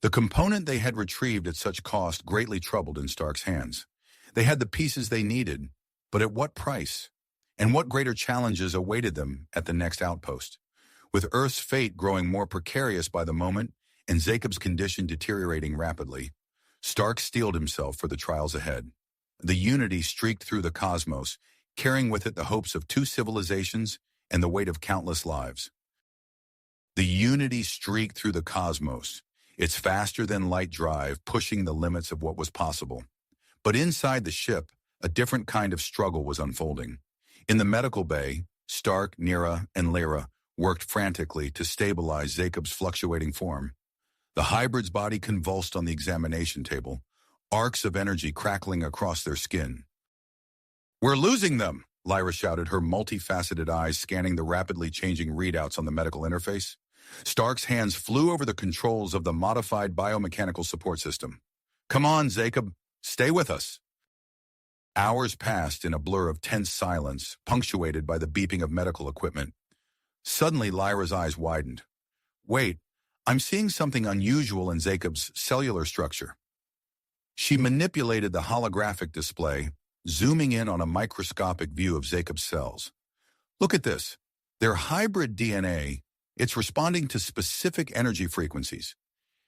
The component they had retrieved at such cost greatly troubled in Stark's hands. They had the pieces they needed, but at what price? And what greater challenges awaited them at the next outpost? With Earth's fate growing more precarious by the moment and Jacob's condition deteriorating rapidly, Stark steeled himself for the trials ahead. The Unity streaked through the cosmos, carrying with it the hopes of 2 civilizations and the weight of countless lives. The Unity streaked through the cosmos, its faster-than-light drive pushing the limits of what was possible. But inside the ship, a different kind of struggle was unfolding. In the medical bay, Stark, Nira, and Lyra worked frantically to stabilize Jacob's fluctuating form. The hybrid's body convulsed on the examination table, arcs of energy crackling across their skin. "We're losing them!" Lyra shouted, her multifaceted eyes scanning the rapidly changing readouts on the medical interface. Stark's hands flew over the controls of the modified biomechanical support system. "Come on, Jacob, stay with us." Hours passed in a blur of tense silence, punctuated by the beeping of medical equipment. Suddenly, Lyra's eyes widened. "Wait, I'm seeing something unusual in Jacob's cellular structure." She manipulated the holographic display, zooming in on a microscopic view of Jacob's cells. "Look at this. Their hybrid DNA, it's responding to specific energy frequencies.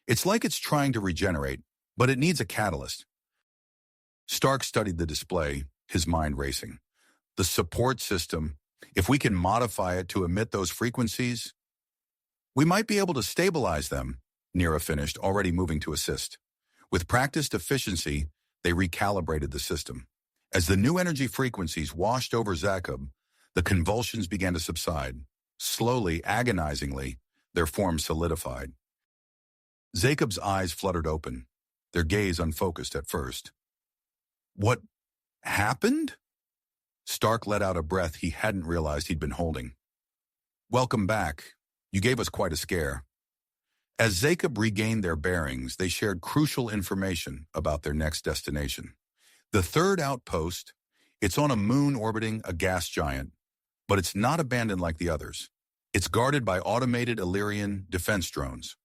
It's like it's trying to regenerate, but it needs a catalyst." Stark studied the display, his mind racing. "The support system, if we can modify it to emit those frequencies, we might be able to stabilize them," Nira finished, already moving to assist. With practiced efficiency, they recalibrated the system. As the new energy frequencies washed over Jacob, the convulsions began to subside. Slowly, agonizingly, their form solidified. Jacob's eyes fluttered open, their gaze unfocused at first. "What happened?" Stark let out a breath he hadn't realized he'd been holding. "Welcome back. You gave us quite a scare." As Jacob regained their bearings, they shared crucial information about their next destination. The third outpost, it's on a moon orbiting a gas giant, but it's not abandoned like the others. It's guarded by automated Illyrian defense drones.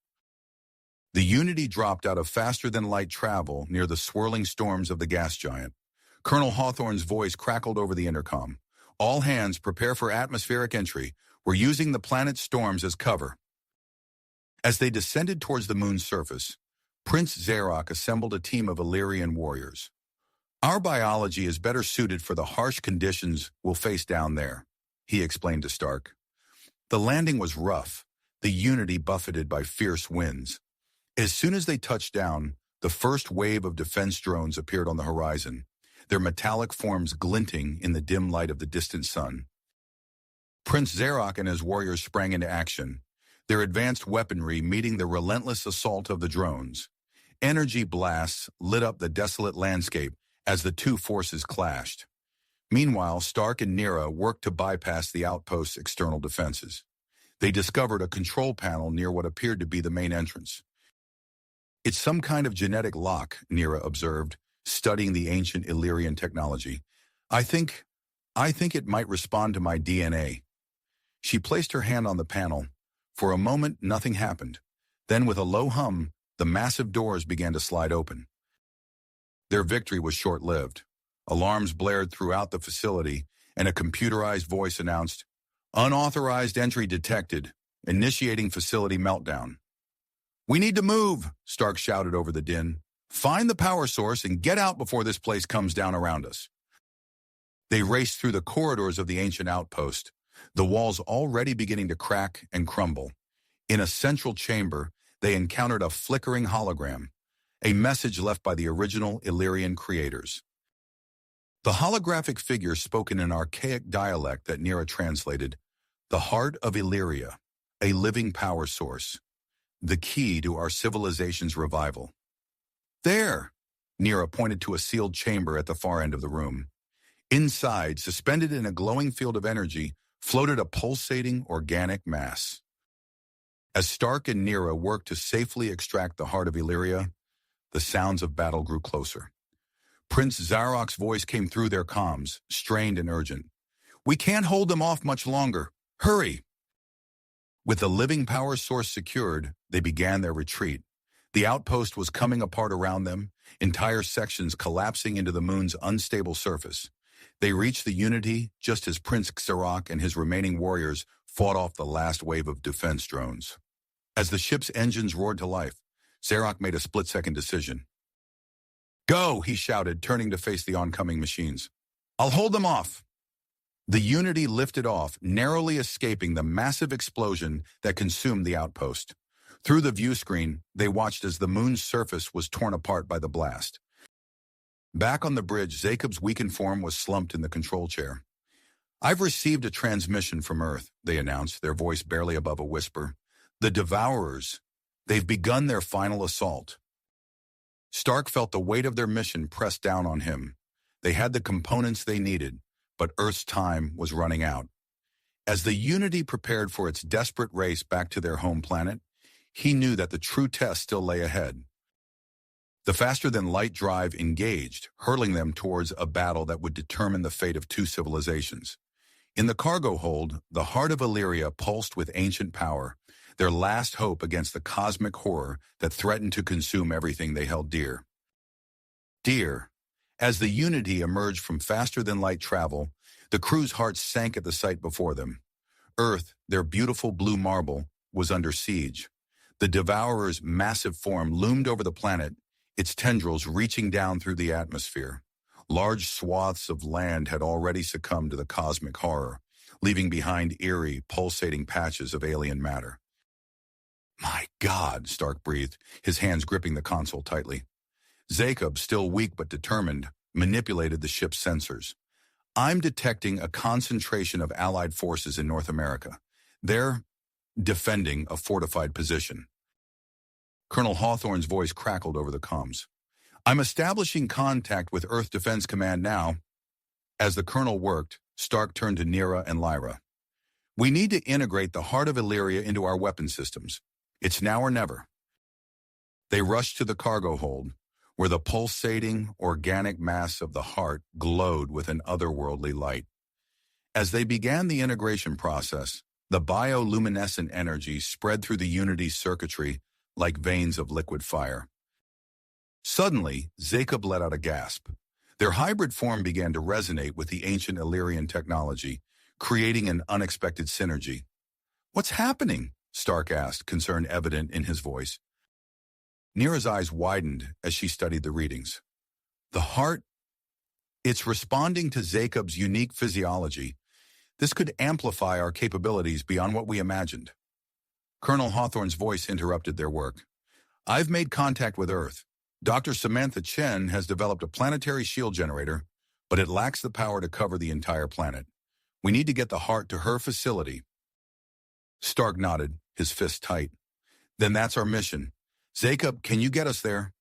The Unity dropped out of faster-than-light travel near the swirling storms of the gas giant. Colonel Hawthorne's voice crackled over the intercom. "All hands prepare for atmospheric entry. We're using the planet's storms as cover." As they descended towards the moon's surface, Prince Zarok assembled a team of Illyrian warriors. "Our biology is better suited for the harsh conditions we'll face down there," he explained to Stark. The landing was rough, the Unity buffeted by fierce winds. As soon as they touched down, the first wave of defense drones appeared on the horizon, their metallic forms glinting in the dim light of the distant sun. Prince Zarok and his warriors sprang into action, their advanced weaponry meeting the relentless assault of the drones. Energy blasts lit up the desolate landscape as the two forces clashed. Meanwhile, Stark and Nera worked to bypass the outpost's external defenses. They discovered a control panel near what appeared to be the main entrance. "It's some kind of genetic lock," Nera observed, studying the ancient Illyrian technology. I think it might respond to my DNA." She placed her hand on the panel. For a moment, nothing happened. Then, with a low hum, the massive doors began to slide open. Their victory was short-lived. Alarms blared throughout the facility, and a computerized voice announced, "Unauthorized entry detected. Initiating facility meltdown." "We need to move," Stark shouted over the din. "Find the power source and get out before this place comes down around us." They raced through the corridors of the ancient outpost, the walls already beginning to crack and crumble. In a central chamber, they encountered a flickering hologram, a message left by the original Illyrian creators. The holographic figure spoke in an archaic dialect that Nera translated, "The heart of Illyria, a living power source, the key to our civilization's revival." "There!" Nera pointed to a sealed chamber at the far end of the room. Inside, suspended in a glowing field of energy, floated a pulsating organic mass. As Stark and Nera worked to safely extract the heart of Illyria, the sounds of battle grew closer. Prince Zarok's voice came through their comms, strained and urgent. "We can't hold them off much longer. Hurry!" With the living power source secured, they began their retreat. The outpost was coming apart around them, entire sections collapsing into the moon's unstable surface. They reached the Unity just as Prince Zarok and his remaining warriors fought off the last wave of defense drones. As the ship's engines roared to life, Zarok made a split-second decision. "Go," he shouted, turning to face the oncoming machines. "I'll hold them off." The Unity lifted off, narrowly escaping the massive explosion that consumed the outpost. Through the view screen, they watched as the moon's surface was torn apart by the blast. Back on the bridge, Jacob's weakened form was slumped in the control chair. "I've received a transmission from Earth," they announced, their voice barely above a whisper. "The Devourers, they've begun their final assault." Stark felt the weight of their mission pressed down on him. They had the components they needed, but Earth's time was running out. As the Unity prepared for its desperate race back to their home planet, he knew that the true test still lay ahead. The faster-than-light drive engaged, hurling them towards a battle that would determine the fate of two civilizations. In the cargo hold, the heart of Illyria pulsed with ancient power, their last hope against the cosmic horror that threatened to consume everything they held dear. As the Unity emerged from faster-than-light travel, the crew's hearts sank at the sight before them. Earth, their beautiful blue marble, was under siege. The Devourer's massive form loomed over the planet, its tendrils reaching down through the atmosphere. Large swaths of land had already succumbed to the cosmic horror, leaving behind eerie, pulsating patches of alien matter. "My God," Stark breathed, his hands gripping the console tightly. Jacob, still weak but determined, manipulated the ship's sensors. "I'm detecting a concentration of Allied forces in North America. They're defending a fortified position." Colonel Hawthorne's voice crackled over the comms. "I'm establishing contact with Earth Defense Command now." As the colonel worked, Stark turned to Nera and Lyra. "We need to integrate the heart of Illyria into our weapon systems. It's now or never." They rushed to the cargo hold, where the pulsating, organic mass of the heart glowed with an otherworldly light. As they began the integration process, the bioluminescent energy spread through the Unity's circuitry like veins of liquid fire. Suddenly, Jacob let out a gasp. Their hybrid form began to resonate with the ancient Illyrian technology, creating an unexpected synergy. "What's happening?" Stark asked, concern evident in his voice. Nera's eyes widened as she studied the readings. "The heart, it's responding to Jacob's unique physiology. This could amplify our capabilities beyond what we imagined." Colonel Hawthorne's voice interrupted their work. I've made contact with Earth. Dr. Samantha Chen has developed a planetary shield generator, but it lacks the power to cover the entire planet. We need to get the heart to her facility. Stark nodded, his fist tight. Then that's our mission. Jacob, can you get us there?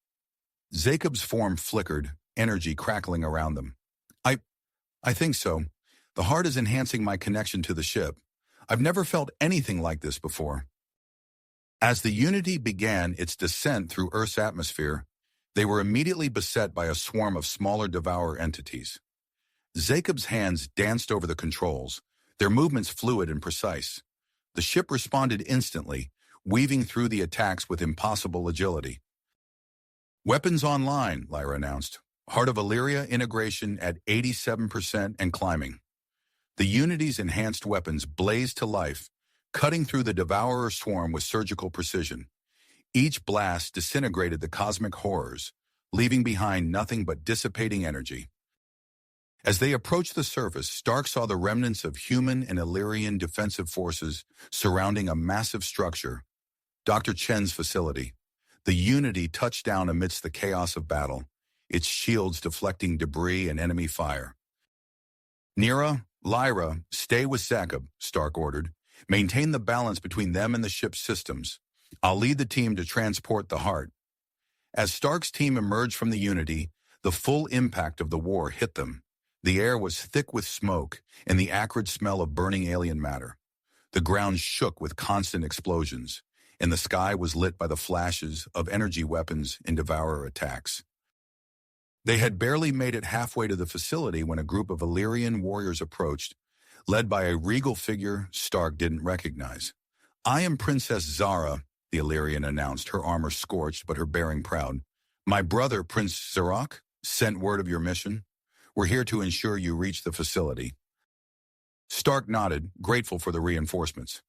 Jacob's form flickered, energy crackling around them. I think so. The heart is enhancing my connection to the ship. I've never felt anything like this before. As the Unity began its descent through Earth's atmosphere, they were immediately beset by a swarm of smaller devourer entities. Jacob's hands danced over the controls, their movements fluid and precise. The ship responded instantly, weaving through the attacks with impossible agility. Weapons online, Lyra announced. Heart of Illyria integration at 87% and climbing. The Unity's enhanced weapons blazed to life, cutting through the devourer swarm with surgical precision. Each blast disintegrated the cosmic horrors, leaving behind nothing but dissipating energy. As they approached the surface, Stark saw the remnants of human and Illyrian defensive forces surrounding a massive structure, Dr. Chen's facility. The Unity touched down amidst the chaos of battle, its shields deflecting debris and enemy fire. Lyra, stay with Jacob, Stark ordered. Maintain the balance between them and the ship's systems. I'll lead the team to transport the heart. As Stark's team emerged from the Unity, the full impact of the war hit them. The air was thick with smoke and the acrid smell of burning alien matter. The ground shook with constant explosions, and the sky was lit by the flashes of energy weapons and devourer attacks. They had barely made it halfway to the facility when a group of Illyrian warriors approached, led by a regal figure Stark didn't recognize. I am Princess Zara, the Illyrian announced, her armor scorched but her bearing proud. My brother, Prince Zerok, sent word of your mission. We're here to ensure you reach the facility. Stark nodded, grateful for the reinforcements.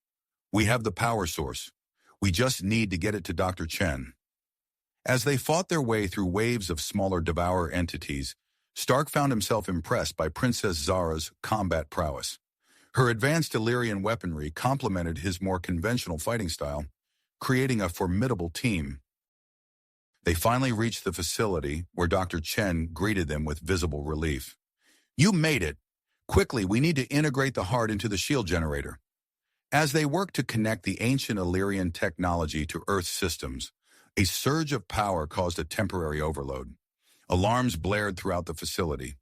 We have the power source. We just need to get it to Dr. Chen. As they fought their way through waves of smaller devourer entities, Stark found himself impressed by Princess Zara's combat prowess. Her advanced Illyrian weaponry complemented his more conventional fighting style, creating a formidable team. They finally reached the facility, where Dr. Chen greeted them with visible relief. You made it! Quickly, we need to integrate the heart into the shield generator. As they worked to connect the ancient Illyrian technology to Earth's systems, a surge of power caused a temporary overload. Alarms blared throughout the facility.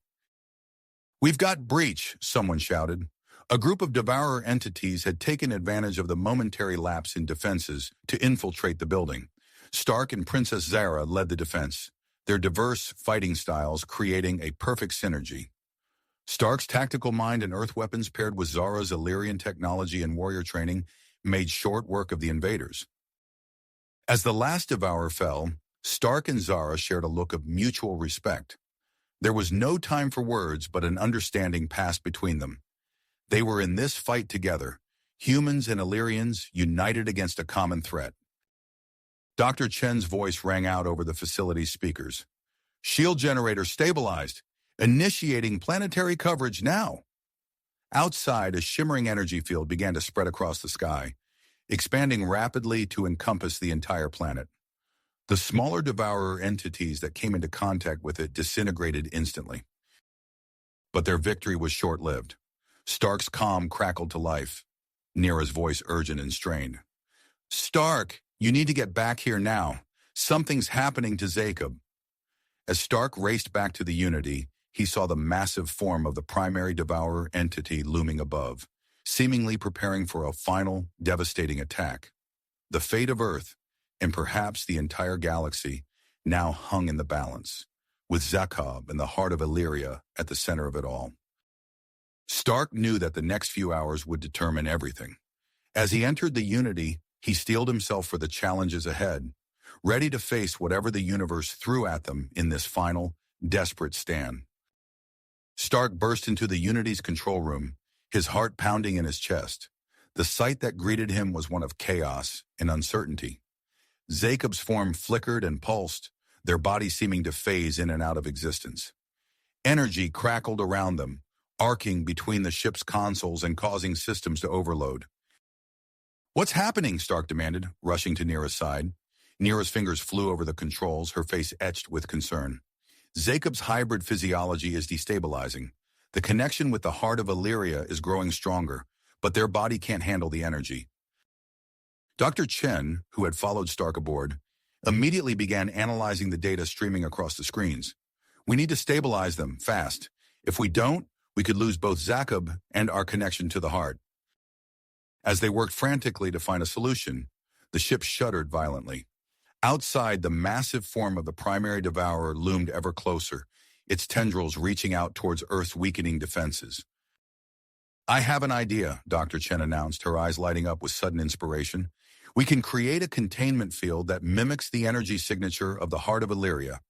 We've got breach, someone shouted. A group of devourer entities had taken advantage of the momentary lapse in defenses to infiltrate the building. Stark and Princess Zara led the defense, their diverse fighting styles creating a perfect synergy. Stark's tactical mind and earth weapons paired with Zara's Illyrian technology and warrior training made short work of the invaders. As the last devourer fell, Stark and Zara shared a look of mutual respect. There was no time for words, but an understanding passed between them. They were in this fight together, humans and Illyrians united against a common threat. Dr. Chen's voice rang out over the facility's speakers. Shield generator stabilized. Initiating planetary coverage now. Outside, a shimmering energy field began to spread across the sky, expanding rapidly to encompass the entire planet. The smaller devourer entities that came into contact with it disintegrated instantly. But their victory was short-lived. Stark's calm crackled to life, Nira's voice urgent and strained. Stark, you need to get back here now. Something's happening to Jacob. As Stark raced back to the Unity, he saw the massive form of the primary devourer entity looming above, seemingly preparing for a final, devastating attack. The fate of Earth, and perhaps the entire galaxy, now hung in the balance, with Jacob and the heart of Illyria at the center of it all. Stark knew that the next few hours would determine everything. As he entered the Unity, he steeled himself for the challenges ahead, ready to face whatever the universe threw at them in this final, desperate stand. Stark burst into the Unity's control room, his heart pounding in his chest. The sight that greeted him was one of chaos and uncertainty. Jacob's form flickered and pulsed, their bodies seeming to phase in and out of existence. Energy crackled around them, arcing between the ship's consoles and causing systems to overload. What's happening? Stark demanded, rushing to Nira's side. Nira's fingers flew over the controls, her face etched with concern. Jacob's hybrid physiology is destabilizing. The connection with the heart of Illyria is growing stronger, but their body can't handle the energy. Dr. Chen, who had followed Stark aboard, immediately began analyzing the data streaming across the screens. We need to stabilize them, fast. If we don't, we could lose both Jacob and our connection to the heart. As they worked frantically to find a solution, the ship shuddered violently. Outside, the massive form of the primary devourer loomed ever closer, its tendrils reaching out towards Earth's weakening defenses. I have an idea, Dr. Chen announced, her eyes lighting up with sudden inspiration. We can create a containment field that mimics the energy signature of the heart of Illyria.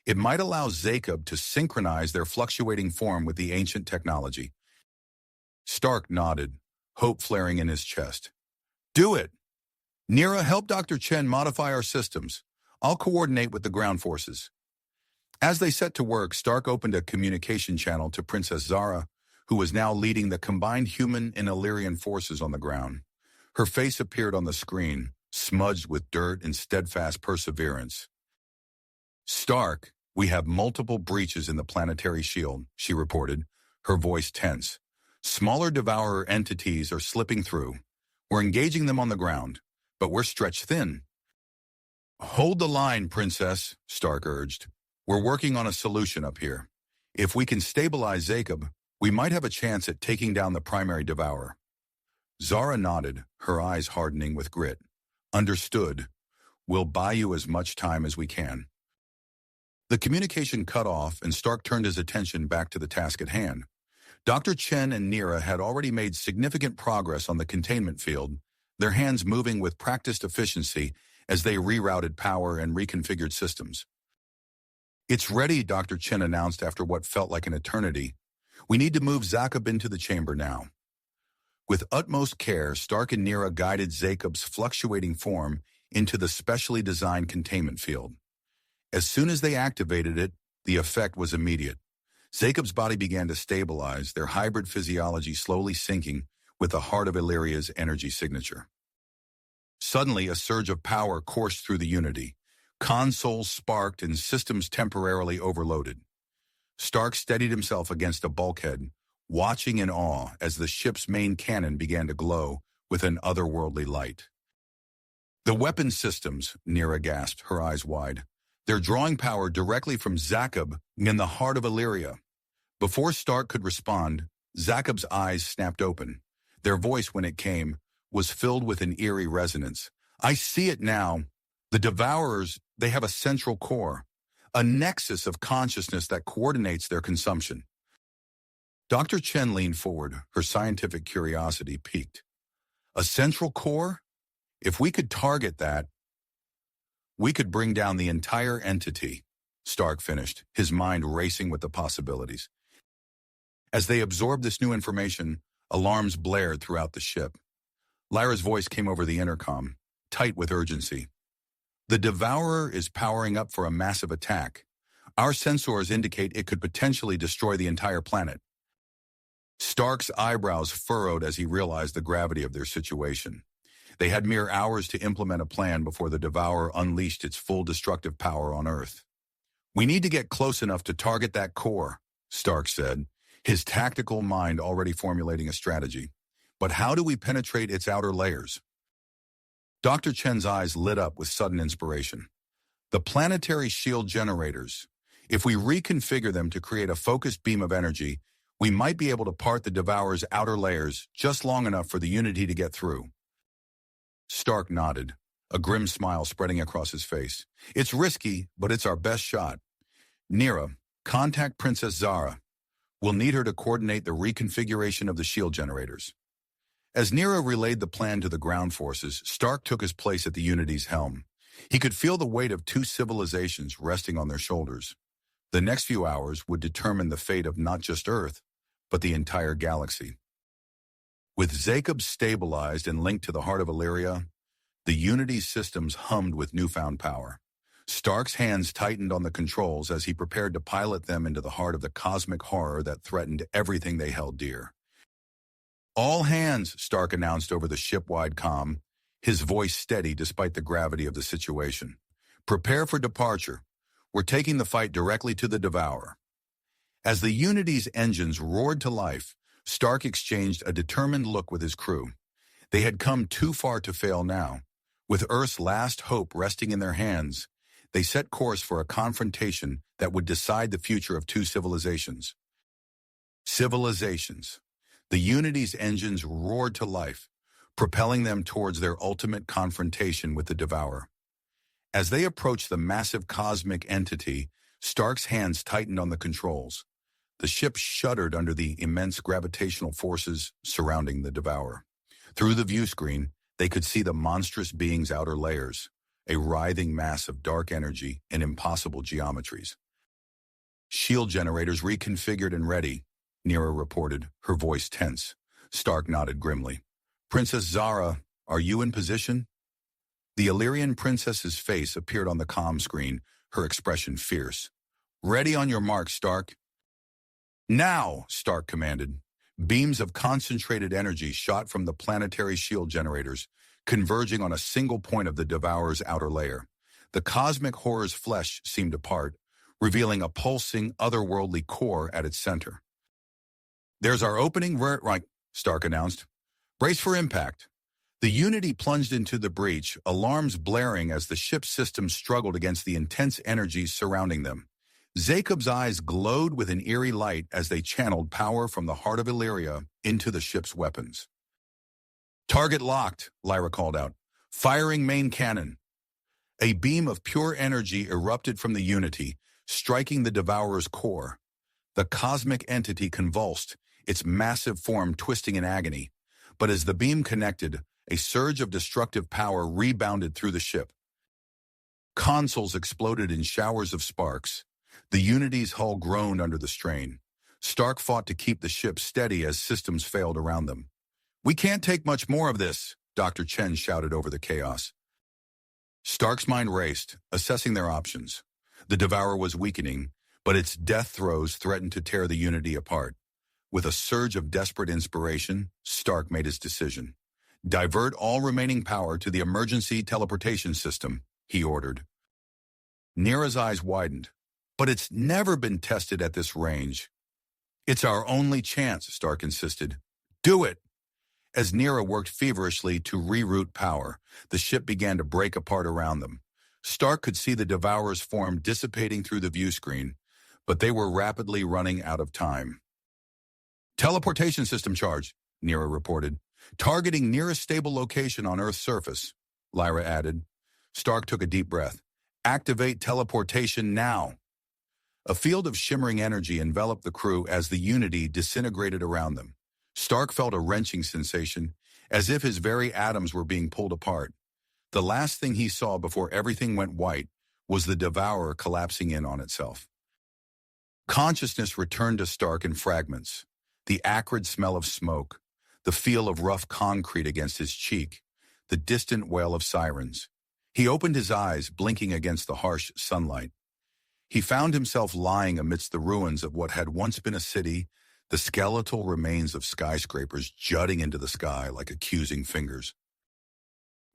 It might allow Jacob to synchronize their fluctuating form with the ancient technology. Stark nodded, hope flaring in his chest. Do it! Nira, help Dr. Chen modify our systems. I'll coordinate with the ground forces. As they set to work, Stark opened a communication channel to Princess Zara, who was now leading the combined human and Illyrian forces on the ground. Her face appeared on the screen, smudged with dirt and steadfast perseverance. Stark, we have multiple breaches in the planetary shield, she reported, her voice tense. Smaller devourer entities are slipping through. We're engaging them on the ground, but we're stretched thin. Hold the line, Princess, Stark urged. We're working on a solution up here. If we can stabilize Jacob, we might have a chance at taking down the primary devourer. Zara nodded, her eyes hardening with grit. Understood. We'll buy you as much time as we can. The communication cut off, and Stark turned his attention back to the task at hand. Dr. Chen and Nira had already made significant progress on the containment field, their hands moving with practiced efficiency as they rerouted power and reconfigured systems. It's ready, Dr. Chen announced after what felt like an eternity. We need to move Jacob into the chamber now. With utmost care, Stark and Nira guided Jacob's fluctuating form into the specially designed containment field. As soon as they activated it, the effect was immediate. Jacob's body began to stabilize, their hybrid physiology slowly syncing with the heart of Illyria's energy signature. Suddenly, a surge of power coursed through the unity. Consoles sparked and systems temporarily overloaded. Stark steadied himself against a bulkhead, watching in awe as the ship's main cannon began to glow with an otherworldly light. The weapon systems, Nira gasped, her eyes wide. They're drawing power directly from Jacob in the heart of Illyria. Before Stark could respond, Jacob's eyes snapped open. Their voice, when it came, was filled with an eerie resonance. I see it now. The Devourers, they have a central core, a nexus of consciousness that coordinates their consumption. Dr. Chen leaned forward, her scientific curiosity piqued. A central core? If we could target that, we could bring down the entire entity, Stark finished, his mind racing with the possibilities. As they absorbed this new information, alarms blared throughout the ship. Lyra's voice came over the intercom, tight with urgency. The Devourer is powering up for a massive attack. Our sensors indicate it could potentially destroy the entire planet. Stark's eyebrows furrowed as he realized the gravity of their situation. They had mere hours to implement a plan before the Devourer unleashed its full destructive power on Earth. We need to get close enough to target that core, Stark said, his tactical mind already formulating a strategy. But how do we penetrate its outer layers? Dr. Chen's eyes lit up with sudden inspiration. The planetary shield generators. If we reconfigure them to create a focused beam of energy, we might be able to part the Devourer's outer layers just long enough for the Unity to get through. Stark nodded, a grim smile spreading across his face. It's risky, but it's our best shot. Nira, contact Princess Zara. We'll need her to coordinate the reconfiguration of the shield generators. As Nira relayed the plan to the ground forces, Stark took his place at the Unity's helm. He could feel the weight of two civilizations resting on their shoulders. The next few hours would determine the fate of not just Earth, but the entire galaxy. With Jacob stabilized and linked to the heart of Illyria, the Unity systems hummed with newfound power. Stark's hands tightened on the controls as he prepared to pilot them into the heart of the cosmic horror that threatened everything they held dear. All hands, Stark announced over the ship-wide comm. his voice steady despite the gravity of the situation. "Prepare for departure. We're taking the fight directly to the Devourer." As the Unity's engines roared to life, Stark exchanged a determined look with his crew. They had come too far to fail now. With Earth's last hope resting in their hands, they set course for a confrontation that would decide the future of two civilizations. The Unity's engines roared to life, propelling them towards their ultimate confrontation with the Devourer. As they approached the massive cosmic entity, Stark's hands tightened on the controls. The ship shuddered under the immense gravitational forces surrounding the Devourer. Through the view screen, they could see the monstrous being's outer layers, a writhing mass of dark energy and impossible geometries. "Shield generators reconfigured and ready," Nira reported, her voice tense. Stark nodded grimly. "Princess Zara, are you in position?" The Illyrian princess's face appeared on the comm screen, her expression fierce. "Ready on your mark, Stark." "Now," Stark commanded. Beams of concentrated energy shot from the planetary shield generators, converging on a single point of the Devourer's outer layer. The cosmic horror's flesh seemed to part, revealing a pulsing, otherworldly core at its center. "There's our opening right," Stark announced. "Brace for impact." The Unity plunged into the breach, alarms blaring as the ship's systems struggled against the intense energies surrounding them. Jacob's eyes glowed with an eerie light as they channeled power from the heart of Illyria into the ship's weapons. "Target locked," Lyra called out. "Firing main cannon." A beam of pure energy erupted from the Unity, striking the Devourer's core. The cosmic entity convulsed, its massive form twisting in agony. But as the beam connected, a surge of destructive power rebounded through the ship. Consoles exploded in showers of sparks. The Unity's hull groaned under the strain. Stark fought to keep the ship steady as systems failed around them. "We can't take much more of this," Dr. Chen shouted over the chaos. Stark's mind raced, assessing their options. The Devourer was weakening, but its death throes threatened to tear the Unity apart. With a surge of desperate inspiration, Stark made his decision. "Divert all remaining power to the emergency teleportation system," he ordered. Nira's eyes widened. "But it's never been tested at this range." "It's our only chance," Stark insisted. "Do it!" As Nira worked feverishly to reroute power, the ship began to break apart around them. Stark could see the Devourer's form dissipating through the view screen, but they were rapidly running out of time. "Teleportation system charge," Nira reported. "Targeting nearest stable location on Earth's surface," Lyra added. Stark took a deep breath. "Activate teleportation now." A field of shimmering energy enveloped the crew as the Unity disintegrated around them. Stark felt a wrenching sensation, as if his very atoms were being pulled apart. The last thing he saw before everything went white was the Devourer collapsing in on itself. Consciousness returned to Stark in fragments. The acrid smell of smoke, the feel of rough concrete against his cheek, the distant wail of sirens. He opened his eyes, blinking against the harsh sunlight. He found himself lying amidst the ruins of what had once been a city, the skeletal remains of skyscrapers jutting into the sky like accusing fingers.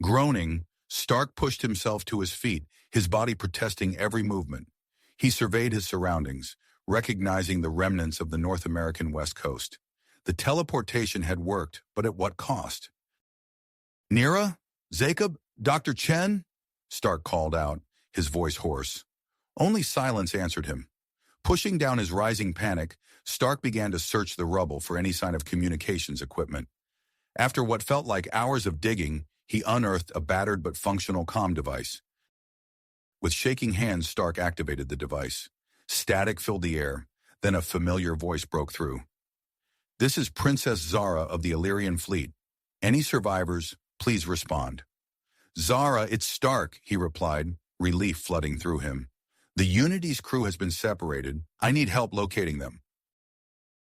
Groaning, Stark pushed himself to his feet, his body protesting every movement. He surveyed his surroundings, recognizing the remnants of the North American West Coast. The teleportation had worked, but at what cost? "Nira? Jacob? Dr. Chen?" Stark called out, his voice hoarse. Only silence answered him. Pushing down his rising panic, Stark began to search the rubble for any sign of communications equipment. After what felt like hours of digging, he unearthed a battered but functional comm device. With shaking hands, Stark activated the device. Static filled the air, then a familiar voice broke through. "This is Princess Zara of the Illyrian fleet. Any survivors, please respond." "Zara, it's Stark," he replied, relief flooding through him. "The Unity's crew has been separated. I need help locating them."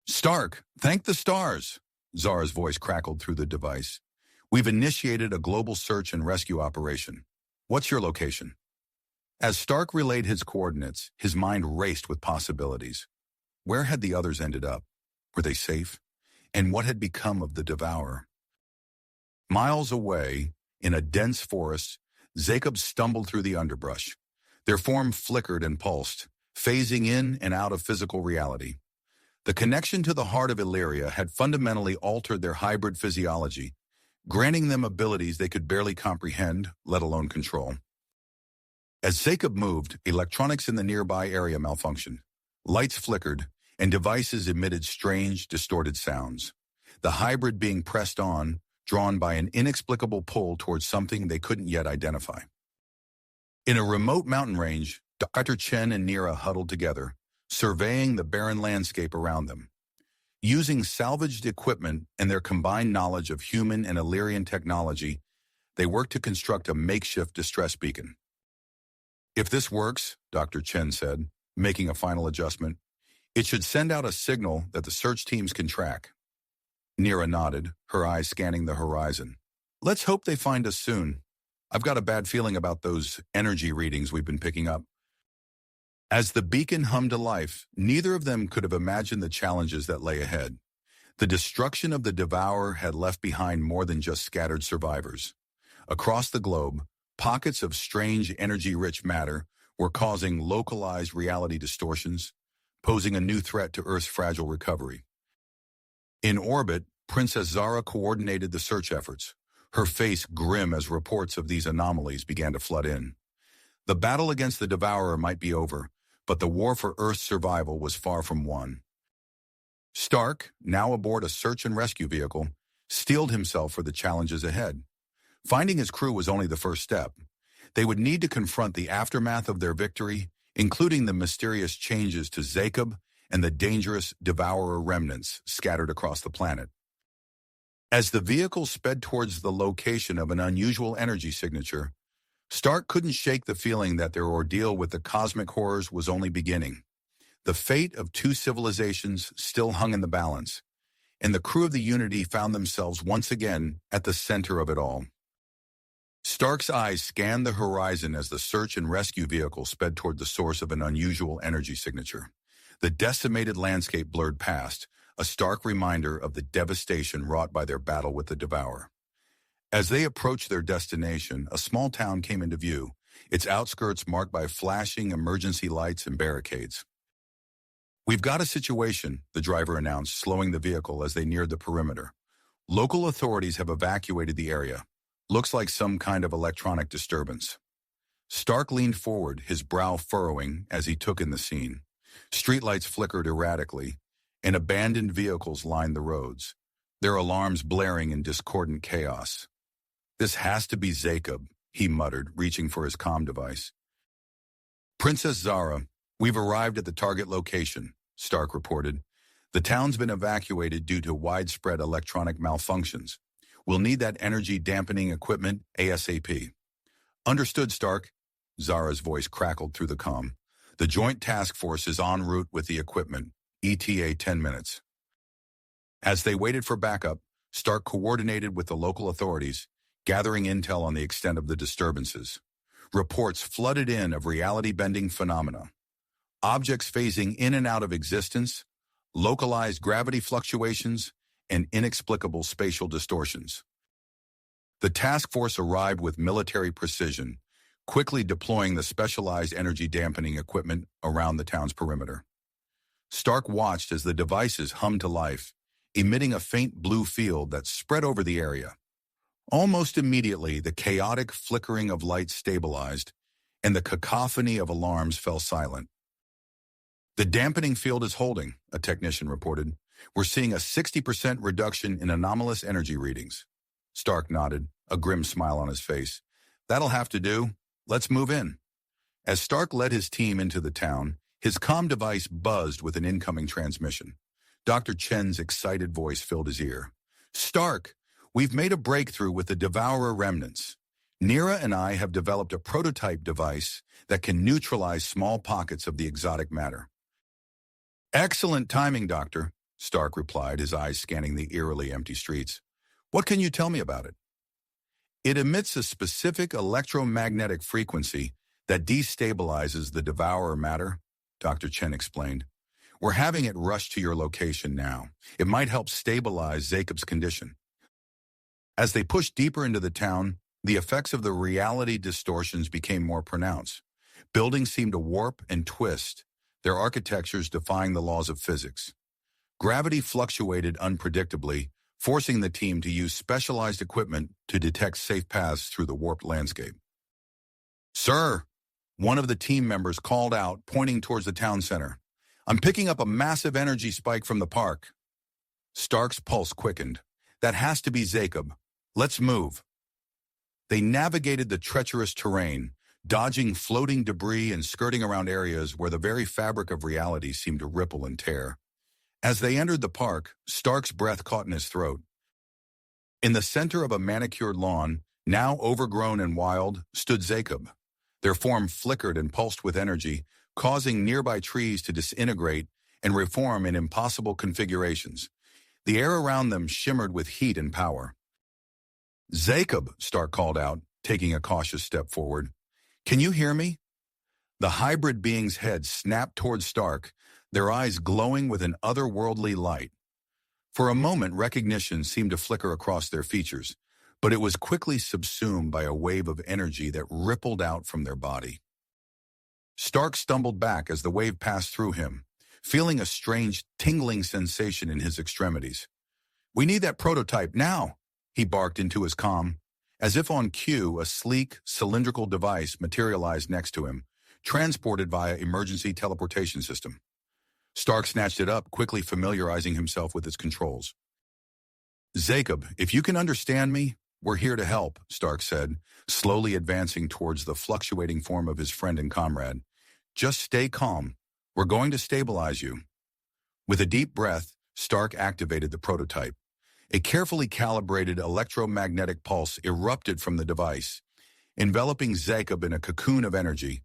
"Stark, thank the stars," Zara's voice crackled through the device. "We've initiated a global search and rescue operation. What's your location?" As Stark relayed his coordinates, his mind raced with possibilities. Where had the others ended up? Were they safe? And what had become of the Devourer? Miles away, in a dense forest, Jacob stumbled through the underbrush. Their form flickered and pulsed, phasing in and out of physical reality. The connection to the heart of Illyria had fundamentally altered their hybrid physiology, granting them abilities they could barely comprehend, let alone control. As Jacob moved, electronics in the nearby area malfunctioned. Lights flickered, and devices emitted strange, distorted sounds. The hybrid being pressed on, drawn by an inexplicable pull towards something they couldn't yet identify. In a remote mountain range, Dr. Chen and Nira huddled together, surveying the barren landscape around them. Using salvaged equipment and their combined knowledge of human and Illyrian technology, they worked to construct a makeshift distress beacon. If this works, Dr. Chen said, making a final adjustment, it should send out a signal that the search teams can track. Nira nodded, her eyes scanning the horizon. Let's hope they find us soon. I've got a bad feeling about those energy readings we've been picking up. As the beacon hummed to life, neither of them could have imagined the challenges that lay ahead. The destruction of the Devourer had left behind more than just scattered survivors. Across the globe, pockets of strange energy-rich matter were causing localized reality distortions, posing a new threat to Earth's fragile recovery. In orbit, Princess Zara coordinated the search efforts, her face grim as reports of these anomalies began to flood in. The battle against the Devourer might be over, but the war for Earth's survival was far from won. Stark, now aboard a search and rescue vehicle, steeled himself for the challenges ahead. Finding his crew was only the first step. They would need to confront the aftermath of their victory, including the mysterious changes to Jacob and the dangerous Devourer remnants scattered across the planet. As the vehicle sped towards the location of an unusual energy signature, Stark couldn't shake the feeling that their ordeal with the cosmic horrors was only beginning. The fate of two civilizations still hung in the balance, and the crew of the Unity found themselves once again at the center of it all. Stark's eyes scanned the horizon as the search and rescue vehicle sped toward the source of an unusual energy signature. The decimated landscape blurred past, a stark reminder of the devastation wrought by their battle with the Devourer. As they approached their destination, a small town came into view, its outskirts marked by flashing emergency lights and barricades. "We've got a situation," the driver announced, slowing the vehicle as they neared the perimeter. "Local authorities have evacuated the area. Looks like some kind of electronic disturbance." Stark leaned forward, his brow furrowing as he took in the scene. Streetlights flickered erratically, and abandoned vehicles lined the roads, their alarms blaring in discordant chaos. "This has to be Jacob," he muttered, reaching for his comm device. "Princess Zara, we've arrived at the target location," Stark reported. "The town's been evacuated due to widespread electronic malfunctions. We'll need that energy-dampening equipment ASAP." "Understood, Stark." Zara's voice crackled through the comm. "The Joint Task Force is en route with the equipment. ETA 10 minutes. As they waited for backup, Stark coordinated with the local authorities, gathering intel on the extent of the disturbances. Reports flooded in of reality-bending phenomena. Objects phasing in and out of existence, localized gravity fluctuations, and inexplicable spatial distortions. The task force arrived with military precision, quickly deploying the specialized energy-dampening equipment around the town's perimeter. Stark watched as the devices hummed to life, emitting a faint blue field that spread over the area. Almost immediately, the chaotic flickering of lights stabilized, and the cacophony of alarms fell silent. "The dampening field is holding," a technician reported. "We're seeing a 60% reduction in anomalous energy readings." Stark nodded, a grim smile on his face. "That'll have to do. Let's move in." As Stark led his team into the town, his comm device buzzed with an incoming transmission. Dr. Chen's excited voice filled his ear. "Stark, we've made a breakthrough with the Devourer remnants. Nira and I have developed a prototype device that can neutralize small pockets of the exotic matter." "Excellent timing, Doctor," Stark replied, his eyes scanning the eerily empty streets. "What can you tell me about it?" "It emits a specific electromagnetic frequency that destabilizes the Devourer matter," Dr. Chen explained. "We're having it rush to your location now. It might help stabilize Jacob's condition." As they pushed deeper into the town, the effects of the reality distortions became more pronounced. Buildings seemed to warp and twist, their architectures defying the laws of physics. Gravity fluctuated unpredictably, forcing the team to use specialized equipment to detect safe paths through the warped landscape. "Sir," one of the team members called out, pointing towards the town center. "I'm picking up a massive energy spike from the park." Stark's pulse quickened. "That has to be Jacob. Let's move." They navigated the treacherous terrain, dodging floating debris and skirting around areas where the very fabric of reality seemed to ripple and tear. As they entered the park, Stark's breath caught in his throat. In the center of a manicured lawn, now overgrown and wild, stood Jacob. Their form flickered and pulsed with energy, causing nearby trees to disintegrate and reform in impossible configurations. The air around them shimmered with heat and power. "Jacob," Stark called out, taking a cautious step forward. "Can you hear me?" The hybrid being's head snapped towards Stark, their eyes glowing with an otherworldly light. For a moment, recognition seemed to flicker across their features, but it was quickly subsumed by a wave of energy that rippled out from their body. Stark stumbled back as the wave passed through him, feeling a strange, tingling sensation in his extremities. "We need that prototype now," he barked into his comm. As if on cue, a sleek, cylindrical device materialized next to him, transported via emergency teleportation system. Stark snatched it up, quickly familiarizing himself with its controls. "Jacob, if you can understand me, we're here to help," Stark said, slowly advancing towards the fluctuating form of his friend and comrade. "Just stay calm. We're going to stabilize you." With a deep breath, Stark activated the prototype. A carefully calibrated electromagnetic pulse erupted from the device, enveloping Jacob in a cocoon of energy.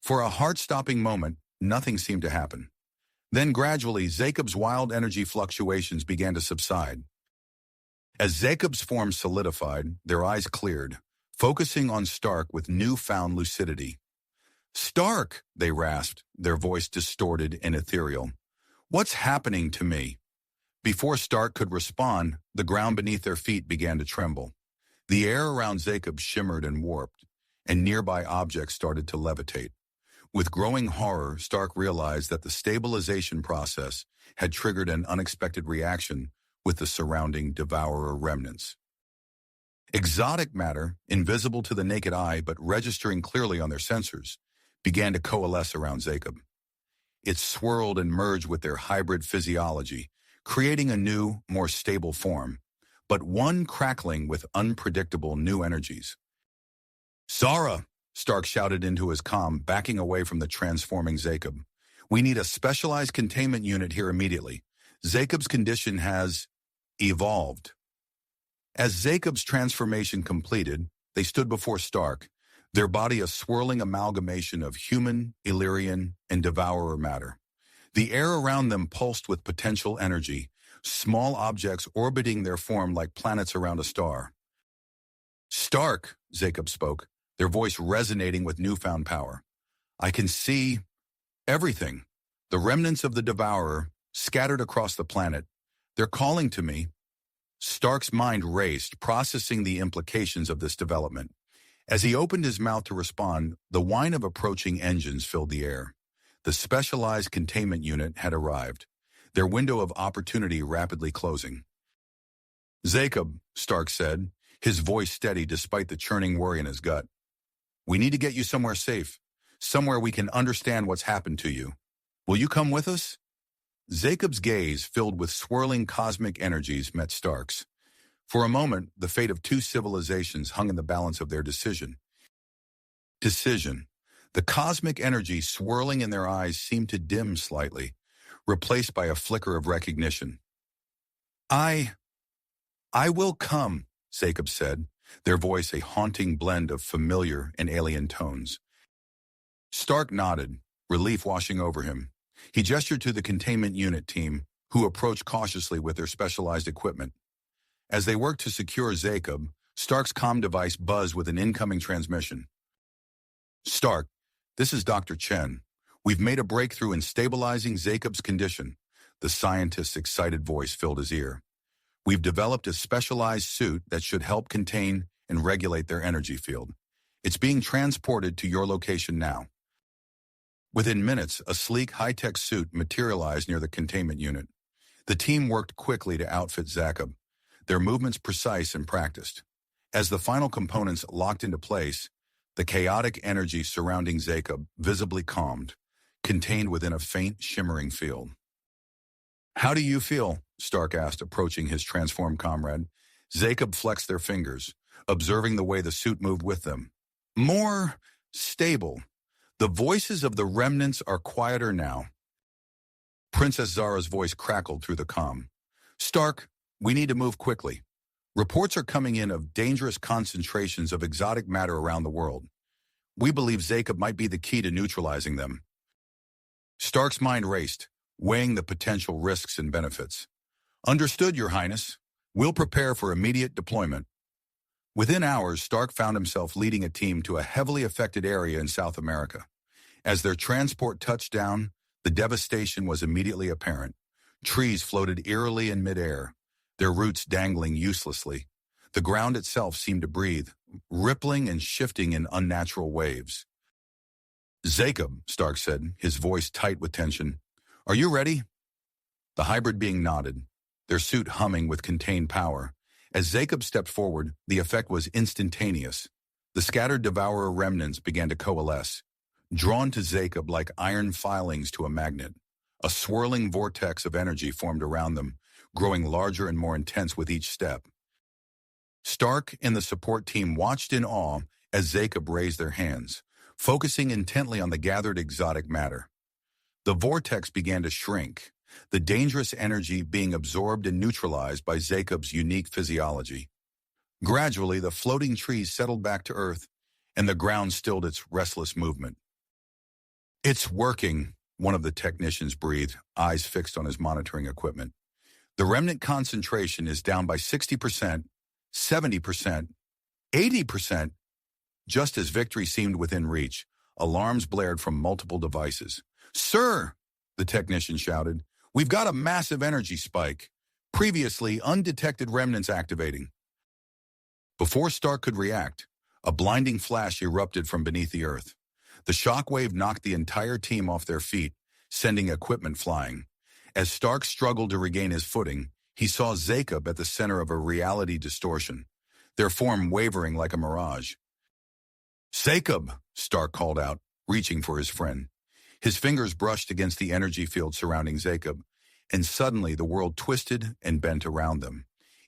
For a heart-stopping moment, nothing seemed to happen. Then gradually, Jacob's wild energy fluctuations began to subside. As Jacob's form solidified, their eyes cleared, focusing on Stark with newfound lucidity. "Stark," they rasped, their voice distorted and ethereal. "What's happening to me?" Before Stark could respond, the ground beneath their feet began to tremble. The air around Jacob shimmered and warped, and nearby objects started to levitate. With growing horror, Stark realized that the stabilization process had triggered an unexpected reaction with the surrounding devourer remnants. Exotic matter, invisible to the naked eye but registering clearly on their sensors, began to coalesce around Jacob. It swirled and merged with their hybrid physiology, creating a new, more stable form, but one crackling with unpredictable new energies. "Zara!" Stark shouted into his comm, backing away from the transforming Jacob. "We need a specialized containment unit here immediately. Jacob's condition has evolved." As Jacob's transformation completed, they stood before Stark, their body a swirling amalgamation of human, Illyrian, and devourer matter. The air around them pulsed with potential energy, small objects orbiting their form like planets around a star. "Stark," Jacob spoke, their voice resonating with newfound power. "I can see everything. The remnants of the devourer, scattered across the planet. They're calling to me." Stark's mind raced, processing the implications of this development. As he opened his mouth to respond, the whine of approaching engines filled the air. The specialized containment unit had arrived, their window of opportunity rapidly closing. "Jacob," Stark said, his voice steady despite the churning worry in his gut. "We need to get you somewhere safe, somewhere we can understand what's happened to you. Will you come with us?" Jacob's gaze, filled with swirling cosmic energies, met Stark's. For a moment, the fate of two civilizations hung in the balance of their decision. The cosmic energy swirling in their eyes seemed to dim slightly, replaced by a flicker of recognition. I will come," Jacob said, their voice a haunting blend of familiar and alien tones. Stark nodded, relief washing over him. He gestured to the containment unit team, who approached cautiously with their specialized equipment. As they worked to secure Jacob, Stark's comm device buzzed with an incoming transmission. "Stark, this is Dr. Chen. We've made a breakthrough in stabilizing Jacob's condition." The scientist's excited voice filled his ear. "We've developed a specialized suit that should help contain and regulate their energy field. It's being transported to your location now. Within minutes, a sleek, high-tech suit materialized near the containment unit. The team worked quickly to outfit Jacob, their movements precise and practiced. As the final components locked into place, the chaotic energy surrounding Jacob visibly calmed, contained within a faint, shimmering field. "How do you feel?" Stark asked, approaching his transformed comrade. Jacob flexed their fingers, observing the way the suit moved with them. "More stable. The voices of the remnants are quieter now." Princess Zara's voice crackled through the comm. "Stark, we need to move quickly. Reports are coming in of dangerous concentrations of exotic matter around the world. We believe Jacob might be the key to neutralizing them." Stark's mind raced, weighing the potential risks and benefits. "Understood, Your Highness. We'll prepare for immediate deployment." Within hours, Stark found himself leading a team to a heavily affected area in South America. As their transport touched down, the devastation was immediately apparent. Trees floated eerily in midair, their roots dangling uselessly. The ground itself seemed to breathe, rippling and shifting in unnatural waves. "Jacob," Stark said, his voice tight with tension, "are you ready?" The hybrid being nodded, their suit humming with contained power. As Jacob stepped forward, the effect was instantaneous. The scattered devourer remnants began to coalesce, drawn to Jacob like iron filings to a magnet. A swirling vortex of energy formed around them, growing larger and more intense with each step. Stark and the support team watched in awe as Jacob raised their hands, focusing intently on the gathered exotic matter. The vortex began to shrink, the dangerous energy being absorbed and neutralized by Jacob's unique physiology. Gradually, the floating trees settled back to earth, and the ground stilled its restless movement. "It's working," one of the technicians breathed, eyes fixed on his monitoring equipment. "The remnant concentration is down by 60%, 70%, 80%. Just as victory seemed within reach, alarms blared from multiple devices. "Sir," the technician shouted, "we've got a massive energy spike. Previously undetected remnants activating." Before Stark could react, a blinding flash erupted from beneath the earth. The shockwave knocked the entire team off their feet, sending equipment flying. As Stark struggled to regain his footing, he saw Jacob at the center of a reality distortion, their form wavering like a mirage. "Jacob," Stark called out, reaching for his friend. His fingers brushed against the energy field surrounding Jacob, and suddenly the world twisted and bent around them.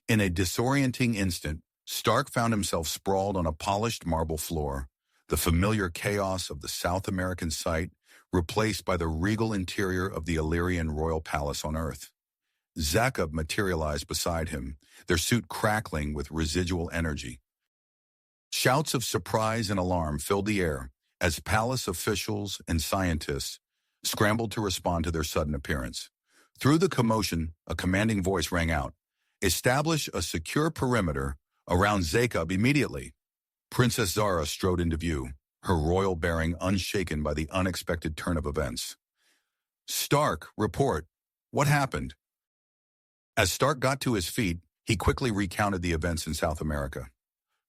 In a disorienting instant, Stark found himself sprawled on a polished marble floor, the familiar chaos of the South American site replaced by the regal interior of the Illyrian royal palace on Earth. Jacob materialized beside him, their suit crackling with residual energy. Shouts of surprise and alarm filled the air as palace officials and scientists scrambled to respond to their sudden appearance. Through the commotion, a commanding voice rang out, "Establish a secure perimeter around Jacob immediately." Princess Zara strode into view, her royal bearing unshaken by the unexpected turn of events. "Stark, report. What happened?" As Stark got to his feet, he quickly recounted the events in South America.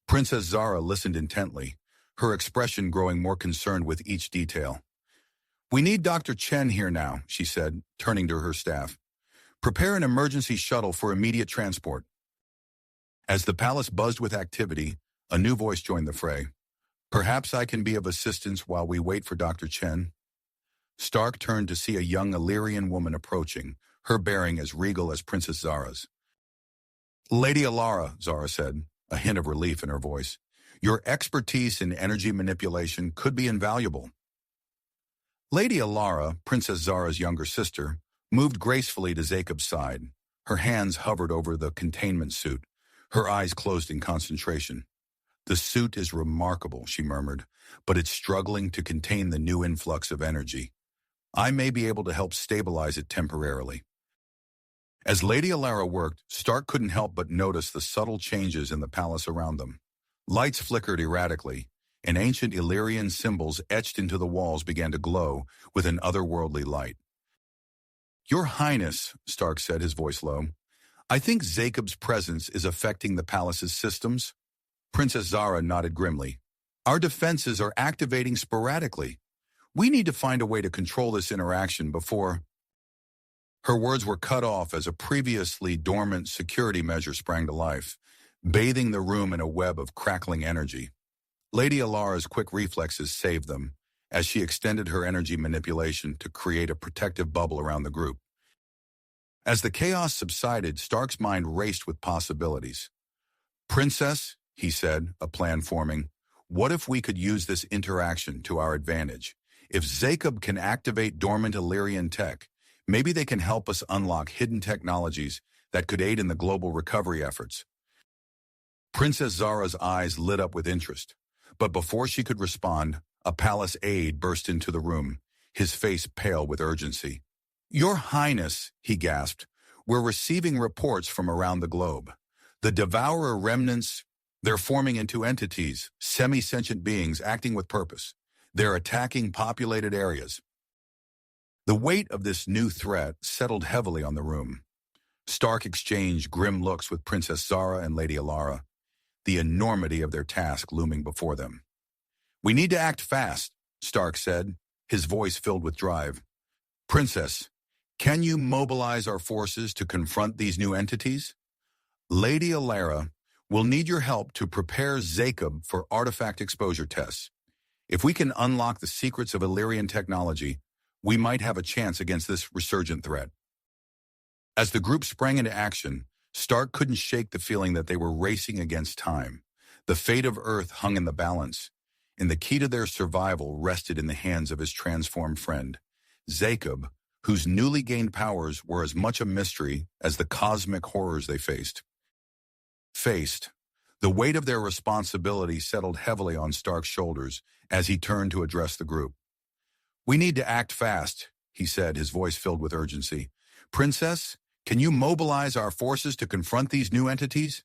Princess Zara listened intently, her expression growing more concerned with each detail. "We need Dr. Chen here now," she said, turning to her staff. "Prepare an emergency shuttle for immediate transport." As the palace buzzed with activity, a new voice joined the fray. "Perhaps I can be of assistance while we wait for Dr. Chen." Stark turned to see a young Illyrian woman approaching, her bearing as regal as Princess Zara's. "Lady Alara," Zara said, a hint of relief in her voice, "your expertise in energy manipulation could be invaluable." Lady Alara, Princess Zara's younger sister, moved gracefully to Jacob's side. Her hands hovered over the containment suit, her eyes closed in concentration. "The suit is remarkable," she murmured, "but it's struggling to contain the new influx of energy. I may be able to help stabilize it temporarily." As Lady Alara worked, Stark couldn't help but notice the subtle changes in the palace around them. Lights flickered erratically, and ancient Illyrian symbols etched into the walls began to glow with an otherworldly light. "Your Highness," Stark said, his voice low, "I think Jacob's presence is affecting the palace's systems." Princess Zara nodded grimly. Our defenses are activating sporadically. We need to find a way to control this interaction before... Her words were cut off as a previously dormant security measure sprang to life, bathing the room in a web of crackling energy. Lady Alara's quick reflexes saved them, as she extended her energy manipulation to create a protective bubble around the group. As the chaos subsided, Stark's mind raced with possibilities. "Princess," he said, a plan forming, "what if we could use this interaction to our advantage? If Jacob can activate dormant Illyrian tech, maybe they can help us unlock hidden technologies that could aid in the global recovery efforts." Princess Zara's eyes lit up with interest, but before she could respond, a palace aide burst into the room, his face pale with urgency. "Your Highness," he gasped, "we're receiving reports from around the globe. The Devourer remnants, they're forming into entities, semi-sentient beings acting with purpose. They're attacking populated areas." The weight of this new threat settled heavily on the room. Stark exchanged grim looks with Princess Zara and Lady Alara, the enormity of their task looming before them. "We need to act fast," Stark said, his voice filled with drive. "Princess, can you mobilize our forces to confront these new entities? Lady Alara, we'll need your help to prepare Jacob for artifact exposure tests. If we can unlock the secrets of Illyrian technology, we might have a chance against this resurgent threat." As the group sprang into action, Stark couldn't shake the feeling that they were racing against time. The fate of Earth hung in the balance, and the key to their survival rested in the hands of his transformed friend, Jacob, whose newly gained powers were as much a mystery as the cosmic horrors they faced. The weight of their responsibility settled heavily on Stark's shoulders as he turned to address the group. "We need to act fast," he said, his voice filled with urgency. "Princess, can you mobilize our forces to confront these new entities?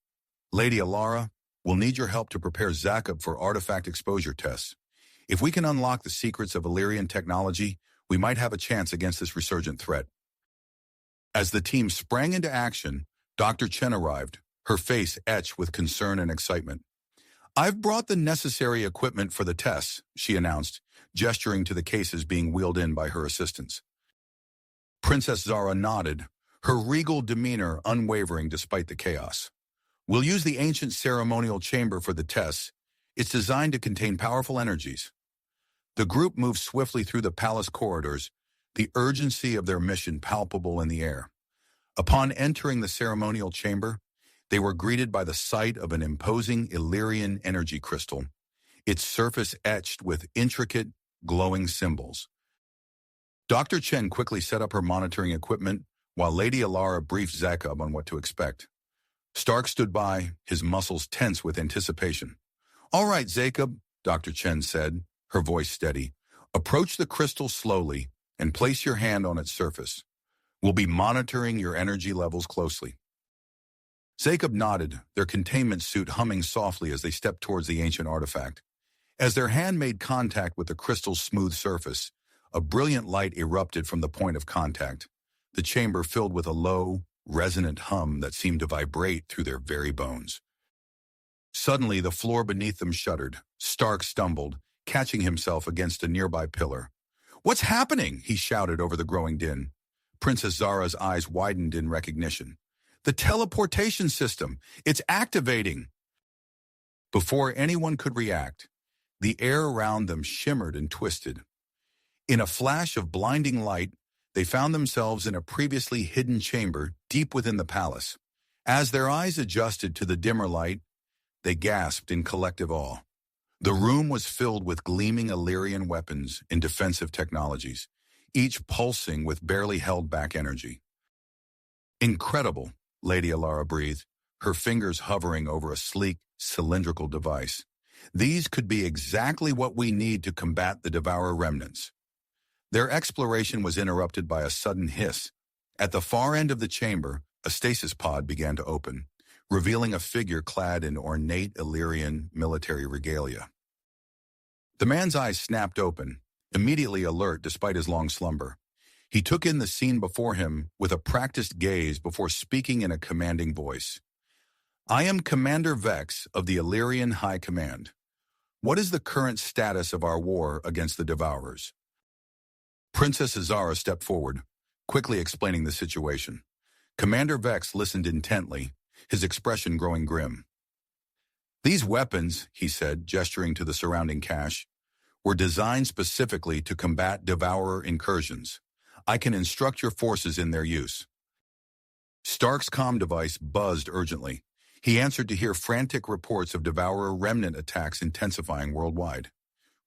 Lady Alara, we'll need your help to prepare Jacob for artifact exposure tests. If we can unlock the secrets of Illyrian technology, we might have a chance against this resurgent threat." As the team sprang into action, Dr. Chen arrived, her face etched with concern and excitement. "I've brought the necessary equipment for the tests," she announced, gesturing to the cases being wheeled in by her assistants. Princess Zara nodded, her regal demeanor unwavering despite the chaos. "We'll use the ancient ceremonial chamber for the tests. It's designed to contain powerful energies." The group moved swiftly through the palace corridors, the urgency of their mission palpable in the air. Upon entering the ceremonial chamber, they were greeted by the sight of an imposing Illyrian energy crystal, its surface etched with intricate, glowing symbols. Dr. Chen quickly set up her monitoring equipment, while Lady Alara briefed Jacob on what to expect. Stark stood by, his muscles tense with anticipation. "All right, Jacob," Dr. Chen said, her voice steady. "Approach the crystal slowly and place your hand on its surface. We'll be monitoring your energy levels closely." Jacob nodded, their containment suit humming softly as they stepped towards the ancient artifact. As their hand made contact with the crystal's smooth surface, a brilliant light erupted from the point of contact, the chamber filled with a low, resonant hum that seemed to vibrate through their very bones. Suddenly, the floor beneath them shuddered. Stark stumbled, catching himself against a nearby pillar. "What's happening?" he shouted over the growing din. Princess Zara's eyes widened in recognition. "The teleportation system! It's activating!" Before anyone could react, the air around them shimmered and twisted. In a flash of blinding light, they found themselves in a previously hidden chamber deep within the palace. As their eyes adjusted to the dimmer light, they gasped in collective awe. The room was filled with gleaming Illyrian weapons and defensive technologies, each pulsing with barely held back energy. "Incredible," Lady Alara breathed, her fingers hovering over a sleek, cylindrical device. "These could be exactly what we need to combat the Devourer remnants." Their exploration was interrupted by a sudden hiss. At the far end of the chamber, a stasis pod began to open, revealing a figure clad in ornate Illyrian military regalia. The man's eyes snapped open, immediately alert despite his long slumber. He took in the scene before him with a practiced gaze before speaking in a commanding voice. I am Commander Vex of the Illyrian High Command. What is the current status of our war against the Devourers? Princess Azara stepped forward, quickly explaining the situation. Commander Vex listened intently, his expression growing grim. These weapons, he said, gesturing to the surrounding cache, were designed specifically to combat Devourer incursions. I can instruct your forces in their use. Stark's comm device buzzed urgently. He answered to hear frantic reports of Devourer remnant attacks intensifying worldwide.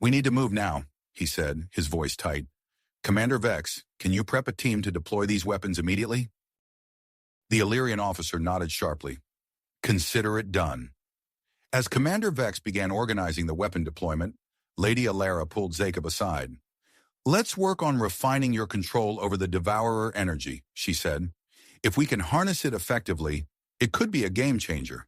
We need to move now, he said, his voice tight. Commander Vex, can you prep a team to deploy these weapons immediately? The Illyrian officer nodded sharply. Consider it done. As Commander Vex began organizing the weapon deployment, Lady Alara pulled Jacob aside. Let's work on refining your control over the Devourer energy, she said. If we can harness it effectively, it could be a game changer.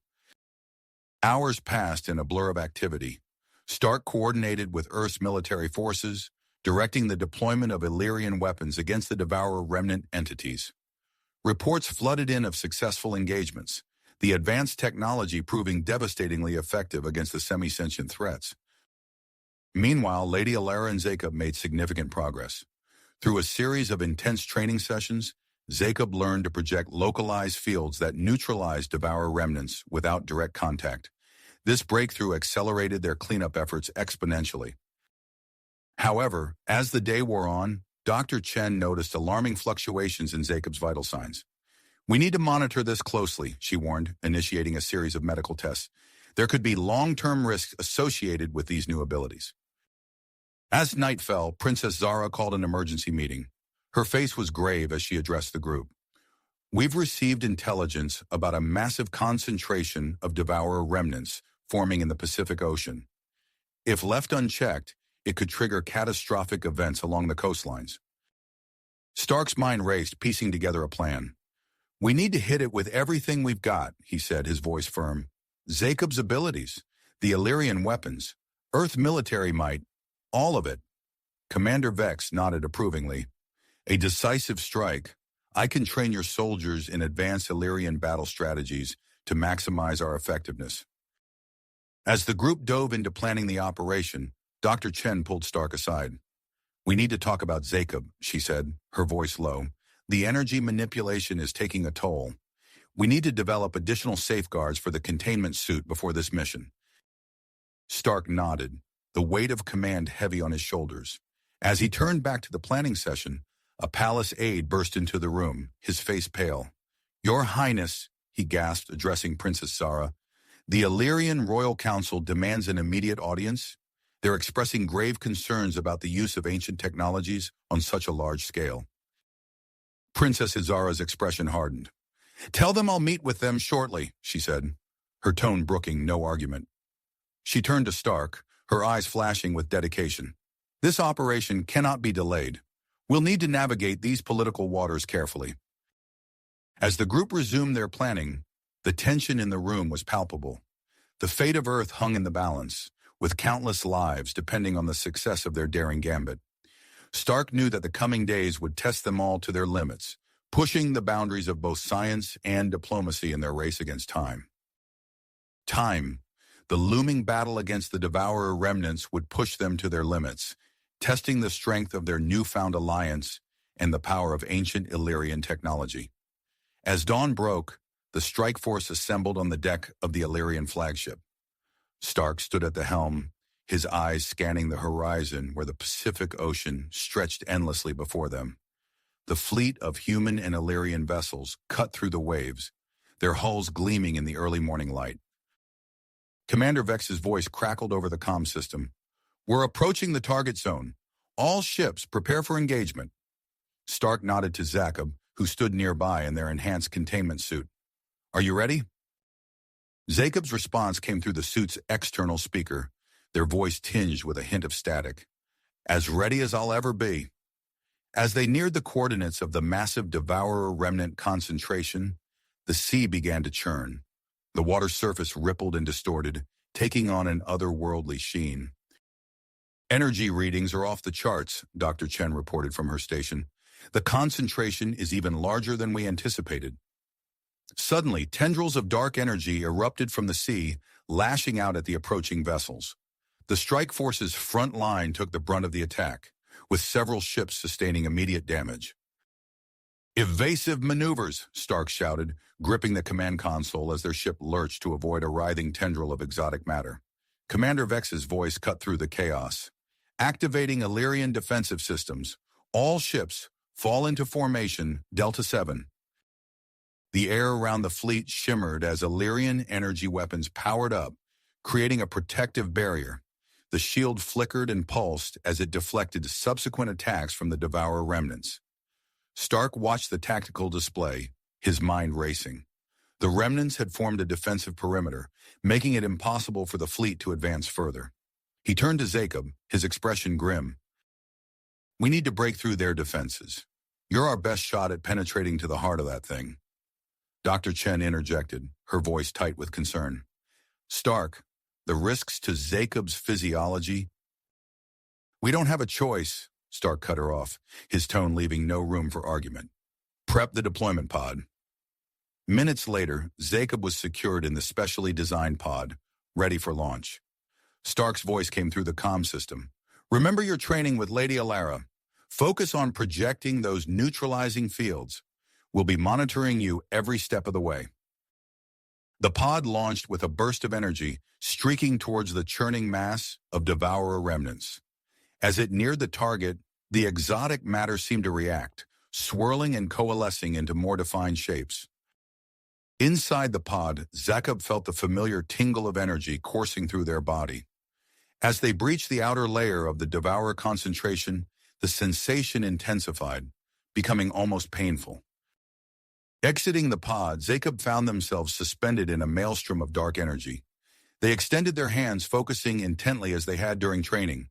Hours passed in a blur of activity. Stark coordinated with Earth's military forces, directing the deployment of Illyrian weapons against the Devourer remnant entities. Reports flooded in of successful engagements, the advanced technology proving devastatingly effective against the semi-sentient threats. Meanwhile, Lady Alara and Jacob made significant progress. Through a series of intense training sessions, Jacob learned to project localized fields that neutralized Devourer remnants without direct contact. This breakthrough accelerated their cleanup efforts exponentially. However, as the day wore on, Dr. Chen noticed alarming fluctuations in Jacob's vital signs. We need to monitor this closely, she warned, initiating a series of medical tests. There could be long-term risks associated with these new abilities. As night fell, Princess Zara called an emergency meeting. Her face was grave as she addressed the group. We've received intelligence about a massive concentration of Devourer remnants forming in the Pacific Ocean. If left unchecked, it could trigger catastrophic events along the coastlines. Stark's mind raced, piecing together a plan. We need to hit it with everything we've got, he said, his voice firm. Jacob's abilities, the Illyrian weapons, Earth military might, all of it. Commander Vex nodded approvingly. A decisive strike. I can train your soldiers in advanced Illyrian battle strategies to maximize our effectiveness. As the group dove into planning the operation, Dr. Chen pulled Stark aside. We need to talk about Jacob, she said, her voice low. The energy manipulation is taking a toll. We need to develop additional safeguards for the containment suit before this mission. Stark nodded, the weight of command heavy on his shoulders. As he turned back to the planning session, a palace aide burst into the room, his face pale. Your Highness, he gasped, addressing Princess Zara, the Illyrian Royal Council demands an immediate audience. They're expressing grave concerns about the use of ancient technologies on such a large scale. Princess Zara's expression hardened. Tell them I'll meet with them shortly, she said, her tone brooking no argument. She turned to Stark, her eyes flashing with dedication. This operation cannot be delayed. We'll need to navigate these political waters carefully. As the group resumed their planning, the tension in the room was palpable. The fate of Earth hung in the balance, with countless lives depending on the success of their daring gambit. Stark knew that the coming days would test them all to their limits, pushing the boundaries of both science and diplomacy in their race against time. Time, the looming battle against the Devourer remnants, would push them to their limits, testing the strength of their newfound alliance and the power of ancient Illyrian technology. As dawn broke, the strike force assembled on the deck of the Illyrian flagship. Stark stood at the helm, his eyes scanning the horizon where the Pacific Ocean stretched endlessly before them. The fleet of human and Illyrian vessels cut through the waves, their hulls gleaming in the early morning light. Commander Vex's voice crackled over the comm system. We're approaching the target zone. All ships prepare for engagement. Stark nodded to Jacob, who stood nearby in their enhanced containment suit. Are you ready? Jacob's response came through the suit's external speaker, their voice tinged with a hint of static. As ready as I'll ever be. As they neared the coordinates of the massive Devourer remnant concentration, the sea began to churn. The water's surface rippled and distorted, taking on an otherworldly sheen. Energy readings are off the charts, Dr. Chen reported from her station. The concentration is even larger than we anticipated. Suddenly, tendrils of dark energy erupted from the sea, lashing out at the approaching vessels. The strike force's front line took the brunt of the attack, with several ships sustaining immediate damage. "Evasive maneuvers," Stark shouted, gripping the command console as their ship lurched to avoid a writhing tendril of exotic matter. Commander Vex's voice cut through the chaos. "Activating Illyrian defensive systems. All ships, fall into formation, Delta 7. The air around the fleet shimmered as Illyrian energy weapons powered up, creating a protective barrier. The shield flickered and pulsed as it deflected subsequent attacks from the Devourer remnants. Stark watched the tactical display, his mind racing. The remnants had formed a defensive perimeter, making it impossible for the fleet to advance further. He turned to Jacob, his expression grim. "We need to break through their defenses. You're our best shot at penetrating to the heart of that thing." Dr. Chen interjected, her voice tight with concern. "Stark, the risks to Jacob's physiology—" "We don't have a choice," Stark cut her off, his tone leaving no room for argument. "Prep the deployment pod." Minutes later, Jacob was secured in the specially designed pod, ready for launch. Stark's voice came through the comm system. "Remember your training with Lady Alara. Focus on projecting those neutralizing fields. We'll be monitoring you every step of the way." The pod launched with a burst of energy, streaking towards the churning mass of Devourer remnants. As it neared the target, the exotic matter seemed to react, swirling and coalescing into more defined shapes. Inside the pod, Jacob felt the familiar tingle of energy coursing through their body. As they breached the outer layer of the Devourer concentration, the sensation intensified, becoming almost painful. Exiting the pod, Jacob found themselves suspended in a maelstrom of dark energy. They extended their hands, focusing intently as they had during training.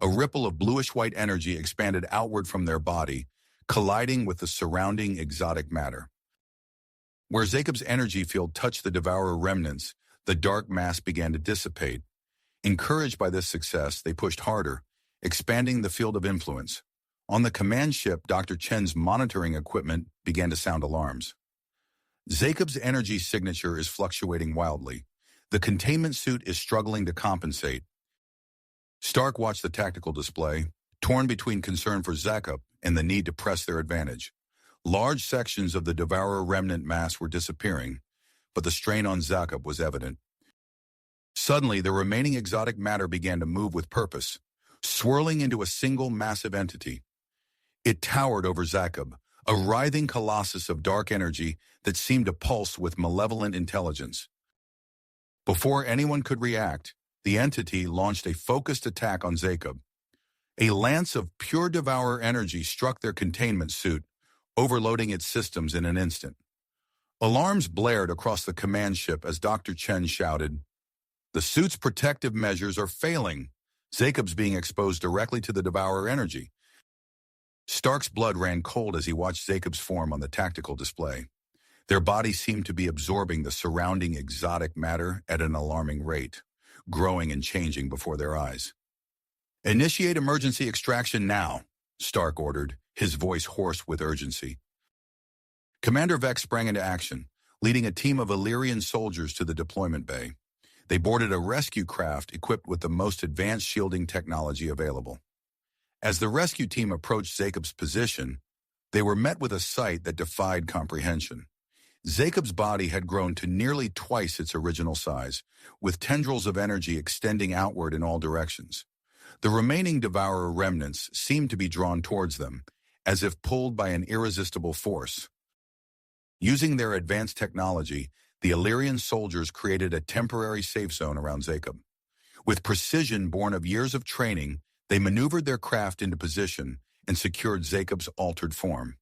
A ripple of bluish-white energy expanded outward from their body, colliding with the surrounding exotic matter. Where Jacob's energy field touched the Devourer remnants, the dark mass began to dissipate. Encouraged by this success, they pushed harder, expanding the field of influence. On the command ship, Dr. Chen's monitoring equipment began to sound alarms. Jacob's energy signature is fluctuating wildly. The containment suit is struggling to compensate. Stark watched the tactical display, torn between concern for Jacob and the need to press their advantage. Large sections of the Devourer remnant mass were disappearing, but the strain on Jacob was evident. Suddenly, the remaining exotic matter began to move with purpose, swirling into a single massive entity. It towered over Jacob, a writhing colossus of dark energy that seemed to pulse with malevolent intelligence. Before anyone could react, the entity launched a focused attack on Jacob. A lance of pure Devourer energy struck their containment suit, overloading its systems in an instant. Alarms blared across the command ship as Dr. Chen shouted, "The suit's protective measures are failing. Jacob's being exposed directly to the Devourer energy." Stark's blood ran cold as he watched Jacob's form on the tactical display. Their bodies seemed to be absorbing the surrounding exotic matter at an alarming rate, growing and changing before their eyes. "Initiate emergency extraction now," Stark ordered, his voice hoarse with urgency. Commander Vex sprang into action, leading a team of Illyrian soldiers to the deployment bay. They boarded a rescue craft equipped with the most advanced shielding technology available. As the rescue team approached Jacob's position, they were met with a sight that defied comprehension. Jacob's body had grown to nearly twice its original size, with tendrils of energy extending outward in all directions. The remaining Devourer remnants seemed to be drawn towards them, as if pulled by an irresistible force. Using their advanced technology, the Illyrian soldiers created a temporary safe zone around Jacob. With precision born of years of training, they maneuvered their craft into position and secured Jacob's altered form.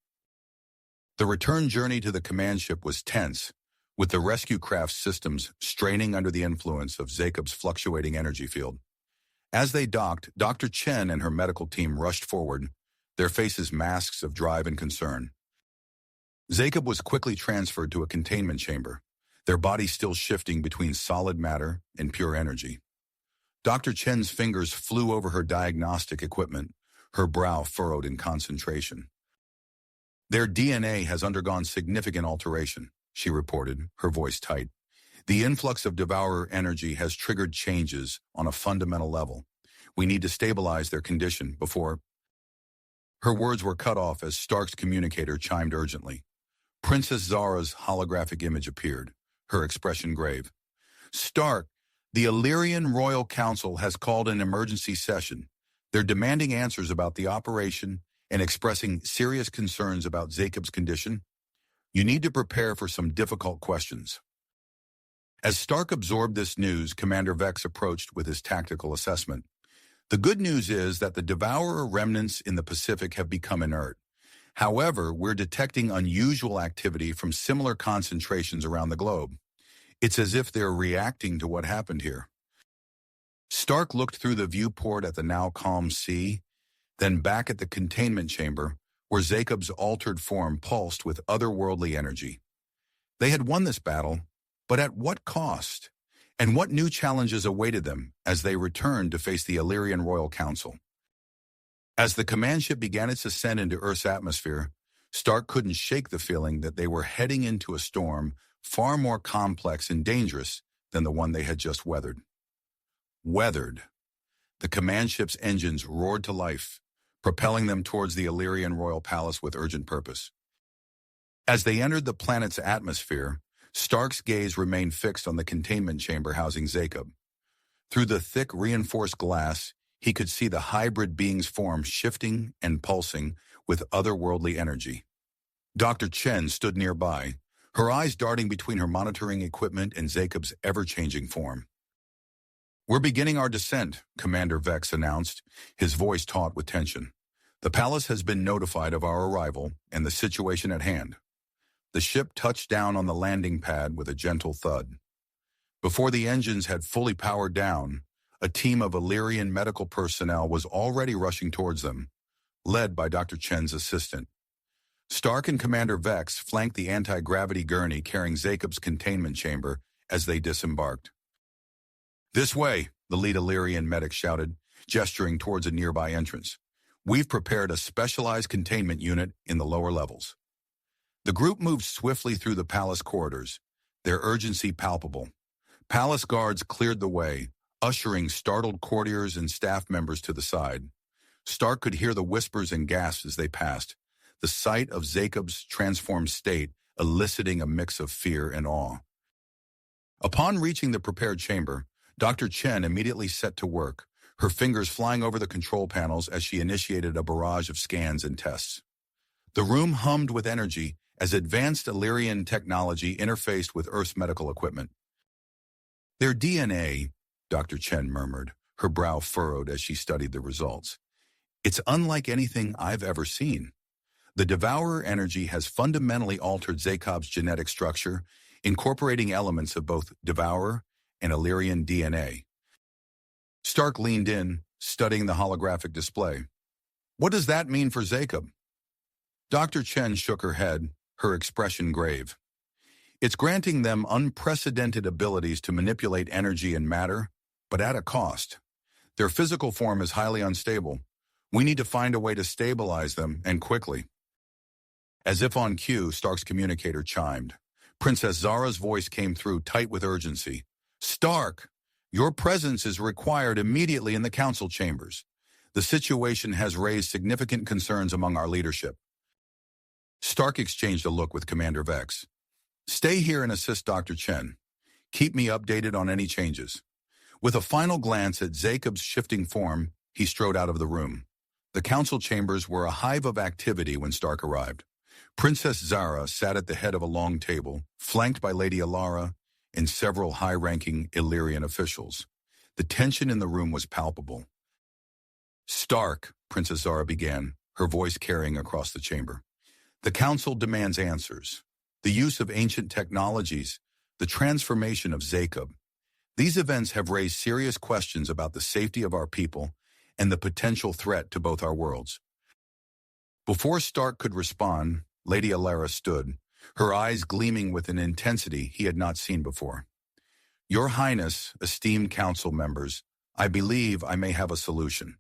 The return journey to the command ship was tense, with the rescue craft's systems straining under the influence of Jacob's fluctuating energy field. As they docked, Dr. Chen and her medical team rushed forward, their faces masks of drive and concern. Jacob was quickly transferred to a containment chamber, their bodies still shifting between solid matter and pure energy. Dr. Chen's fingers flew over her diagnostic equipment, her brow furrowed in concentration. "Their DNA has undergone significant alteration," she reported, her voice tight. The influx of devourer energy has triggered changes on a fundamental level. We need to stabilize their condition before... Her words were cut off as Stark's communicator chimed urgently. Princess Zara's holographic image appeared, her expression grave. Stark, the Illyrian Royal Council has called an emergency session. They're demanding answers about the operation and expressing serious concerns about Jacob's condition. You need to prepare for some difficult questions. As Stark absorbed this news, Commander Vex approached with his tactical assessment. The good news is that the devourer remnants in the Pacific have become inert. However, we're detecting unusual activity from similar concentrations around the globe. It's as if they're reacting to what happened here. Stark looked through the viewport at the now calm sea, then back at the containment chamber, where Jacob's altered form pulsed with otherworldly energy. They had won this battle, but at what cost? And what new challenges awaited them as they returned to face the Illyrian Royal Council? As the command ship began its ascent into Earth's atmosphere, Stark couldn't shake the feeling that they were heading into a storm far more complex and dangerous than the one they had just weathered. Weathered. The command ship's engines roared to life, propelling them towards the Illyrian Royal Palace with urgent purpose. As they entered the planet's atmosphere, Stark's gaze remained fixed on the containment chamber housing Jacob. Through the thick, reinforced glass, he could see the hybrid being's form shifting and pulsing with otherworldly energy. Dr. Chen stood nearby, her eyes darting between her monitoring equipment and Jacob's ever-changing form. We're beginning our descent, Commander Vex announced, his voice taut with tension. The palace has been notified of our arrival and the situation at hand. The ship touched down on the landing pad with a gentle thud. Before the engines had fully powered down, a team of Illyrian medical personnel was already rushing towards them, led by Dr. Chen's assistant. Stark and Commander Vex flanked the anti-gravity gurney carrying Jacob's containment chamber as they disembarked. This way, the lead Illyrian medic shouted, gesturing towards a nearby entrance. We've prepared a specialized containment unit in the lower levels. The group moved swiftly through the palace corridors, their urgency palpable. Palace guards cleared the way, ushering startled courtiers and staff members to the side. Stark could hear the whispers and gasps as they passed, the sight of Jacob's transformed state eliciting a mix of fear and awe. Upon reaching the prepared chamber, Dr. Chen immediately set to work, her fingers flying over the control panels as she initiated a barrage of scans and tests. The room hummed with energy as advanced Illyrian technology interfaced with Earth's medical equipment. Their DNA, Dr. Chen murmured, her brow furrowed as she studied the results. It's unlike anything I've ever seen. The devourer energy has fundamentally altered Jacob's genetic structure, incorporating elements of both devourer and Illyrian DNA. Stark leaned in, studying the holographic display. What does that mean for Jacob? Dr. Chen shook her head, her expression grave. It's granting them unprecedented abilities to manipulate energy and matter, but at a cost. Their physical form is highly unstable. We need to find a way to stabilize them, and quickly. As if on cue, Stark's communicator chimed. Princess Zara's voice came through tight with urgency. Stark, your presence is required immediately in the council chambers. The situation has raised significant concerns among our leadership. Stark exchanged a look with Commander Vex. Stay here and assist Dr. Chen. Keep me updated on any changes. With a final glance at Jacob's shifting form, he strode out of the room. The council chambers were a hive of activity when Stark arrived. Princess Zara sat at the head of a long table, flanked by Lady Alara and several high-ranking Illyrian officials. The tension in the room was palpable. Stark, Princess Zara began, her voice carrying across the chamber. The council demands answers. The use of ancient technologies, the transformation of Jacob. These events have raised serious questions about the safety of our people and the potential threat to both our worlds. Before Stark could respond, Lady Alara stood, her eyes gleaming with an intensity he had not seen before. Your Highness, esteemed council members, I believe I may have a solution.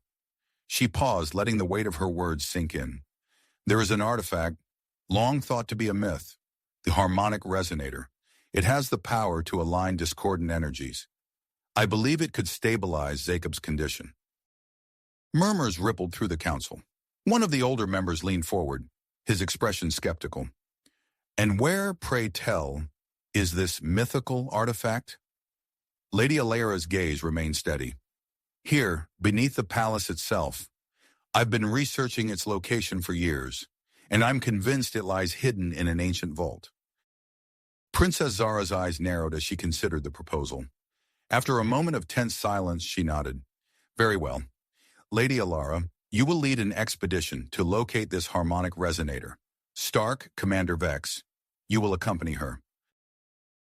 She paused, letting the weight of her words sink in. There is an artifact, long thought to be a myth, the harmonic resonator. It has the power to align discordant energies. I believe it could stabilize Jacob's condition. Murmurs rippled through the council. One of the older members leaned forward, his expression skeptical. And where, pray tell, is this mythical artifact? Lady Alara's gaze remained steady. Here, beneath the palace itself. I've been researching its location for years, and I'm convinced it lies hidden in an ancient vault. Princess Zara's eyes narrowed as she considered the proposal. After a moment of tense silence, she nodded. Very well. Lady Alara, you will lead an expedition to locate this harmonic resonator. Stark, Commander Vex, you will accompany her.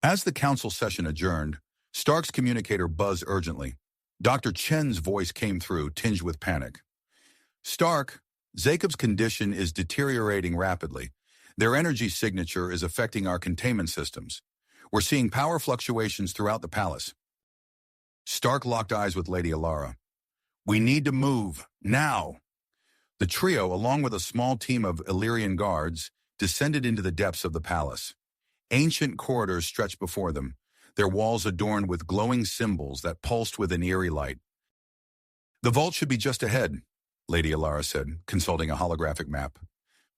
As the council session adjourned, Stark's communicator buzzed urgently. Dr. Chen's voice came through, tinged with panic. Stark, Jacob's condition is deteriorating rapidly. Their energy signature is affecting our containment systems. We're seeing power fluctuations throughout the palace. Stark locked eyes with Lady Alara. We need to move, now. The trio, along with a small team of Illyrian guards, descended into the depths of the palace. Ancient corridors stretched before them, their walls adorned with glowing symbols that pulsed with an eerie light. The vault should be just ahead, Lady Alara said, consulting a holographic map.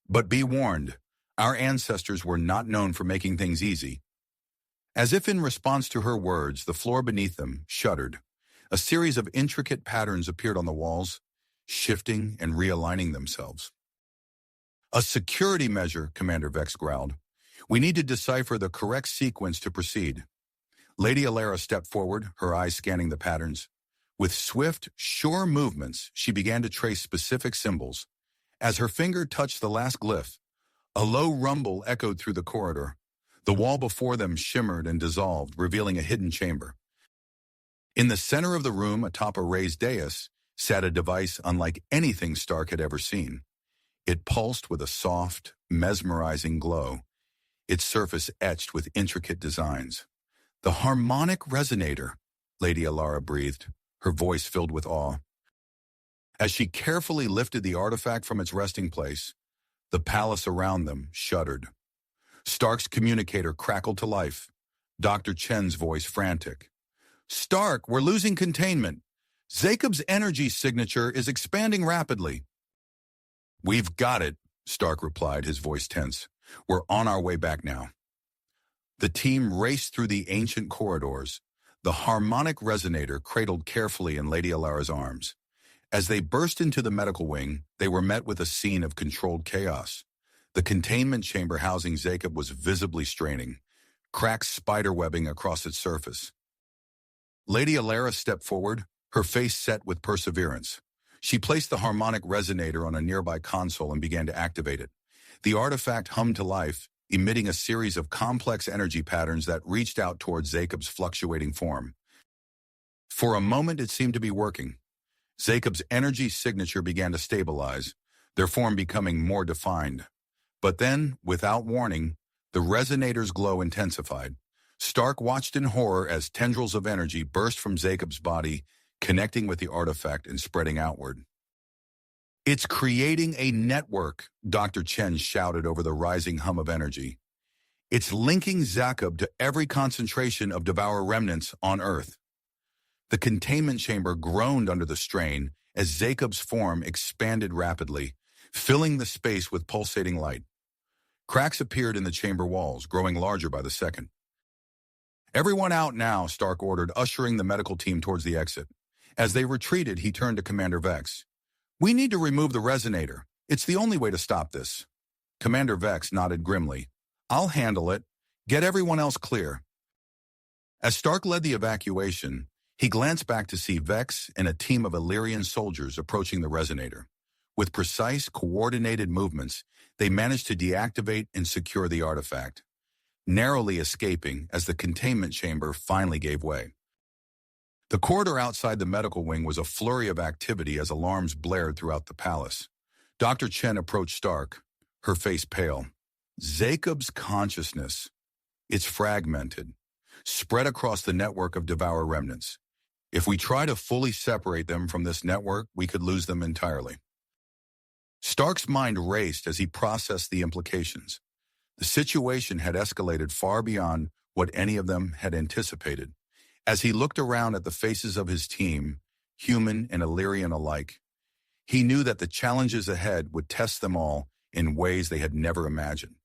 But be warned, our ancestors were not known for making things easy. As if in response to her words, the floor beneath them shuddered. A series of intricate patterns appeared on the walls, shifting and realigning themselves. A security measure, Commander Vex growled. We need to decipher the correct sequence to proceed. Lady Alara stepped forward, her eyes scanning the patterns. With swift, sure movements, she began to trace specific symbols. As her finger touched the last glyph, a low rumble echoed through the corridor. The wall before them shimmered and dissolved, revealing a hidden chamber. In the center of the room, atop a raised dais, sat a device unlike anything Stark had ever seen. It pulsed with a soft, mesmerizing glow, its surface etched with intricate designs. The harmonic resonator, Lady Alara breathed, her voice filled with awe. As she carefully lifted the artifact from its resting place, the palace around them shuddered. Stark's communicator crackled to life, Dr. Chen's voice frantic. Stark, we're losing containment. Jacob's energy signature is expanding rapidly. We've got it, Stark replied, his voice tense. We're on our way back now. The team raced through the ancient corridors, the harmonic resonator cradled carefully in Lady Alara's arms. As they burst into the medical wing, they were met with a scene of controlled chaos. The containment chamber housing Jacob was visibly straining, cracks spiderwebbing across its surface. Lady Alara stepped forward, her face set with perseverance. She placed the harmonic resonator on a nearby console and began to activate it. The artifact hummed to life, emitting a series of complex energy patterns that reached out towards Jacob's fluctuating form. For a moment, it seemed to be working. Jacob's energy signature began to stabilize, their form becoming more defined. But then, without warning, the resonator's glow intensified. Stark watched in horror as tendrils of energy burst from Jacob's body, connecting with the artifact and spreading outward. It's creating a network, Dr. Chen shouted over the rising hum of energy. It's linking Jacob to every concentration of Devourer remnants on Earth. The containment chamber groaned under the strain as Jacob's form expanded rapidly, filling the space with pulsating light. Cracks appeared in the chamber walls, growing larger by the second. Everyone out now, Stark ordered, ushering the medical team towards the exit. As they retreated, he turned to Commander Vex. We need to remove the resonator. It's the only way to stop this. Commander Vex nodded grimly. I'll handle it. Get everyone else clear. As Stark led the evacuation, he glanced back to see Vex and a team of Illyrian soldiers approaching the resonator. With precise, coordinated movements, they managed to deactivate and secure the artifact, narrowly escaping as the containment chamber finally gave way. The corridor outside the medical wing was a flurry of activity as alarms blared throughout the palace. Dr. Chen approached Stark, her face pale. Jacob's consciousness. It's fragmented, spread across the network of Devourer remnants. If we try to fully separate them from this network, we could lose them entirely. Stark's mind raced as he processed the implications. The situation had escalated far beyond what any of them had anticipated. As he looked around at the faces of his team, human and Illyrian alike, he knew that the challenges ahead would test them all in ways they had never imagined.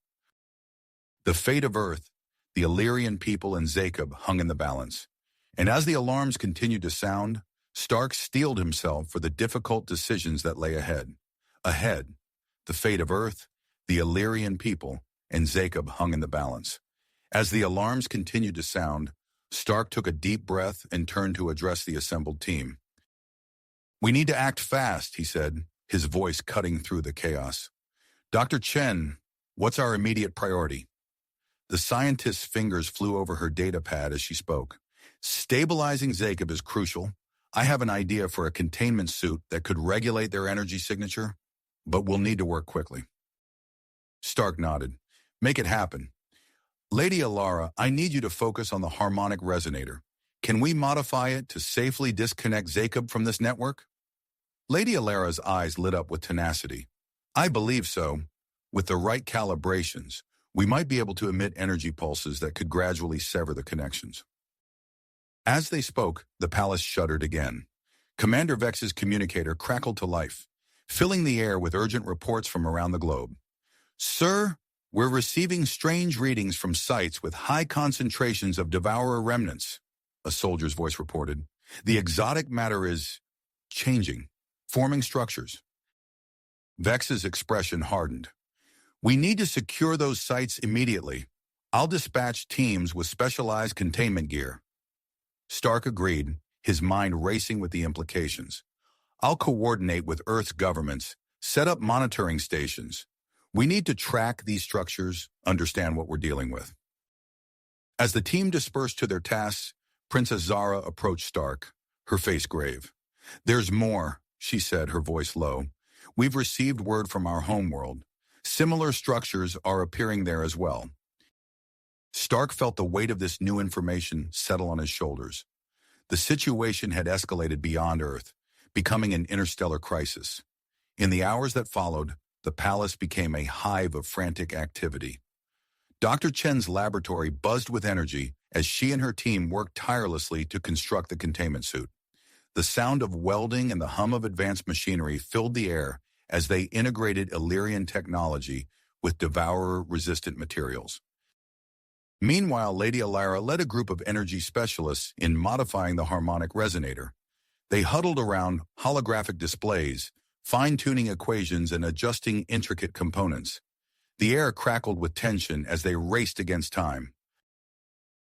The fate of Earth, the Illyrian people, and Jacob hung in the balance. And as the alarms continued to sound, Stark steeled himself for the difficult decisions that lay ahead. Ahead, the fate of Earth, the Illyrian people, and Jacob hung in the balance. As the alarms continued to sound, Stark took a deep breath and turned to address the assembled team. "We need to act fast," he said, his voice cutting through the chaos. "Dr. Chen, what's our immediate priority?" The scientist's fingers flew over her data pad as she spoke. "Stabilizing Jacob is crucial. I have an idea for a containment suit that could regulate their energy signature, but we'll need to work quickly." Stark nodded. "Make it happen. Lady Alara, I need you to focus on the harmonic resonator. Can we modify it to safely disconnect Jacob from this network?" Lady Alara's eyes lit up with tenacity. "I believe so. With the right calibrations, we might be able to emit energy pulses that could gradually sever the connections." As they spoke, the palace shuddered again. Commander Vex's communicator crackled to life, filling the air with urgent reports from around the globe. "Sir, we're receiving strange readings from sites with high concentrations of devourer remnants," a soldier's voice reported. "The exotic matter is changing, forming structures." Vex's expression hardened. "We need to secure those sites immediately. I'll dispatch teams with specialized containment gear." Stark agreed, his mind racing with the implications. "I'll coordinate with Earth's governments, set up monitoring stations. We need to track these structures, understand what we're dealing with." As the team dispersed to their tasks, Princess Zara approached Stark, her face grave. "There's more," she said, her voice low. "We've received word from our homeworld. Similar structures are appearing there as well." Stark felt the weight of this new information settle on his shoulders. The situation had escalated beyond Earth, becoming an interstellar crisis. In the hours that followed, the palace became a hive of frantic activity. Dr. Chen's laboratory buzzed with energy as she and her team worked tirelessly to construct the containment suit. The sound of welding and the hum of advanced machinery filled the air as they integrated Illyrian technology with devourer-resistant materials. Meanwhile, Lady Alara led a group of energy specialists in modifying the harmonic resonator. They huddled around holographic displays, fine-tuning equations and adjusting intricate components. The air crackled with tension as they raced against time.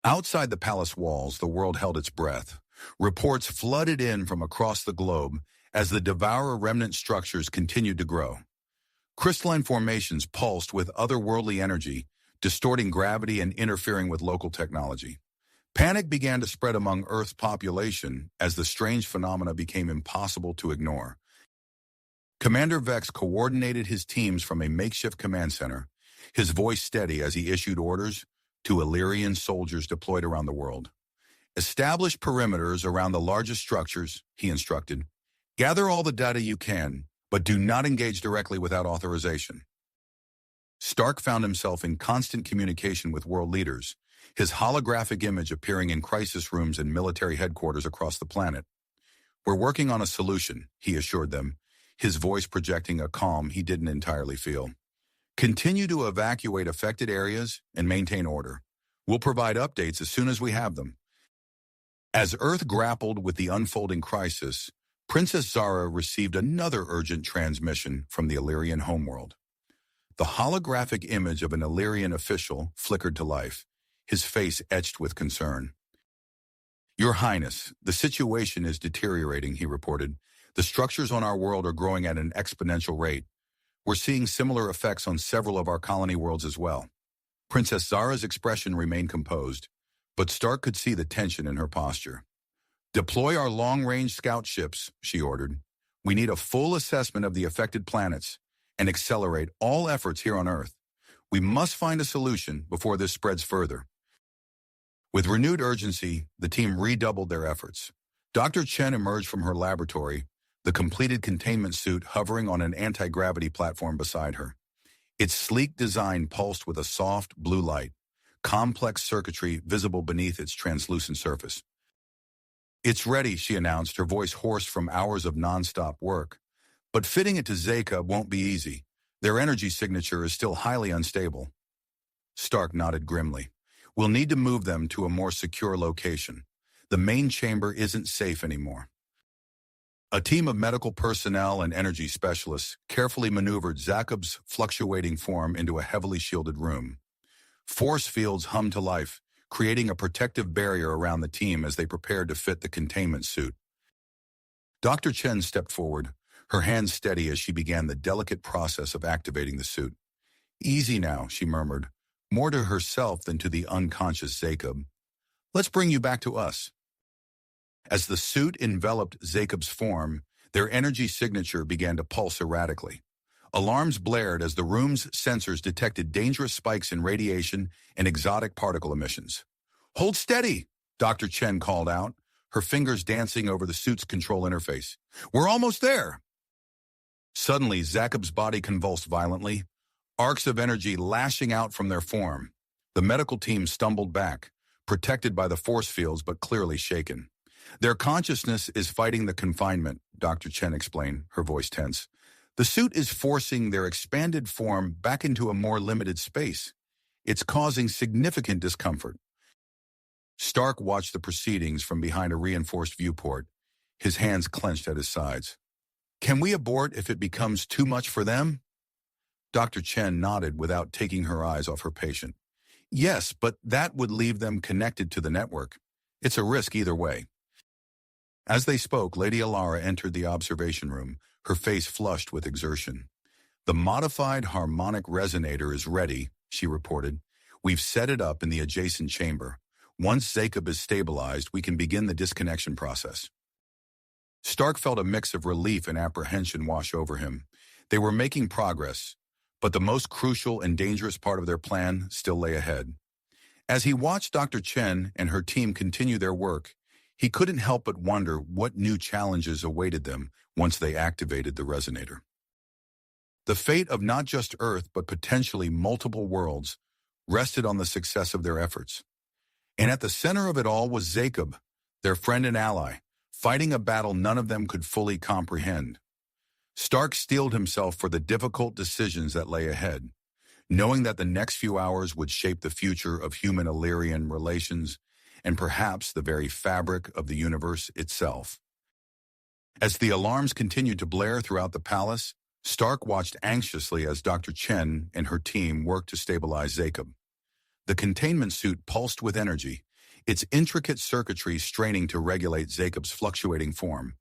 Outside the palace walls, the world held its breath. Reports flooded in from across the globe as the devourer remnant structures continued to grow. Crystalline formations pulsed with otherworldly energy, distorting gravity and interfering with local technology. Panic began to spread among Earth's population as the strange phenomena became impossible to ignore. Commander Vex coordinated his teams from a makeshift command center, his voice steady as he issued orders to Illyrian soldiers deployed around the world. "Establish perimeters around the largest structures," he instructed. "Gather all the data you can, but do not engage directly without authorization." Stark found himself in constant communication with world leaders, his holographic image appearing in crisis rooms and military headquarters across the planet. "We're working on a solution," he assured them, his voice projecting a calm he didn't entirely feel. "Continue to evacuate affected areas and maintain order. We'll provide updates as soon as we have them." As Earth grappled with the unfolding crisis, Princess Zara received another urgent transmission from the Illyrian homeworld. The holographic image of an Illyrian official flickered to life, his face etched with concern. "Your Highness, the situation is deteriorating," he reported. "The structures on our world are growing at an exponential rate. We're seeing similar effects on several of our colony worlds as well." Princess Zara's expression remained composed, but Stark could see the tension in her posture. "Deploy our long-range scout ships," she ordered. "We need a full assessment of the affected planets and accelerate all efforts here on Earth. We must find a solution before this spreads further." With renewed urgency, the team redoubled their efforts. Dr. Chen emerged from her laboratory, the completed containment suit hovering on an anti-gravity platform beside her. Its sleek design pulsed with a soft blue light, complex circuitry visible beneath its translucent surface. "It's ready," she announced, her voice hoarse from hours of nonstop work. "But fitting it to Zeka won't be easy. Their energy signature is still highly unstable." Stark nodded grimly. "We'll need to move them to a more secure location. The main chamber isn't safe anymore." A team of medical personnel and energy specialists carefully maneuvered Zakob's fluctuating form into a heavily shielded room. Force fields hummed to life, creating a protective barrier around the team as they prepared to fit the containment suit. Dr. Chen stepped forward, her hands steady as she began the delicate process of activating the suit. "Easy now," she murmured, more to herself than to the unconscious Zacob. "Let's bring you back to us." As the suit enveloped Zakob's form, their energy signature began to pulse erratically. Alarms blared as the room's sensors detected dangerous spikes in radiation and exotic particle emissions. "Hold steady," Dr. Chen called out, her fingers dancing over the suit's control interface. "We're almost there." Suddenly, Zakob's body convulsed violently, arcs of energy lashing out from their form. The medical team stumbled back, protected by the force fields but clearly shaken. "Their consciousness is fighting the confinement," Dr. Chen explained, her voice tense. "The suit is forcing their expanded form back into a more limited space. It's causing significant discomfort." Stark watched the proceedings from behind a reinforced viewport, his hands clenched at his sides. "Can we abort if it becomes too much for them?" Dr. Chen nodded without taking her eyes off her patient. "Yes, but that would leave them connected to the network. It's a risk either way." As they spoke, Lady Alara entered the observation room, her face flushed with exertion. "The modified harmonic resonator is ready," she reported. "We've set it up in the adjacent chamber. Once Zacob is stabilized, we can begin the disconnection process." Stark felt a mix of relief and apprehension wash over him. They were making progress, but the most crucial and dangerous part of their plan still lay ahead. As he watched Dr. Chen and her team continue their work, he couldn't help but wonder what new challenges awaited them once they activated the resonator. The fate of not just Earth, but potentially multiple worlds, rested on the success of their efforts. And at the center of it all was Zacob, their friend and ally, fighting a battle none of them could fully comprehend. Stark steeled himself for the difficult decisions that lay ahead, knowing that the next few hours would shape the future of human-Illyrian relations and perhaps the very fabric of the universe itself. As the alarms continued to blare throughout the palace, Stark watched anxiously as Dr. Chen and her team worked to stabilize Zacob. The containment suit pulsed with energy, its intricate circuitry straining to regulate Zacob's fluctuating form.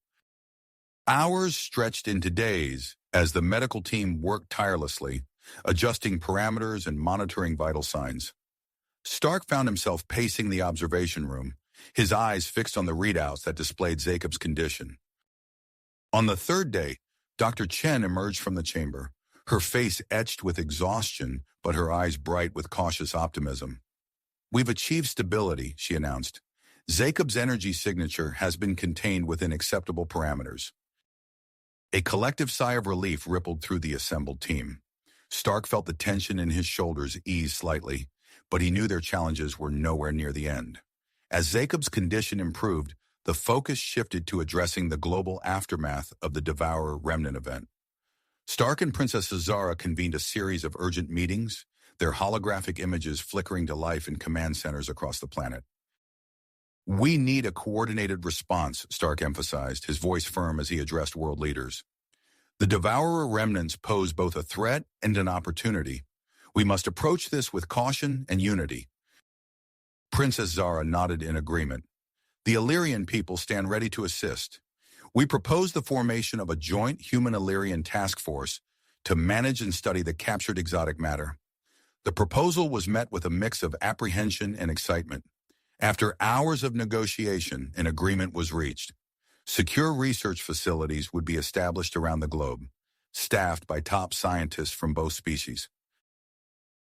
Hours stretched into days as the medical team worked tirelessly, adjusting parameters and monitoring vital signs. Stark found himself pacing the observation room, his eyes fixed on the readouts that displayed Zacob's condition. On the third day, Dr. Chen emerged from the chamber, her face etched with exhaustion, but her eyes bright with cautious optimism. "We've achieved stability," she announced. "Zacob's energy signature has been contained within acceptable parameters." A collective sigh of relief rippled through the assembled team. Stark felt the tension in his shoulders ease slightly, but he knew their challenges were nowhere near the end. As Zacob's condition improved, the focus shifted to addressing the global aftermath of the Devourer remnant event. Stark and Princess Azara convened a series of urgent meetings, their holographic images flickering to life in command centers across the planet. "We need a coordinated response," Stark emphasized, his voice firm as he addressed world leaders. "The Devourer remnants pose both a threat and an opportunity. We must approach this with caution and unity." Princess Zara nodded in agreement. "The Illyrian people stand ready to assist. We propose the formation of a joint human-Illyrian task force to manage and study the captured exotic matter." The proposal was met with a mix of apprehension and excitement. After hours of negotiation, an agreement was reached. Secure research facilities would be established around the globe, staffed by top scientists from both species.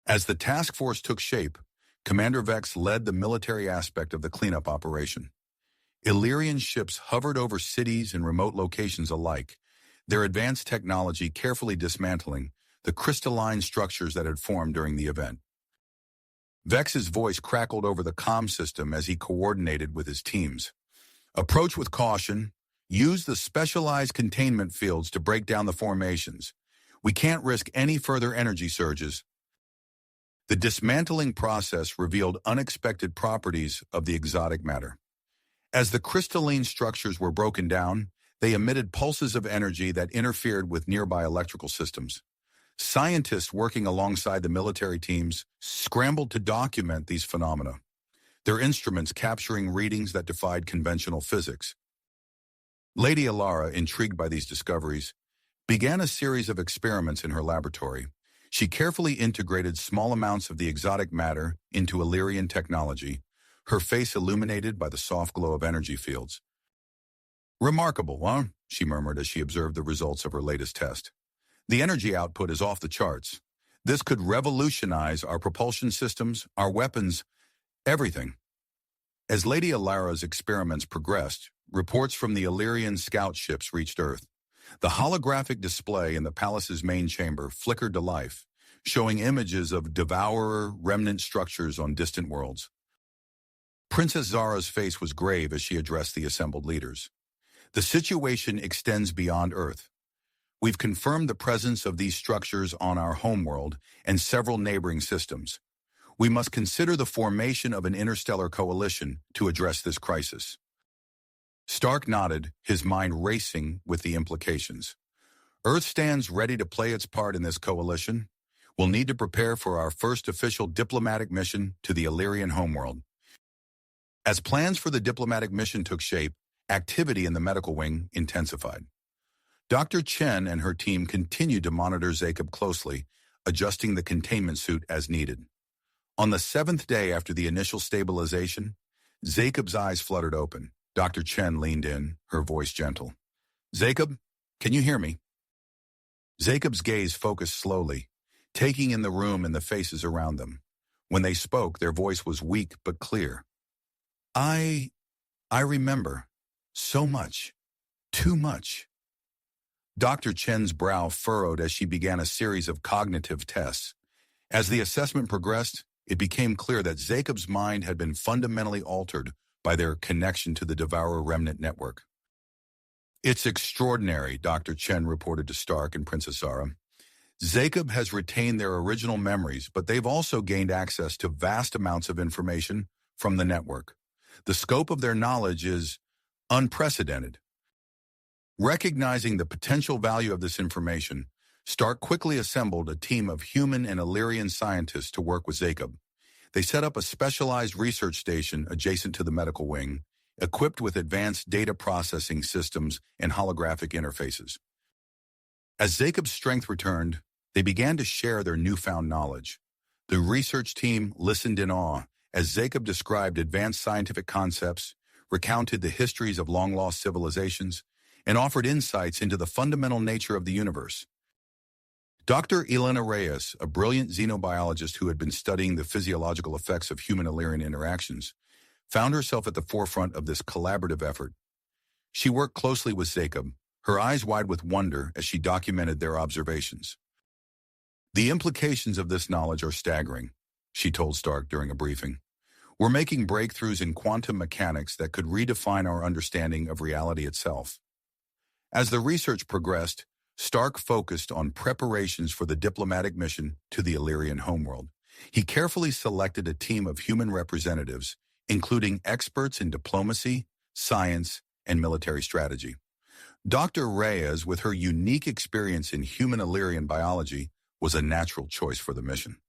As the task force took shape, Commander Vex led the military aspect of the cleanup operation. Illyrian ships hovered over cities and remote locations alike, their advanced technology carefully dismantling the crystalline structures that had formed during the event. Vex's voice crackled over the comm system as he coordinated with his teams. Approach with caution. Use the specialized containment fields to break down the formations. We can't risk any further energy surges. The dismantling process revealed unexpected properties of the exotic matter. As the crystalline structures were broken down, they emitted pulses of energy that interfered with nearby electrical systems. Scientists working alongside the military teams scrambled to document these phenomena, their instruments capturing readings that defied conventional physics. Lady Alara, intrigued by these discoveries, began a series of experiments in her laboratory. She carefully integrated small amounts of the exotic matter into Illyrian technology, her face illuminated by the soft glow of energy fields. "Remarkable, huh?" she murmured as she observed the results of her latest test. "The energy output is off the charts. This could revolutionize our propulsion systems, our weapons, everything." As Lady Alara's experiments progressed, reports from the Illyrian scout ships reached Earth. The holographic display in the palace's main chamber flickered to life, showing images of devourer remnant structures on distant worlds. Princess Zara's face was grave as she addressed the assembled leaders. "The situation extends beyond Earth. We've confirmed the presence of these structures on our homeworld and several neighboring systems. We must consider the formation of an interstellar coalition to address this crisis." Stark nodded, his mind racing with the implications. "Earth stands ready to play its part in this coalition. We'll need to prepare for our first official diplomatic mission to the Illyrian homeworld." As plans for the diplomatic mission took shape, activity in the medical wing intensified. Dr. Chen and her team continued to monitor Jacob closely, adjusting the containment suit as needed. On the 7th day after the initial stabilization, Jacob's eyes fluttered open. Dr. Chen leaned in, her voice gentle. "Jacob, can you hear me?" Jacob's gaze focused slowly, taking in the room and the faces around them. When they spoke, their voice was weak but clear. I remember. So much. Too much." Dr. Chen's brow furrowed as she began a series of cognitive tests. As the assessment progressed, it became clear that Jacob's mind had been fundamentally altered by their connection to the Devourer Remnant network. "It's extraordinary," Dr. Chen reported to Stark and Princess Zara. "Jacob has retained their original memories, but they've also gained access to vast amounts of information from the network. The scope of their knowledge is unprecedented." Recognizing the potential value of this information, Stark quickly assembled a team of human and Illyrian scientists to work with Jacob. They set up a specialized research station adjacent to the medical wing, equipped with advanced data processing systems and holographic interfaces. As Jacob's strength returned, they began to share their newfound knowledge. The research team listened in awe as Jacob described advanced scientific concepts, recounted the histories of long-lost civilizations, and offered insights into the fundamental nature of the universe. Dr. Elena Reyes, a brilliant xenobiologist who had been studying the physiological effects of human-Illyrian interactions, found herself at the forefront of this collaborative effort. She worked closely with Jacob, her eyes wide with wonder as she documented their observations. "The implications of this knowledge are staggering," she told Stark during a briefing. "We're making breakthroughs in quantum mechanics that could redefine our understanding of reality itself." As the research progressed, Stark focused on preparations for the diplomatic mission to the Illyrian homeworld. He carefully selected a team of human representatives, including experts in diplomacy, science, and military strategy. Dr. Reyes, with her unique experience in human Illyrian biology, was a natural choice for the mission.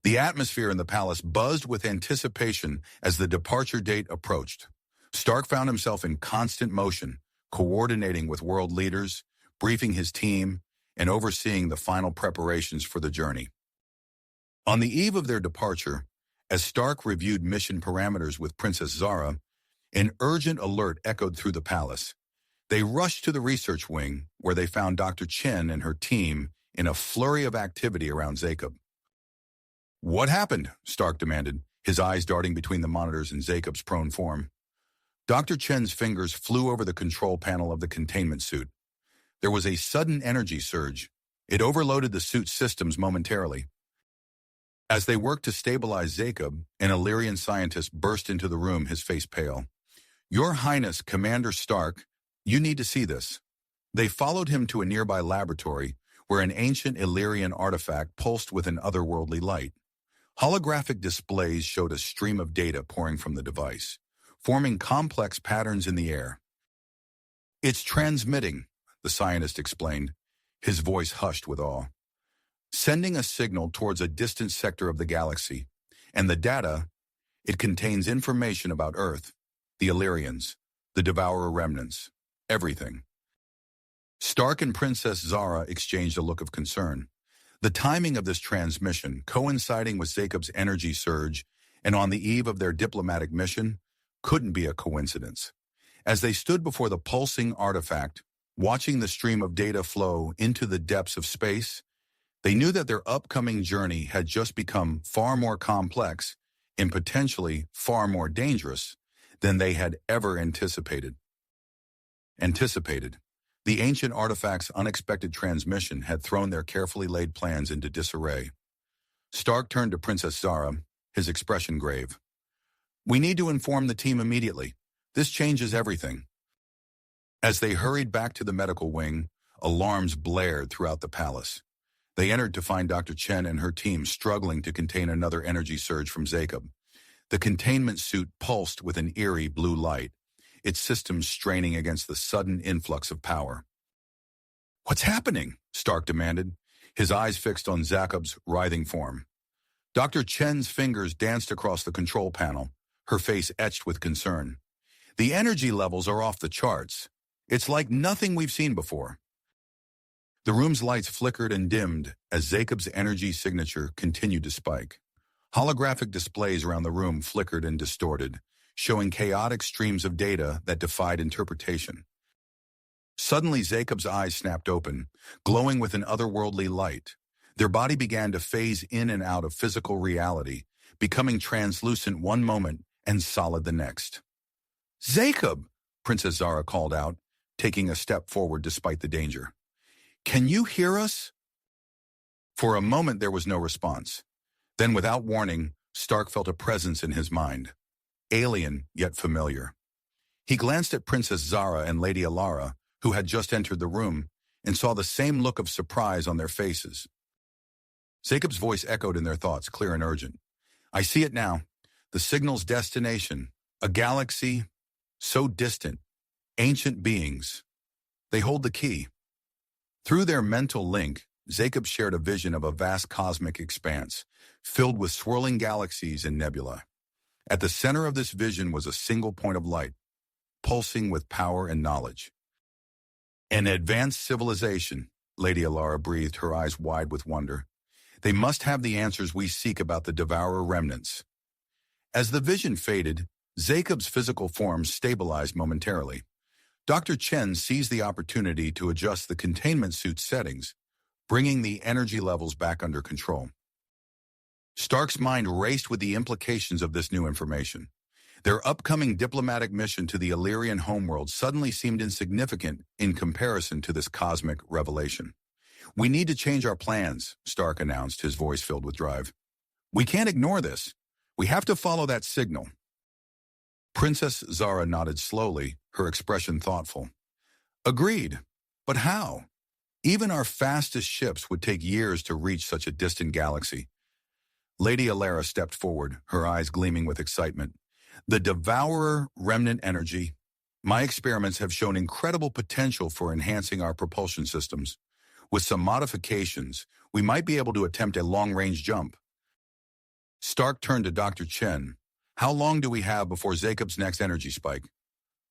The atmosphere in the palace buzzed with anticipation as the departure date approached. Stark found himself in constant motion, coordinating with world leaders, briefing his team, and overseeing the final preparations for the journey. On the eve of their departure, as Stark reviewed mission parameters with Princess Zara, an urgent alert echoed through the palace. They rushed to the research wing, where they found Dr. Chen and her team in a flurry of activity around Jacob. "What happened?" Stark demanded, his eyes darting between the monitors and Jacob's prone form. Dr. Chen's fingers flew over the control panel of the containment suit. There was a sudden energy surge, It overloaded the suit's systems momentarily. As they worked to stabilize Jacob, an Illyrian scientist burst into the room, his face pale. "Your Highness, Commander Stark, you need to see this." They followed him to a nearby laboratory where an ancient Illyrian artifact pulsed with an otherworldly light. Holographic displays showed a stream of data pouring from the device, forming complex patterns in the air. "It's transmitting," the scientist explained, his voice hushed with awe. "Sending a signal towards a distant sector of the galaxy, and the data, it contains information about Earth, the Illyrians, the Devourer remnants, everything." Stark and Princess Zara exchanged a look of concern. The timing of this transmission, coinciding with Jacob's energy surge and on the eve of their diplomatic mission, couldn't be a coincidence. As they stood before the pulsing artifact, watching the stream of data flow into the depths of space, they knew that their upcoming journey had just become far more complex and potentially far more dangerous than they had ever anticipated. The ancient artifact's unexpected transmission had thrown their carefully laid plans into disarray. Stark turned to Princess Zara, his expression grave. "We need to inform the team immediately. This changes everything." As they hurried back to the medical wing, alarms blared throughout the palace. They entered to find Dr. Chen and her team struggling to contain another energy surge from Jacob. The containment suit pulsed with an eerie blue light, its systems straining against the sudden influx of power. "What's happening?" Stark demanded, his eyes fixed on Jacob's writhing form. Dr. Chen's fingers danced across the control panel, her face etched with concern. "The energy levels are off the charts. It's like nothing we've seen before." The room's lights flickered and dimmed as Jacob's energy signature continued to spike. Holographic displays around the room flickered and distorted, showing chaotic streams of data that defied interpretation. Suddenly, Jacob's eyes snapped open, glowing with an otherworldly light. Their body began to phase in and out of physical reality, becoming translucent one moment and solid the next. "Jacob!" Princess Zara called out, taking a step forward despite the danger. "Can you hear us?" For a moment there was no response. Then, without warning, Stark felt a presence in his mind. Alien, yet familiar. He glanced at Princess Zara and Lady Alara, who had just entered the room, and saw the same look of surprise on their faces. Jacob's voice echoed in their thoughts, clear and urgent. "I see it now. The signal's destination. A galaxy so distant. Ancient beings. They hold the key." Through their mental link, Jacob shared a vision of a vast cosmic expanse, filled with swirling galaxies and nebulae. At the center of this vision was a single point of light, pulsing with power and knowledge. "An advanced civilization," Lady Alara breathed, her eyes wide with wonder. "They must have the answers we seek about the Devourer remnants." As the vision faded, Jacob's physical form stabilized momentarily. Dr. Chen seized the opportunity to adjust the containment suit settings, bringing the energy levels back under control. Stark's mind raced with the implications of this new information. Their upcoming diplomatic mission to the Illyrian homeworld suddenly seemed insignificant in comparison to this cosmic revelation. "We need to change our plans," Stark announced, his voice filled with drive. "We can't ignore this. We have to follow that signal." Princess Zara nodded slowly, her expression thoughtful. "Agreed. But how? Even our fastest ships would take years to reach such a distant galaxy." Lady Alara stepped forward, her eyes gleaming with excitement. "The Devourer remnant energy. My experiments have shown incredible potential for enhancing our propulsion systems. With some modifications, we might be able to attempt a long-range jump." Stark turned to Dr. Chen. "How long do we have before Jacob's next energy spike?"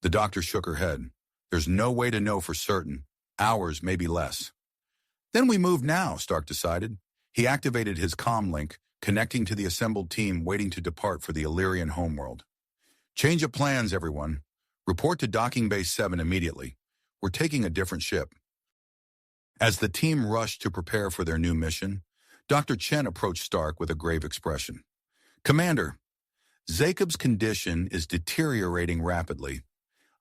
The doctor shook her head. "There's no way to know for certain. Hours, maybe less." "Then we move now," Stark decided. He activated his comm link, connecting to the assembled team waiting to depart for the Illyrian homeworld. "Change of plans, everyone. Report to Docking Base 7 immediately. We're taking a different ship." As the team rushed to prepare for their new mission, Dr. Chen approached Stark with a grave expression. "Commander, Jacob's condition is deteriorating rapidly.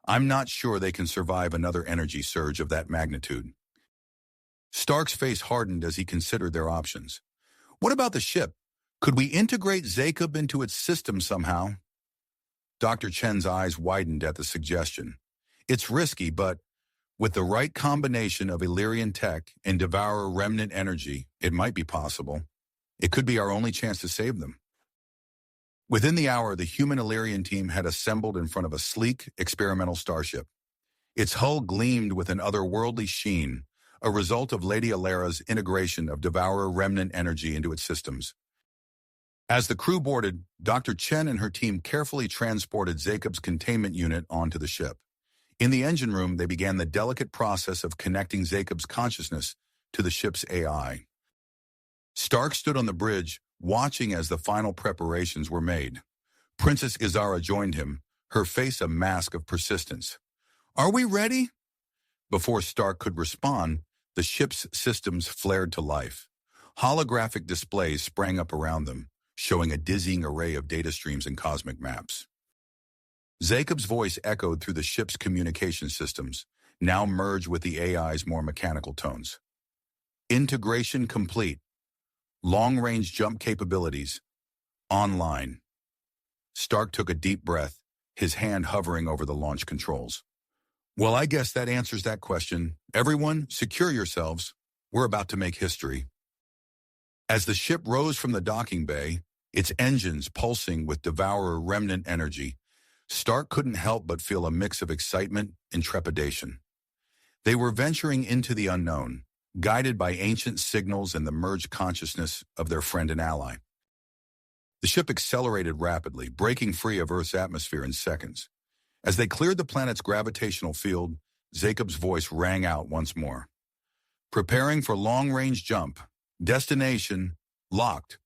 I'm not sure they can survive another energy surge of that magnitude." Stark's face hardened as he considered their options. What about the ship? Could we integrate Jacob into its system somehow? Dr. Chen's eyes widened at the suggestion. It's risky, but with the right combination of Illyrian tech and Devourer remnant energy, it might be possible. It could be our only chance to save them. Within the hour, the human Illyrian team had assembled in front of a sleek, experimental starship. Its hull gleamed with an otherworldly sheen, a result of Lady Alera's integration of Devourer remnant energy into its systems. As the crew boarded, Dr. Chen and her team carefully transported Jacob's containment unit onto the ship. In the engine room, they began the delicate process of connecting Jacob's consciousness to the ship's AI. Stark stood on the bridge, watching as the final preparations were made. Princess Izara joined him, her face a mask of persistence. "Are we ready?" Before Stark could respond, the ship's systems flared to life. Holographic displays sprang up around them, showing a dizzying array of data streams and cosmic maps. Jacob's voice echoed through the ship's communication systems, now merged with the AI's more mechanical tones. Integration complete. Long-range jump capabilities. Online. Stark took a deep breath, his hand hovering over the launch controls. Well, I guess that answers that question. Everyone, secure yourselves. We're about to make history. As the ship rose from the docking bay, its engines pulsing with Devourer remnant energy, Stark couldn't help but feel a mix of excitement and trepidation. They were venturing into the unknown, guided by ancient signals and the merged consciousness of their friend and ally. The ship accelerated rapidly, breaking free of Earth's atmosphere in seconds. As they cleared the planet's gravitational field, Jacob's voice rang out once more. Preparing for long-range jump. Destination locked.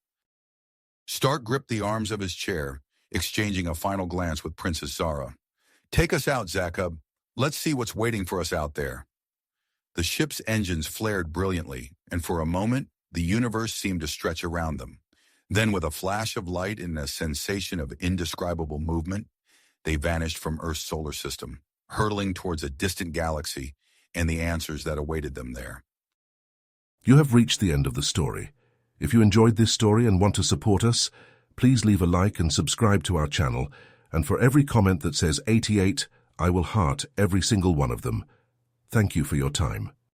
Stark gripped the arms of his chair, exchanging a final glance with Princess Zara. Take us out, Jacob. Let's see what's waiting for us out there. The ship's engines flared brilliantly, and for a moment, the universe seemed to stretch around them. Then, with a flash of light and a sensation of indescribable movement, they vanished from Earth's solar system, hurtling towards a distant galaxy and the answers that awaited them there. You have reached the end of the story. If you enjoyed this story and want to support us, please leave a like and subscribe to our channel, and for every comment that says 88, I will heart every single one of them. Thank you for your time.